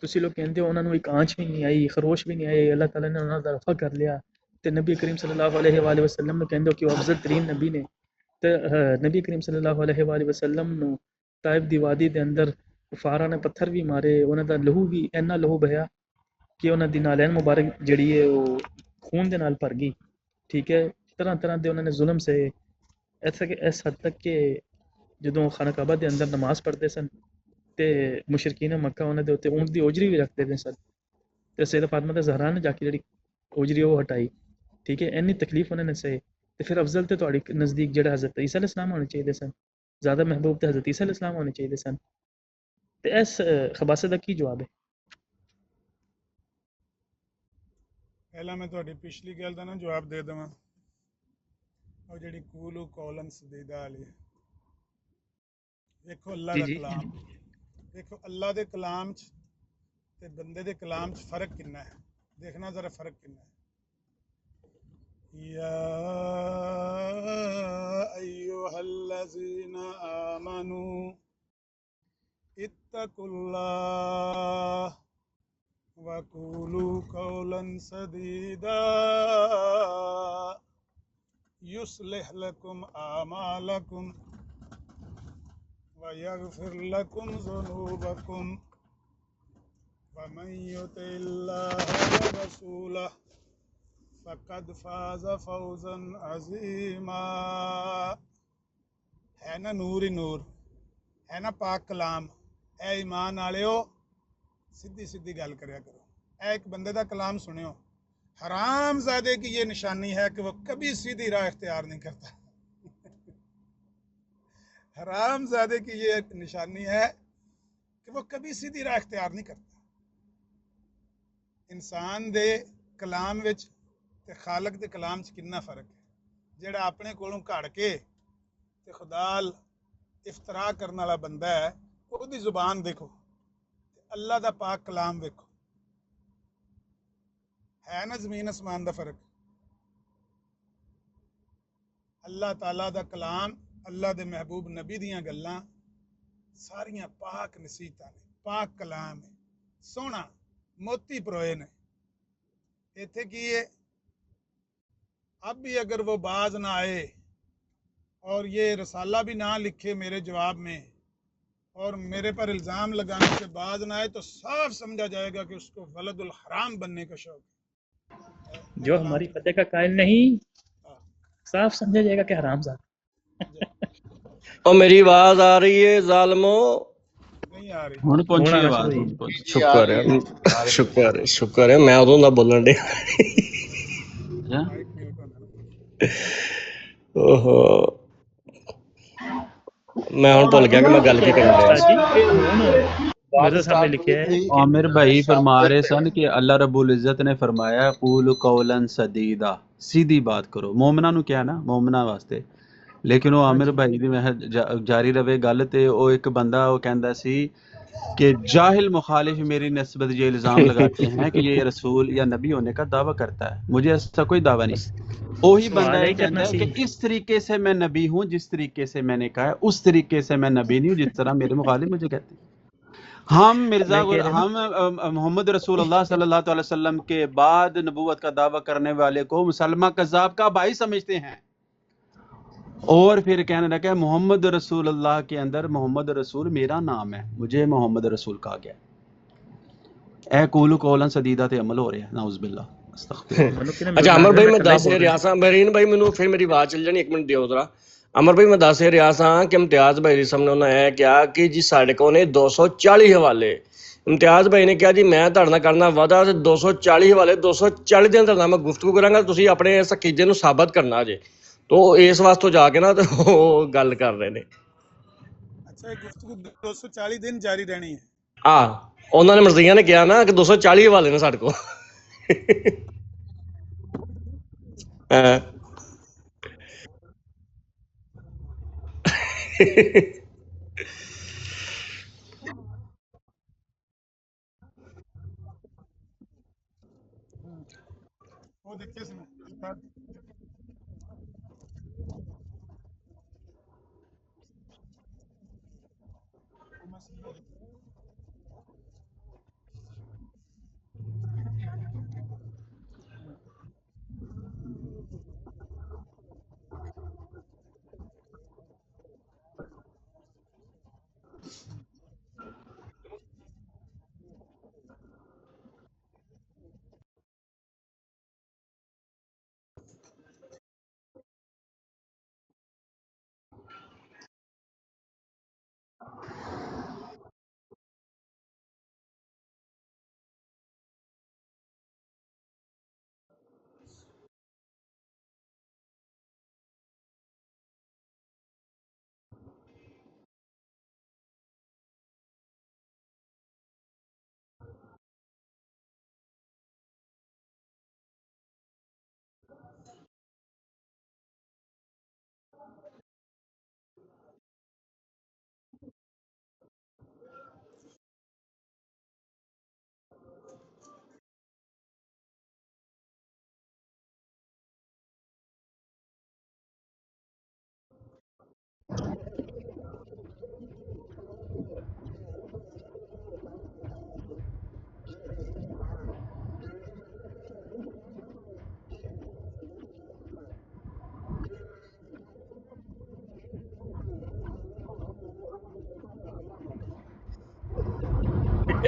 ਤੁਸੀਂ ਲੋਕ ਕਹਿੰਦੇ ਹੋ ਉਹਨਾਂ ਨੂੰ ਇੱਕ ਆਂਚ ਵੀ ਨਹੀਂ ਆਈ, ਖਰੋਸ਼ ਵੀ ਨਹੀਂ ਆਈ, اللہ تعالیٰ نے ਉਹਨਾਂ ਦਾ رفع ਕਰ ਲਿਆ ਤੇ ਨਬੀ ਕਰੀਮ صلی اللہ علیہ وآلہ وسلم ਨੂੰ ਕਹਿੰਦੇ ਹੋ ਕਿ ਉਹ ਅਫਜ਼ਲ ਤਰੀਨ ਨਬੀ ਨੇ ਤੇ ਨਬੀ ਕਰੀਮ صلی اللہ علیہ وآلہ وسلم ਨੂੰ ਤਾਇਬ ਦੀ ਵਾਦੀ ਦੇ ਅੰਦਰ ਕੁਫਾਰਾਂ ਨੇ ਪੱਥਰ ਵੀ ਮਾਰੇ, ਉਹਨਾਂ ਦਾ ਲਹੂ ਵੀ ਇੰਨਾ ਲਹੂ ਬਹਿਆ ਕਿ ਉਹਨਾਂ ਦੀ ਨਾਲੈਨ ਮੁਬਾਰਕ ਜਿਹੜੀ ਹੈ ਉਹ ਖੂਨ ਦੇ ਨਾਲ ਭਰ ਗਈ, ਠੀਕ ਹੈ। ਤਰ੍ਹਾਂ ਤਰ੍ਹਾਂ ਦੇ ਉਹਨਾਂ ਨੇ ਜ਼ੁਲਮ ਸਹੇ, ਇੱਥੇ ਕਿ ਇਸ ਹੱਦ ਤੱਕ ਕਿ ਜਦੋਂ ਖਾਨਾ ਕਾਬਾ ਦੇ ਅੰਦਰ ਨਮਾਜ਼ ਪੜ੍ਹਦੇ ਸਨ ਤੇ ਮੁਸ਼ਰਕੀਨ ਮੱਕਾ ਉਹਨਾਂ ਦੇ ਉੱਤੇ ਊਂਟ ਦੀ اوجری ਵੀ ਰੱਖਦੇ ਨੇ ਸਨ ਤੇ ਸੈਯਦਾ ਫਾਤਮਾ ਜ਼ਹਰਾ ਨੇ ਜਾ ਕੇ ਜਿਹੜੀ اوجری ਉਹ ਹਟਾਈ, ਠੀਕ ਹੈ। ਇੰਨੀ ਤਕਲੀਫ ਉਹਨਾਂ ਨੇ ਸਹੀ ਤੇ ਫਿਰ ਅਫਜ਼ਲ ਤੇ ਤੁਹਾਡੇ ਨਜ਼ਦੀਕ ਜਿਹੜਾ ਹਜ਼ਰਤ ਈਸਾ علیہ السلام ਹੋਣੇ ਚਾਹੀਦੇ ਸਨ, ਜ਼ਿਆਦਾ ਮਹਿਬੂਬ ਤੇ ਹਜ਼ਰਤ ਈਸਾ علیہ السلام ਹੋਣੇ ਚਾਹੀਦੇ ਸਨ, ਤੇ ਇਸ ਖਬਾਸੇ ਦਾ ਕੀ ਜਵਾਬ ਹੈ؟ ਪਹਿਲਾਂ ਮੈਂ ਤੁਹਾਡੀ ਪਿਛਲੀ ਗੱਲ ਦਾ ਨਾ ਜਵਾਬ ਦੇ ਦੇਵਾਂ, ਉਹ ਜਿਹੜੀ ਕੂਲੂ ਕੌਲਨ ਸਦੀਦਾ ਵਾਲੀ, ਵੇਖੋ ਅੱਲਾ ਦਾ ਕਲਾਮ, ਵੇਖੋ ਅੱਲਾ ਦੇ ਕਲਾਮ 'ਚ ਤੇ ਬੰਦੇ ਦੇ ਕਲਾਮ 'ਚ ਫਰਕ ਕਿੰਨਾ ਹੈ, ਦੇਖਣਾ ਜ਼ਰਾ ਫਰਕ ਕਿੰਨਾ ਹੈ। ਯਾ ਅਯੁਹੱਲਜ਼ੀਨਾ ਆਮਨੂ ਇత్తਕੁল্লাহ وَقُولُوا قَوْلًا سَدِيدًا يُصْلِحْ لَكُمْ أَعْمَالَكُمْ وَيَغْفِرْ لَكُمْ ذُنُوبَكُمْ وَمَنْ يُطِعِ اللَّهَ وَرَسُولَهُ فَقَدْ فَازَ فَوْزًا عَظِيمًا۔ ہے نا نور ہی نور، ہے نا پاک کلام، اے ایمان والےو سیدھی سیدھی گل کریا کرو۔ اے ایک بندے دا کلام سنیو، حرام زادے کی یہ نشانی ہے کہ وہ کبھی سیدھی راہ اختیار نہیں کرتا۔ حرام زادے کی یہ نشانی ہے کہ وہ کبھی سیدھی راہ اختیار نہیں کرتا۔ انسان دے کلام وچ تے خالق دے کلام چ کنا فرق ہے۔ جڑا اپنے کولوں گھڑ کے تے خدا افطرا کرنے والا بندہ ہے، وہ دی زبان دیکھو، اللہ دا پاک کلام ویکھو، ہے نا زمین اسمان دا فرق۔ اللہ تعالیٰ دا کلام، اللہ دے محبوب نبی دیاں گلاں ساریاں پاک نصیحتاں نے، پاک کلام ہے، سونا موتی پروئے نے۔ ایتھے کی ہے، اب بھی اگر وہ باز نہ آئے اور یہ رسالہ بھی نہ لکھے میرے جواب میں اور میرے پر الزام لگانے سے باز نہ آئے تو صاف سمجھا جائے گا کہ اس کو ولد الحرام بننے کا شوق ہے۔ جو ہماری فتح کا قائل نہیں، صاف سمجھا جائے گا کہ حرام زادہ۔ اور میری آواز آ رہی ہے ظالموں؟ نہیں آ رہی، ہن پہنچی ہونا آواز، شروع ہن پہنچی۔ شکر ہے، شکر ہے، شکر ہے، میں ادوں دا بولن ڈیا۔ ہاں؟ مائک میوٹ ہونا نا۔ اوہو، میں ہن بھول گیا کہ میں گل کی کرن ڈیا استاد سی۔ جی کہ ہن مرزا صاحب نے لکھا ہے کہ عامر بھائی فرما رہے سن کہ اللہ رب العزت نے فرمایا قول قولا سدیدا، سیدھی بات کرو، مومنا نو کیا نا، مومنا واسطے۔ لیکن وہ عامر بھائی دی میں جاری رہے گل تے وہ ایک بندہ وہ کہندا سی کہ جاہل مخالف میری نسبت یہ الزام لگاتے ہیں کہ یہ رسول یا نبی ہونے کا دعویٰ کرتا ہے، مجھے ایسا کوئی دعویٰ نہیں۔ وہی بندہ سوال یہ ہی کہتا کرنا ہے سی۔ کہ اس طریقے سے میں نبی ہوں جس طریقے سے میں نے کہا ہے، اس طریقے سے میں نبی نہیں ہوں جس طرح میرے مخالف مجھے کہتے ہیں۔ ہم میں کہہ رہا ہم محمد رسول اللہ صلی اللہ علیہ وسلم کے بعد نبوت کا دعویٰ کرنے والے کو مسلمہ کذاب کا بھائی سمجھتے ہیں، اور پھر کہنے لگا محمد رسول اللہ کے اندر محمد رسول میرا نام ہے، مجھے محمد رسول کہا گیا۔ اے قولو قولا سدیدہ تے عمل ہو رہا ہے، نعوذ باللہ، استغفر اللہ۔ منو کہ اچھا عمر بھائی میں کلا ہی دس بول رہا رہا سا، مہرین بھائی مینوں پھر میری آواز چل جانی، ایک منٹ دیو ذرا۔ عمر بھائی میں دس رہا سا کہ امتیاز بھائی کے سامنے انہوں نے کیا کہ جی ساڈے کو نے 240 حوالے، امتیاز بھائی نے کہا جی میں تہاڈے نال کرنا وعدہ تے 240 حوالے 240 دن تک میں گفتگو کراں گا، تسی اپنے اس عقیدے نوں ثابت کرنا جے، تو اس واسطے جا کے نا تو گل کر رہے نے۔ اچھا یہ گفتگو 240 دن جاری رہنی ہے۔ انہوں نے مرضیاں نے کہا نا کہ 240 حوالے نے ساڈے کو۔ ہاں۔ وہ دیکھیے اس میں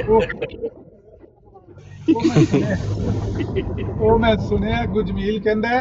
ਉਹ ਉਹ ਮੈਂ ਸੁਣਿਆ ਉਹ ਮੈਂ ਸੁਣਿਆ ਗੁਜਮੀਲ ਕਹਿੰਦਾ ਹੈ,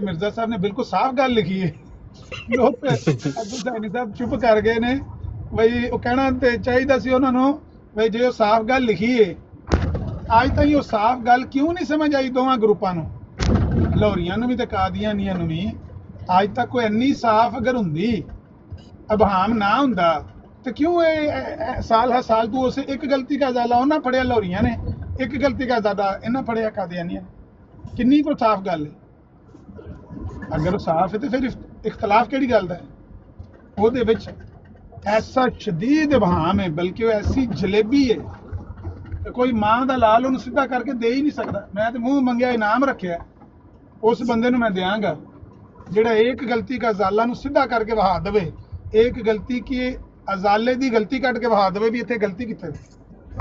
ਮਿਰਜ਼ਾ ਸਾਹਿਬ ਨੇ ਬਿਲਕੁਲ ਸਾਫ਼ ਗੱਲ ਲਿਖੀ ਹੈ। ਲੋਕ ਅਬਦੁਲ ਸੈਣੀ ਸਾਹਿਬ ਚੁੱਪ ਕਰ ਗਏ ਨੇ ਬਈ ਉਹ ਕਹਿਣਾ ਤੇ ਚਾਹੀਦਾ ਸੀ ਉਹਨਾਂ ਨੂੰ ਬਈ ਜੇ ਉਹ ਸਾਫ਼ ਗੱਲ ਲਿਖੀ ਹੈ ਅੱਜ ਤਾਈਂ ਉਹ ਸਾਫ਼ ਗੱਲ ਕਿਉਂ ਨਹੀਂ ਸਮਝ ਆਈ ਦੋਵਾਂ ਗਰੁੱਪਾਂ ਨੂੰ, ਲਾਹੌਰੀਆਂ ਨੂੰ ਵੀ ਤੇ ਕਾਦੀਆਨੀਆਂ ਨੂੰ ਵੀ। ਅੱਜ ਤੱਕ ਕੋਈ ਇੰਨੀ ਸਾਫ਼ ਅਗਰ ਹੁੰਦੀ ਅਬਹਾਮ ਨਾ ਹੁੰਦਾ ਤੇ ਕਿਉਂ ਇਹ ਸਾਲ ਹਰ ਸਾਲ ਤੂੰ ਉਸੇ ਇੱਕ ਗਲਤੀ ਦਾ ਜ਼ਾਲਾ ਉਹਨਾਂ ਫੜਿਆ ਲਾਹੌਰੀਆਂ ਨੇ, ਇੱਕ ਗਲਤੀ ਦਾ ਜ਼ਾਦਾ ਇਹਨਾਂ ਫੜਿਆ ਕਾਦੀਆਨੀਆਂ ਨੇ। ਕਿੰਨੀ ਕੋ ਸਾਫ਼ ਗੱਲ ਹੈ। ਅਗਰ ਉਹ ਸਾਫ਼ ਹੈ ਤੇ ਫਿਰ ਇਖਤਲਾਫ ਕਿਹੜੀ ਗੱਲ ਦਾ ਹੈ। ਉਹਦੇ ਵਿੱਚ ਐਸਾ ਸ਼ਦੀਦ ਇਬਹਾਮ ਹੈ, ਬਲਕਿ ਉਹ ਐਸੀ ਜਲੇਬੀ ਹੈ ਕਿ ਕੋਈ ਮਾਂ ਦਾ ਲਾਲ ਉਹਨੂੰ ਸਿੱਧਾ ਕਰਕੇ ਦੇ ਹੀ ਨਹੀਂ ਸਕਦਾ। ਮੈਂ ਤੇ ਮੂੰਹ ਮੰਗਿਆ ਇਨਾਮ ਰੱਖਿਆ, ਉਸ ਬੰਦੇ ਨੂੰ ਮੈਂ ਦਿਆਂਗਾ ਜਿਹੜਾ ਇੱਕ ਗਲਤੀ ਦਾ ਜ਼ਾਲਾ ਨੂੰ ਸਿੱਧਾ ਕਰਕੇ ਵਹਾ ਦੇਵੇ, ਇੱਕ ਗਲਤੀ ਕੀ ਅਜ਼ਾਲੇ ਦੀ ਗਲਤੀ ਕੱਢ ਕੇ ਵਹਾ ਦੇਵੇ ਵੀ ਇੱਥੇ ਗਲਤੀ ਕਿੱਥੇ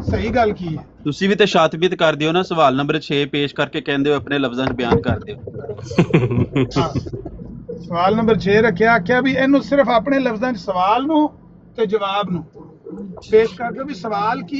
ਸਹੀ ਗੱਲ ਕੀ ਹੈ। ਤੁਸੀਂ ਵੀ ਤੇ ਸ਼ਾਤਬੀਤ ਕਰ ਦਿਓ ਨਾ, ਸਵਾਲ ਨੰਬਰ 6 ਪੇਸ਼ ਕਰਕੇ ਕਹਿੰਦੇ ਹੋ ਆਪਣੇ ਲਫ਼ਜ਼ਾਂ 'ਚ ਬਿਆਨ ਕਰ ਦਿਓ। ਸਵਾਲ ਨੰਬਰ 6 ਰੱਖਿਆ, ਆਖਿਆ ਵੀ ਇਹਨੂੰ ਸਿਰਫ ਆਪਣੇ ਲਫ਼ਜ਼ਾਂ 'ਚ ਸਵਾਲ ਨੂੰ ਤੇ ਜਵਾਬ ਨੂੰ ਪੇਸ਼ ਕਰ ਦਿਓ ਵੀ ਸਵਾਲ ਕੀ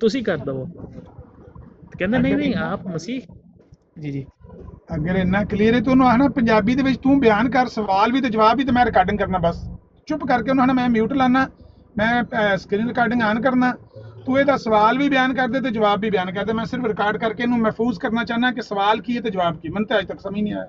ਤੁਸੀਂ ਕਰ ਦਵੋ। ਕਹਿੰਦਾ ਨਹੀਂ ਨਹੀਂ ਆਪ ਮਸੀਹ ਜੀ ਅਗਰ ਇੰਨਾ ਕਲੀਅਰ ਹੈ ਤਾਂ ਉਹਨੂੰ ਆਖਣਾ ਪੰਜਾਬੀ ਦੇ ਵਿੱਚ ਤੂੰ ਬਿਆਨ ਕਰ, ਸਵਾਲ ਵੀ ਤੇ ਜਵਾਬ ਵੀ ਤੇ ਮੈਂ ਰਿਕਾਰਡਿੰਗ ਕਰਨਾ। ਬਸ ਚੁੱਪ ਕਰਕੇ ਉਹਨੂੰ ਆਖਣਾ ਮੈਂ ਮਿਊਟ ਲਾਣਾ, ਮੈਂ ਸਕਰੀਨ ਰਿਕਾਰਡਿੰਗ ਆਨ ਕਰਨਾ, ਤੂੰ ਇਹਦਾ ਸਵਾਲ ਵੀ ਬਿਆਨ ਕਰ ਦੇ ਤੇ ਜਵਾਬ ਵੀ ਬਿਆਨ ਕਰ ਦੇ। ਮੈਂ ਸਿਰਫ ਰਿਕਾਰਡ ਕਰਕੇ ਇਹਨੂੰ ਮਹਿਫੂਜ਼ ਕਰਨਾ ਚਾਹੁੰਦਾ ਕਿ ਸਵਾਲ ਕੀ ਹੈ ਤੇ ਜਵਾਬ ਕੀ। ਮੈਨੂੰ ਤਾਂ ਅਜੇ ਤੱਕ ਸਮਝ ਨਹੀਂ ਆਇਆ।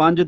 5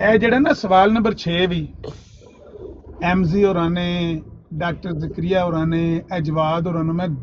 ਇਹ ਜਿਹੜਾ ਨਾ ਸਵਾਲ ਨੰਬਰ 6 ਵੀ ਐਮਜ਼ੀ ਹੋਰਾਂ ਨੇ, ਡਾਕਟਰ ਜ਼ਕਰੀਆ ਹੋਰਾਂ ਨੇ, ਅਜਵਾਦ ਹੋਰਾਂ ਨੂੰ ਮੈਂ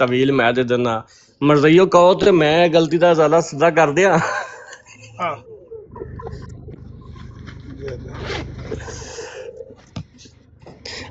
ਤਵੀਲ ਮੈਂ ਦੇ ਦੇਣਾ, ਮਰਜ਼ਈਓ ਕਹੋ ਤੇ ਮੈਂ ਗਲਤੀ ਦਾ ਜ਼ਾਲਾ ਸਿੱਧਾ ਕਰ ਦਿਆਂ।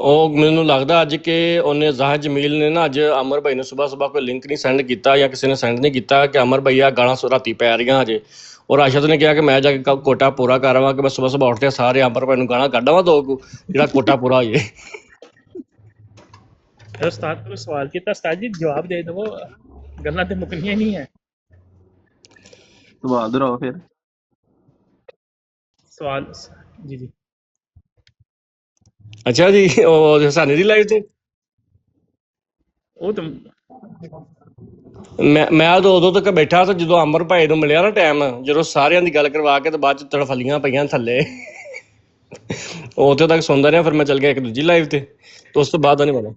ਉਹ ਮੈਨੂੰ ਲੱਗਦਾ ਅੱਜ ਕਿ ਉਹਨੇ ਜ਼ਾਹਿਦ ਜਮੀਲ ਨੇ ਨਾ ਅੱਜ ਅਮਰ ਭਾਈ ਨੂੰ ਸੁਬਾਹ ਕੋਈ ਲਿੰਕ ਨਹੀਂ ਸੈਂਡ ਕੀਤਾ ਜਾਂ ਕਿਸੇ ਨੇ ਸੈਂਡ ਨਹੀਂ ਕੀਤਾ ਕਿ ਅਮਰ ਭਾਈ ਆ ਗਾਲਾਂ ਰਾਤੀ ਪੈ ਰਹੀਆਂ ਹਜੇ, ਔਰ ਰਾਸ਼ਦ ਨੇ ਕਿਹਾ ਕਿ ਮੈਂ ਜਾ ਕੇ ਕੋਟਾ ਪੂਰਾ ਕਰਾਵਾਂ ਕਿ ਮੈਂ ਸੁਬਾਹ ਉੱਠ ਕੇ ਸਾਰੇ ਅਮਰ ਭਾਈ ਨੂੰ ਗਾਲਾਂ ਕੱਢਾਵਾਂ ਦੋ ਜਿਹੜਾ ਕੋਟਾ ਪੂਰਾ ਹੋ ਜਾਏ। ਉਸਤਾਦ ਨੂੰ ਸਵਾਲ ਕੀਤਾ, ਉਸਤਾਦ ਜੀ ਜਵਾਬ ਦੇ ਦਿਓ, ਗੱਲਾਂ ਤੇ ਮੁੱਕਣੀਆਂ ਨਹੀਂ ਹੈ। ਸਵਾਲ ਦੁਹਰਾਓ ਫਿਰ। ਸਵਾਲ ਜੀ ਅੱਛਾ ਜੀ, ਉਹ ਸਾਨੀ ਦੀ ਲਾਈਵ ਤੇ ਉਹ ਤਾਂ ਮੈਂ ਉਦੋਂ ਤੱਕ ਬੈਠਾ ਤਾਂ ਜਦੋਂ ਅਮਰ ਭਾਈ ਨੂੰ ਮਿਲਿਆ ਨਾ ਟਾਈਮ, ਜਦੋਂ ਸਾਰਿਆਂ ਦੀ ਗੱਲ ਕਰਵਾ ਕੇ ਤੇ ਬਾਅਦ ਚ ਤੜਫਲੀਆਂ ਪਈਆਂ ਥੱਲੇ, ਉੱਥੇ ਤੱਕ ਸੁਣਦਾ ਰਿਹਾ। ਫਿਰ ਮੈਂ ਚੱਲ ਗਿਆ ਇੱਕ ਦੂਜੀ ਲਾਈਵ ਤੇ ਉਸ ਤੋਂ ਬਾਅਦ ਨਹੀਂ ਪਤਾ।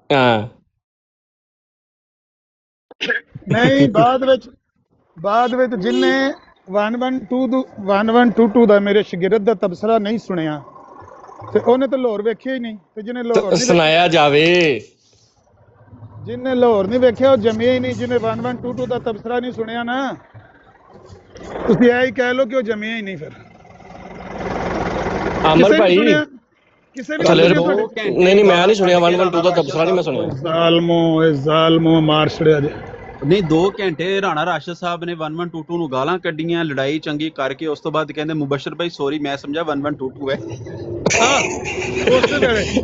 ਹਾਂ ਨਹੀਂ, ਬਾਅਦ ਵਿੱਚ ਜਿੰਨੇ 1122 ਦਾ ਮੇਰੇ ਸ਼ਾਗਿਰਦ ਦਾ ਤਬਸਰਾ ਨਹੀਂ ਸੁਣਿਆ ਤੇ ਉਹਨੇ ਤਾਂ ਲਾਹੌਰ ਵੇਖਿਆ ਹੀ ਨਹੀਂ, ਤੇ ਜਿਹਨੇ ਲਾਹੌਰ ਨਹੀਂ ਸੁਣਾਇਆ ਜਾਵੇ। ਜਿਹਨੇ ਲਾਹੌਰ ਨਹੀਂ ਵੇਖਿਆ ਉਹ ਜੰਮਿਆ ਹੀ ਨਹੀਂ। ਜਿਹਨੇ 1122 ਦਾ ਤਬਸਰਾ ਨਹੀਂ ਸੁਣਿਆ ਨਾ, ਤੁਸੀਂ ਇਹ ਹੀ ਕਹਿ ਲਓ ਕਿ ਉਹ ਜੰਮਿਆ ਹੀ ਨਹੀਂ। ਫਿਰ ਅਮਰ ਭਾਈ ਕਿਸੇ ਵੀ ਥੱਲੇ ਨਹੀਂ ਮੈਂ ਨਹੀਂ ਸੁਣਿਆ 112 ਦਾ ਤਬਸਰਾ ਨਹੀਂ ਮੈਂ ਸੁਣਿਆ। ਜ਼ਾਲਮੋ ਮਾਰ ਛੜਿਆ ਜੇ। ਨਹੀਂ 2 ਘੰਟੇ ਰਾਣਾ ਰਾਸ਼ਦ ਸਾਹਿਬ ਨੇ 1122 ਨੂੰ ਗਾਲਾਂ ਕੱਢੀਆਂ, ਲੜਾਈ ਚੰਗੀ ਕਰਕੇ ਉਸ ਤੋਂ ਬਾਅਦ ਕਹਿੰਦੇ ਮੁਬਸ਼ਰ ਭਾਈ ਸੌਰੀ ਮੈਂ ਸਮਝਾ 1122 ਹੈ।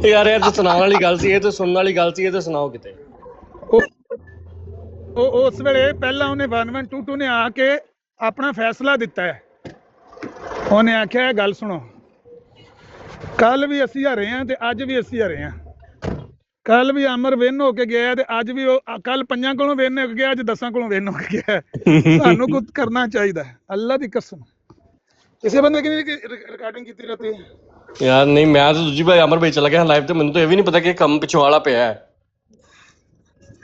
ਯਾਰ ਇਹ ਤਾਂ ਸੁਣਾਉਣ ਵਾਲੀ ਗੱਲ ਸੀ, ਇਹ ਤਾਂ ਸੁਣਨ ਵਾਲੀ ਗੱਲ ਸੀ, ਇਹ ਤਾਂ ਸੁਣਾਓ ਕਿਤੇ। ਉਸ ਵੇਲੇ ਪਹਿਲਾਂ ਉਹਨੇ 1122 ਨੇ ਆ ਕੇ ਆਪਣਾ ਫੈਸਲਾ ਦਿੱਤਾ ਹੈ। ਉਹਨੇ ਆਖਿਆ ਇਹ ਗੱਲ ਸੁਣੋ, ਕੱਲ ਵੀ ਅਸੀਂ ਹਾਰੇ ਹਾਂ ਤੇ ਅੱਜ ਵੀ ਅਸੀਂ ਹਾਰੇ ਹਾਂ। ਕੱਲ ਵੀ ਅਮਰ ਵਿਨ ਹੋ ਕੇ ਗਿਆ ਤੇ ਅੱਜ ਵੀ ਉਹ ਕੱਲ 5 ਕੋਲੋਂ ਵਿਨ ਹੋ ਕੇ ਗਿਆ, ਅੱਜ 10 ਕੋਲੋਂ ਵਿਨ ਹੋ ਕੇ ਗਿਆ। ਸਾਨੂੰ ਕੁਝ ਕਰਨਾ ਚਾਹੀਦਾ ਹੈ, ਅੱਲਾ ਦੀ ਕਸਮ। ਕਿਸੇ ਬੰਦੇ ਕਿ ਰਿਕਾਰਡਿੰਗ ਕੀਤੀ ਰਹਤੀ ਯਾਰ ਨਹੀਂ ਮੈਂ ਤਾਂ ਦੂਜੀ ਭਾਈ ਅਮਰ ਭਾਈ ਚਲਾ ਗਿਆ ਲਾਈਵ ਤੇ ਮੈਨੂੰ ਤਾਂ ਇਹ ਵੀ ਨਹੀਂ ਪਤਾ ਕਿ ਕੰਮ ਪਿੱਛੋਂ ਵਾਲਾ ਪਿਆ ਹੈ।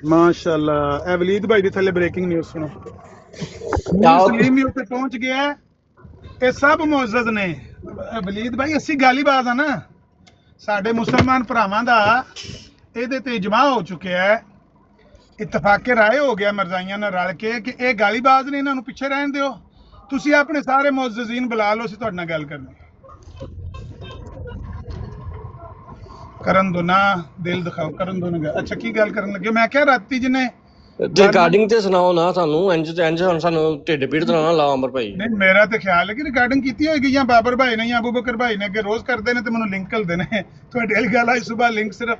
ਮਾਸ਼ਾਅੱਲਾ। ਇਹ ਵਲੀਦ ਭਾਈ ਦੀ ਥੱਲੇ ਬ੍ਰੇਕਿੰਗ ਨਿਊਜ਼ ਸੁਣੋ। ਸਲੀਮ ਵੀ ਉੱਤੇ ਪਹੁੰਚ ਗਿਆ। ਇਹ ਸਭ ਮੁਅੱਜ਼ਜ਼ ਨੇ। ਵਲੀਦ ਭਾਈ ਅਸੀਂ ਗਾਲੀਬਾਜ਼ ਆ ਨਾ, ਸਾਡੇ ਮੁਸਲਮਾਨ ਭਰਾਵਾਂ ਦਾ ਇਹਦੇ ਤੇ ਇਜਮਾ ਹੋ ਚੁੱਕਿਆ ਹੈ, ਇਤਫਾਕੇ ਰਾਏ ਹੋ ਗਿਆ ਮਰਜ਼ਾਈਆਂ ਨਾਲ ਰਲ ਕੇ ਕਿ ਇਹ ਗਾਲੀਬਾਜ਼ ਨੇ, ਇਹਨਾਂ ਨੂੰ ਪਿੱਛੇ ਰਹਿਣ ਦਿਓ। ਤੁਸੀਂ ਆਪਣੇ ਸਾਰੇ ਮੁਅੱਜ਼ਜ਼ੀਨ ਬੁਲਾ ਲਓ, ਅਸੀਂ ਤੁਹਾਡੇ ਨਾਲ ਗੱਲ ਕਰਨੀ। ਕਰਨ ਦੋ ਨਾ, ਦਿਲ ਦਿਖਾਓ, ਕਰਨ ਦੋ ਨਾ। ਅੱਛਾ ਕੀ ਗੱਲ ਕਰਨ ਲੱਗੇ? ਮੈਂ ਕਿਹਾ ਰਾਤੀ ਜਿਹਨੇ ਰਿਕਾਰਡਿੰਗ ਤੇ ਸੁਣਾਓ ਨਾ ਸਾਨੂੰ, ਇੰਜ ਹੁਣ ਸਾਨੂੰ ਢਿੱਡ ਪੀੜ ਤਾਂ ਨਾ ਲਾਓ ਅਮਰ ਭਾਈ। ਨਹੀਂ ਮੇਰਾ ਤੇ ਖਿਆਲ ਹੈ ਕਿ ਰਿਕਾਰਡਿੰਗ ਕੀਤੀ ਹੋਏਗੀ, ਜਾਂ ਬਾਬਰ ਭਾਈ ਨੇ ਜਾਂ ਅਬੂ ਬਕਰ ਭਾਈ ਨੇ, ਅੱਗੇ ਰੋਜ਼ ਕਰਦੇ ਨੇ ਤੇ ਮੈਨੂੰ ਲਿੰਕ ਘੱਲਦੇ ਨੇ। ਤੁਹਾਡੇ ਵਾਲੀ ਗੱਲ ਆਈ ਸੁਬਾਹ ਲਿੰਕ ਸਿਰਫ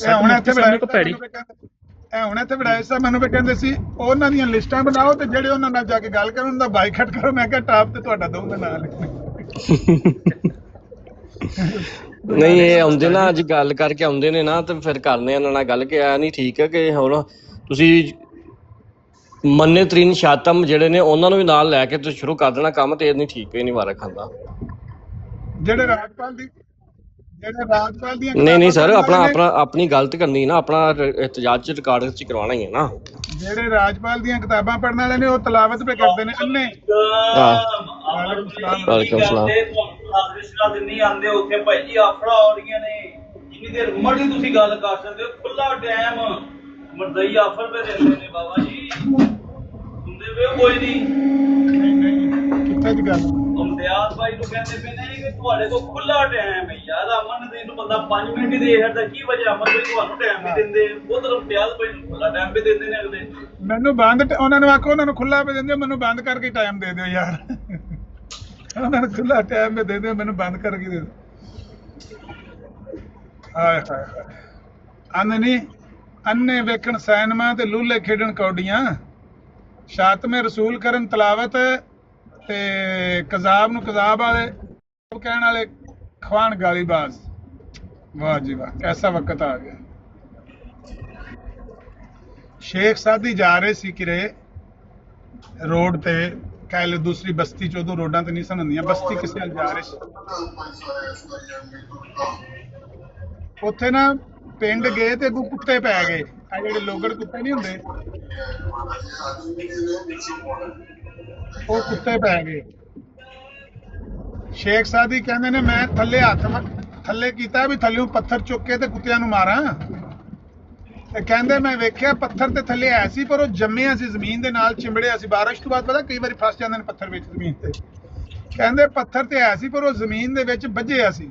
ਹੁਣ ਇੱਥੇ ਬਣਾਏ ਸਾ ਮੈਨੂੰ ਵੀ ਕਹਿੰਦੇ ਸੀ ਉਹਨਾਂ ਦੀਆਂ ਲਿਸਟਾਂ ਬਣਾਓ ਤੇ ਜਿਹੜੇ ਉਹਨਾਂ ਨਾਲ ਜਾ ਕੇ ਗੱਲ ਕਰਨ ਉਹਨਾਂ ਦਾ ਬਾਈਕਾਟ ਕਰੋ। ਮੈਂ ਕਿਹਾ ਟਾਪ ਤੇ ਤੁਹਾਡਾ ਦਊਂਗਾ ਨਾਲ। ਨਹੀਂ ਇਹ ਆਉਂਦੇ ਨਾ ਅੱਜ ਗੱਲ ਕਰਕੇ ਆਉਂਦੇ ਨੇ ਨਾ ਤੇ ਫਿਰ ਕਰਨੇ ਇਹਨਾਂ ਨਾਲ ਗੱਲ ਕਿ ਆ ਨਹੀਂ ਠੀਕ ਹੈ ਕਿ ਹੁਣ ਤੁਸੀਂ ਮੰਨੇ ਤਰੀਨ ਸ਼ਾਤਮ ਜਿਹੜੇ ਨੇ ਉਹਨਾਂ ਨੂੰ ਵੀ ਨਾਲ ਲੈ ਕੇ ਤੁਸੀਂ ਸ਼ੁਰੂ ਕਰ ਦੇਣਾ ਕੰਮ, ਤੇ ਇਹ ਨਹੀਂ ਠੀਕ ਹੈ, ਨਹੀਂ ਵਾਰਾ ਖਾਂਦਾ। ਜਿਹੜੇ ਰਾਜਪਾਲ ਦੀਆਂ ਨਹੀਂ ਸਰ ਆਪਣੀ ਗਲਤ ਕਰਨੀ ਨਾ, ਆਪਣਾ ਇhtਜਾਜ ਚ ਰਿਕਾਰਡ ਚ ਕਰਵਾਉਣਾ ਹੀ ਹੈ ਨਾ। ਜਿਹੜੇ ਰਾਜਪਾਲ ਦੀਆਂ ਕਿਤਾਬਾਂ ਪੜ੍ਹਨ ਵਾਲੇ ਨੇ ਉਹ ਤਲਾਵਤ ਪੇ ਕਰਦੇ ਨੇ ਅੰਨੇ। ਵਾਲੇਕੁਮ ਸਲਾਮ। ਨਹੀਂ ਆਉਂਦੇ ਉੱਥੇ ਭਾਈ ਜੀ ਆਫੜਾ ਹੋ ਰਹੀਆਂ ਨੇ, ਜਿੰਨੀ ਦੇਰ ਮਰਜ਼ੀ ਤੁਸੀਂ ਗੱਲ ਕਰ ਸਕਦੇ ਹੋ, ਖੁੱਲਾ ਟਾਈਮ ਮਰਦਈ ਆਫਰ ਪੇ ਦਿੰਦੇ ਨੇ ਬਾਬਾ ਜੀ। ਸੁਣਦੇ ਪਏ ਕੋਈ ਨਹੀਂ ਕਿੱਥੇ ਦੀ ਗੱਲ ਇਮਤਿਆਜ਼ ਭਾਈ ਨੂੰ ਕਹਿੰਦੇ ਪਏ ਨੇ ਕਿ ਤੁਹਾਡੇ ਕੋਲ ਖੁੱਲਾ ਟਾਈਮ ਹੈ ਯਾਰ। ਅਮਨ ਦੇ ਨੂੰ ਬੰਦਾ 5 ਮਿੰਟ ਹੀ ਦੇ ਹਟਦਾ, ਕੀ ਵਜ੍ਹਾ ਅਮਨ ਭਾਈ ਤੁਹਾਨੂੰ ਟਾਈਮ ਵੀ ਦਿੰਦੇ, ਉਧਰ ਇਮਤਿਆਜ਼ ਭਾਈ ਨੂੰ ਖੁੱਲਾ ਟਾਈਮ ਵੀ ਦਿੰਦੇ ਨੇ ਅਗਲੇ। ਮੈਨੂੰ ਬੰਦ ਉਹਨਾਂ ਨੂੰ ਆਖੋ ਉਹਨਾਂ ਨੂੰ ਖੁੱਲਾ ਵੀ ਦਿੰਦੇ, ਮੈਨੂੰ ਬੰਦ ਕਰਕੇ ਟਾਈਮ ਦੇ ਦਿਓ ਯਾਰ। ਉਹਨਾਂ ਨੂੰ ਖੁੱਲਾ ਟਾਈਮ ਵੀ ਦੇ ਦਿਓ, ਮੈਨੂੰ ਬੰਦ ਕਰਕੇ ਦੇ ਦਿਓ। ਹਾਏ ਹਾਏ ਹਾਏ। ਅੰਨੇ ਵੇਖਣ ਸੈਨਮਾ ਤੇ ਲੂਲੇ ਖੇਡਣ ਕੌਡੀਆਂ, ਸ਼ਾਤਮੇ ਰਸੂਲ ਕਰਨ ਤਲਾਵਤ ਤੇ ਕਜ਼ਾਬ ਨੂੰ ਕਜ਼ਾਬ ਵਾਲੇ ਕਹਿਣ ਵਾਲੇ ਖਵਾਨ ਗਾਲੀਬਾਜ਼। ਵਾਹ ਜੀ ਵਾਹ, ਕੈਸਾ ਵਕਤ ਆ ਗਿਆ। ਸ਼ੇਖ ਸਾਦੀ ਜਾ ਰਹੇ ਸੀ ਕਿਰੇ ਰੋਡ ਤੇ ਕਹਿ ਲਓ ਦੂਸਰੀ ਬਸਤੀ 'ਚ ਉਦੋਂ ਰੋਡਾਂ ਤੇ ਨਹੀਂ ਸਨ ਹੁੰਦੀਆਂ, ਬਸਤੀ ਕਿਸੇ ਵੱਲ ਜਾ ਰਹੇ ਸੀ। ਉੱਥੇ ਨਾ ਪਿੰਡ ਗਏ ਤੇ ਅੱਗੋਂ ਕੁੱਤੇ ਪੈ ਗਏ, ਆ ਜਿਹੜੇ ਲੋਗੜ ਕੁੱਤੇ ਨਹੀਂ ਹੁੰਦੇ, ਉਹ ਕੁੱਤੇ ਪੈ ਗਏ। ਸ਼ੇਖ ਸਾਦੀ ਕਹਿੰਦੇ ਨੇ ਮੈਂ ਥੱਲੇ ਹੱਥ ਥੱਲੇ ਕੀਤਾ ਵੀ ਥੱਲਿਓਂ ਪੱਥਰ ਚੁੱਕ ਕੇ ਤੇ ਕੁੱਤਿਆਂ ਨੂੰ ਮਾਰਾਂ, ਤੇ ਕਹਿੰਦੇ ਮੈਂ ਵੇਖਿਆ ਪੱਥਰ ਤੇ ਥੱਲੇ ਐ ਸੀ ਪਰ ਉਹ ਜੰਮਿਆ ਸੀ ਜ਼ਮੀਨ ਦੇ ਨਾਲ, ਚਿੰਬੜਿਆ ਸੀ। ਬਾਰਿਸ਼ ਤੋਂ ਬਾਅਦ ਪਤਾ ਕਈ ਵਾਰੀ ਫਸ ਜਾਂਦੇ ਨੇ ਪੱਥਰ ਵਿੱਚ ਜ਼ਮੀਨ ਤੇ, ਕਹਿੰਦੇ ਪੱਥਰ ਤੇ ਐ ਸੀ ਪਰ ਉਹ ਜ਼ਮੀਨ ਦੇ ਵਿੱਚ ਵੱਜਿਆ ਸੀ।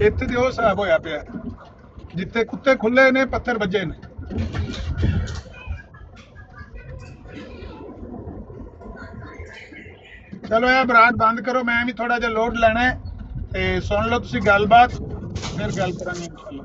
ਇੱਥੇ ਤੇ ਉਹ ਹਿਸਾਬ ਹੋਇਆ ਪਿਆ ਜਿੱਥੇ ਕੁੱਤੇ ਖੁੱਲੇ ਨੇ ਪੱਥਰ ਵੱਜੇ ਨੇ। ਚਲੋ ਇਹ ਬਰਾੜ ਬੰਦ ਕਰੋ, ਮੈਂ ਵੀ ਥੋੜਾ ਜਿਹਾ ਲੋਡ ਲੈਣਾ ਹੈ ਤੇ ਸੁਣ ਲਓ ਤੁਸੀਂ ਗੱਲਬਾਤ, ਫਿਰ ਗੱਲ ਕਰਾਂਗੇ ਇਨਸ਼ਾਅੱਲਾ।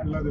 ਅੱਲਾ ਦੇ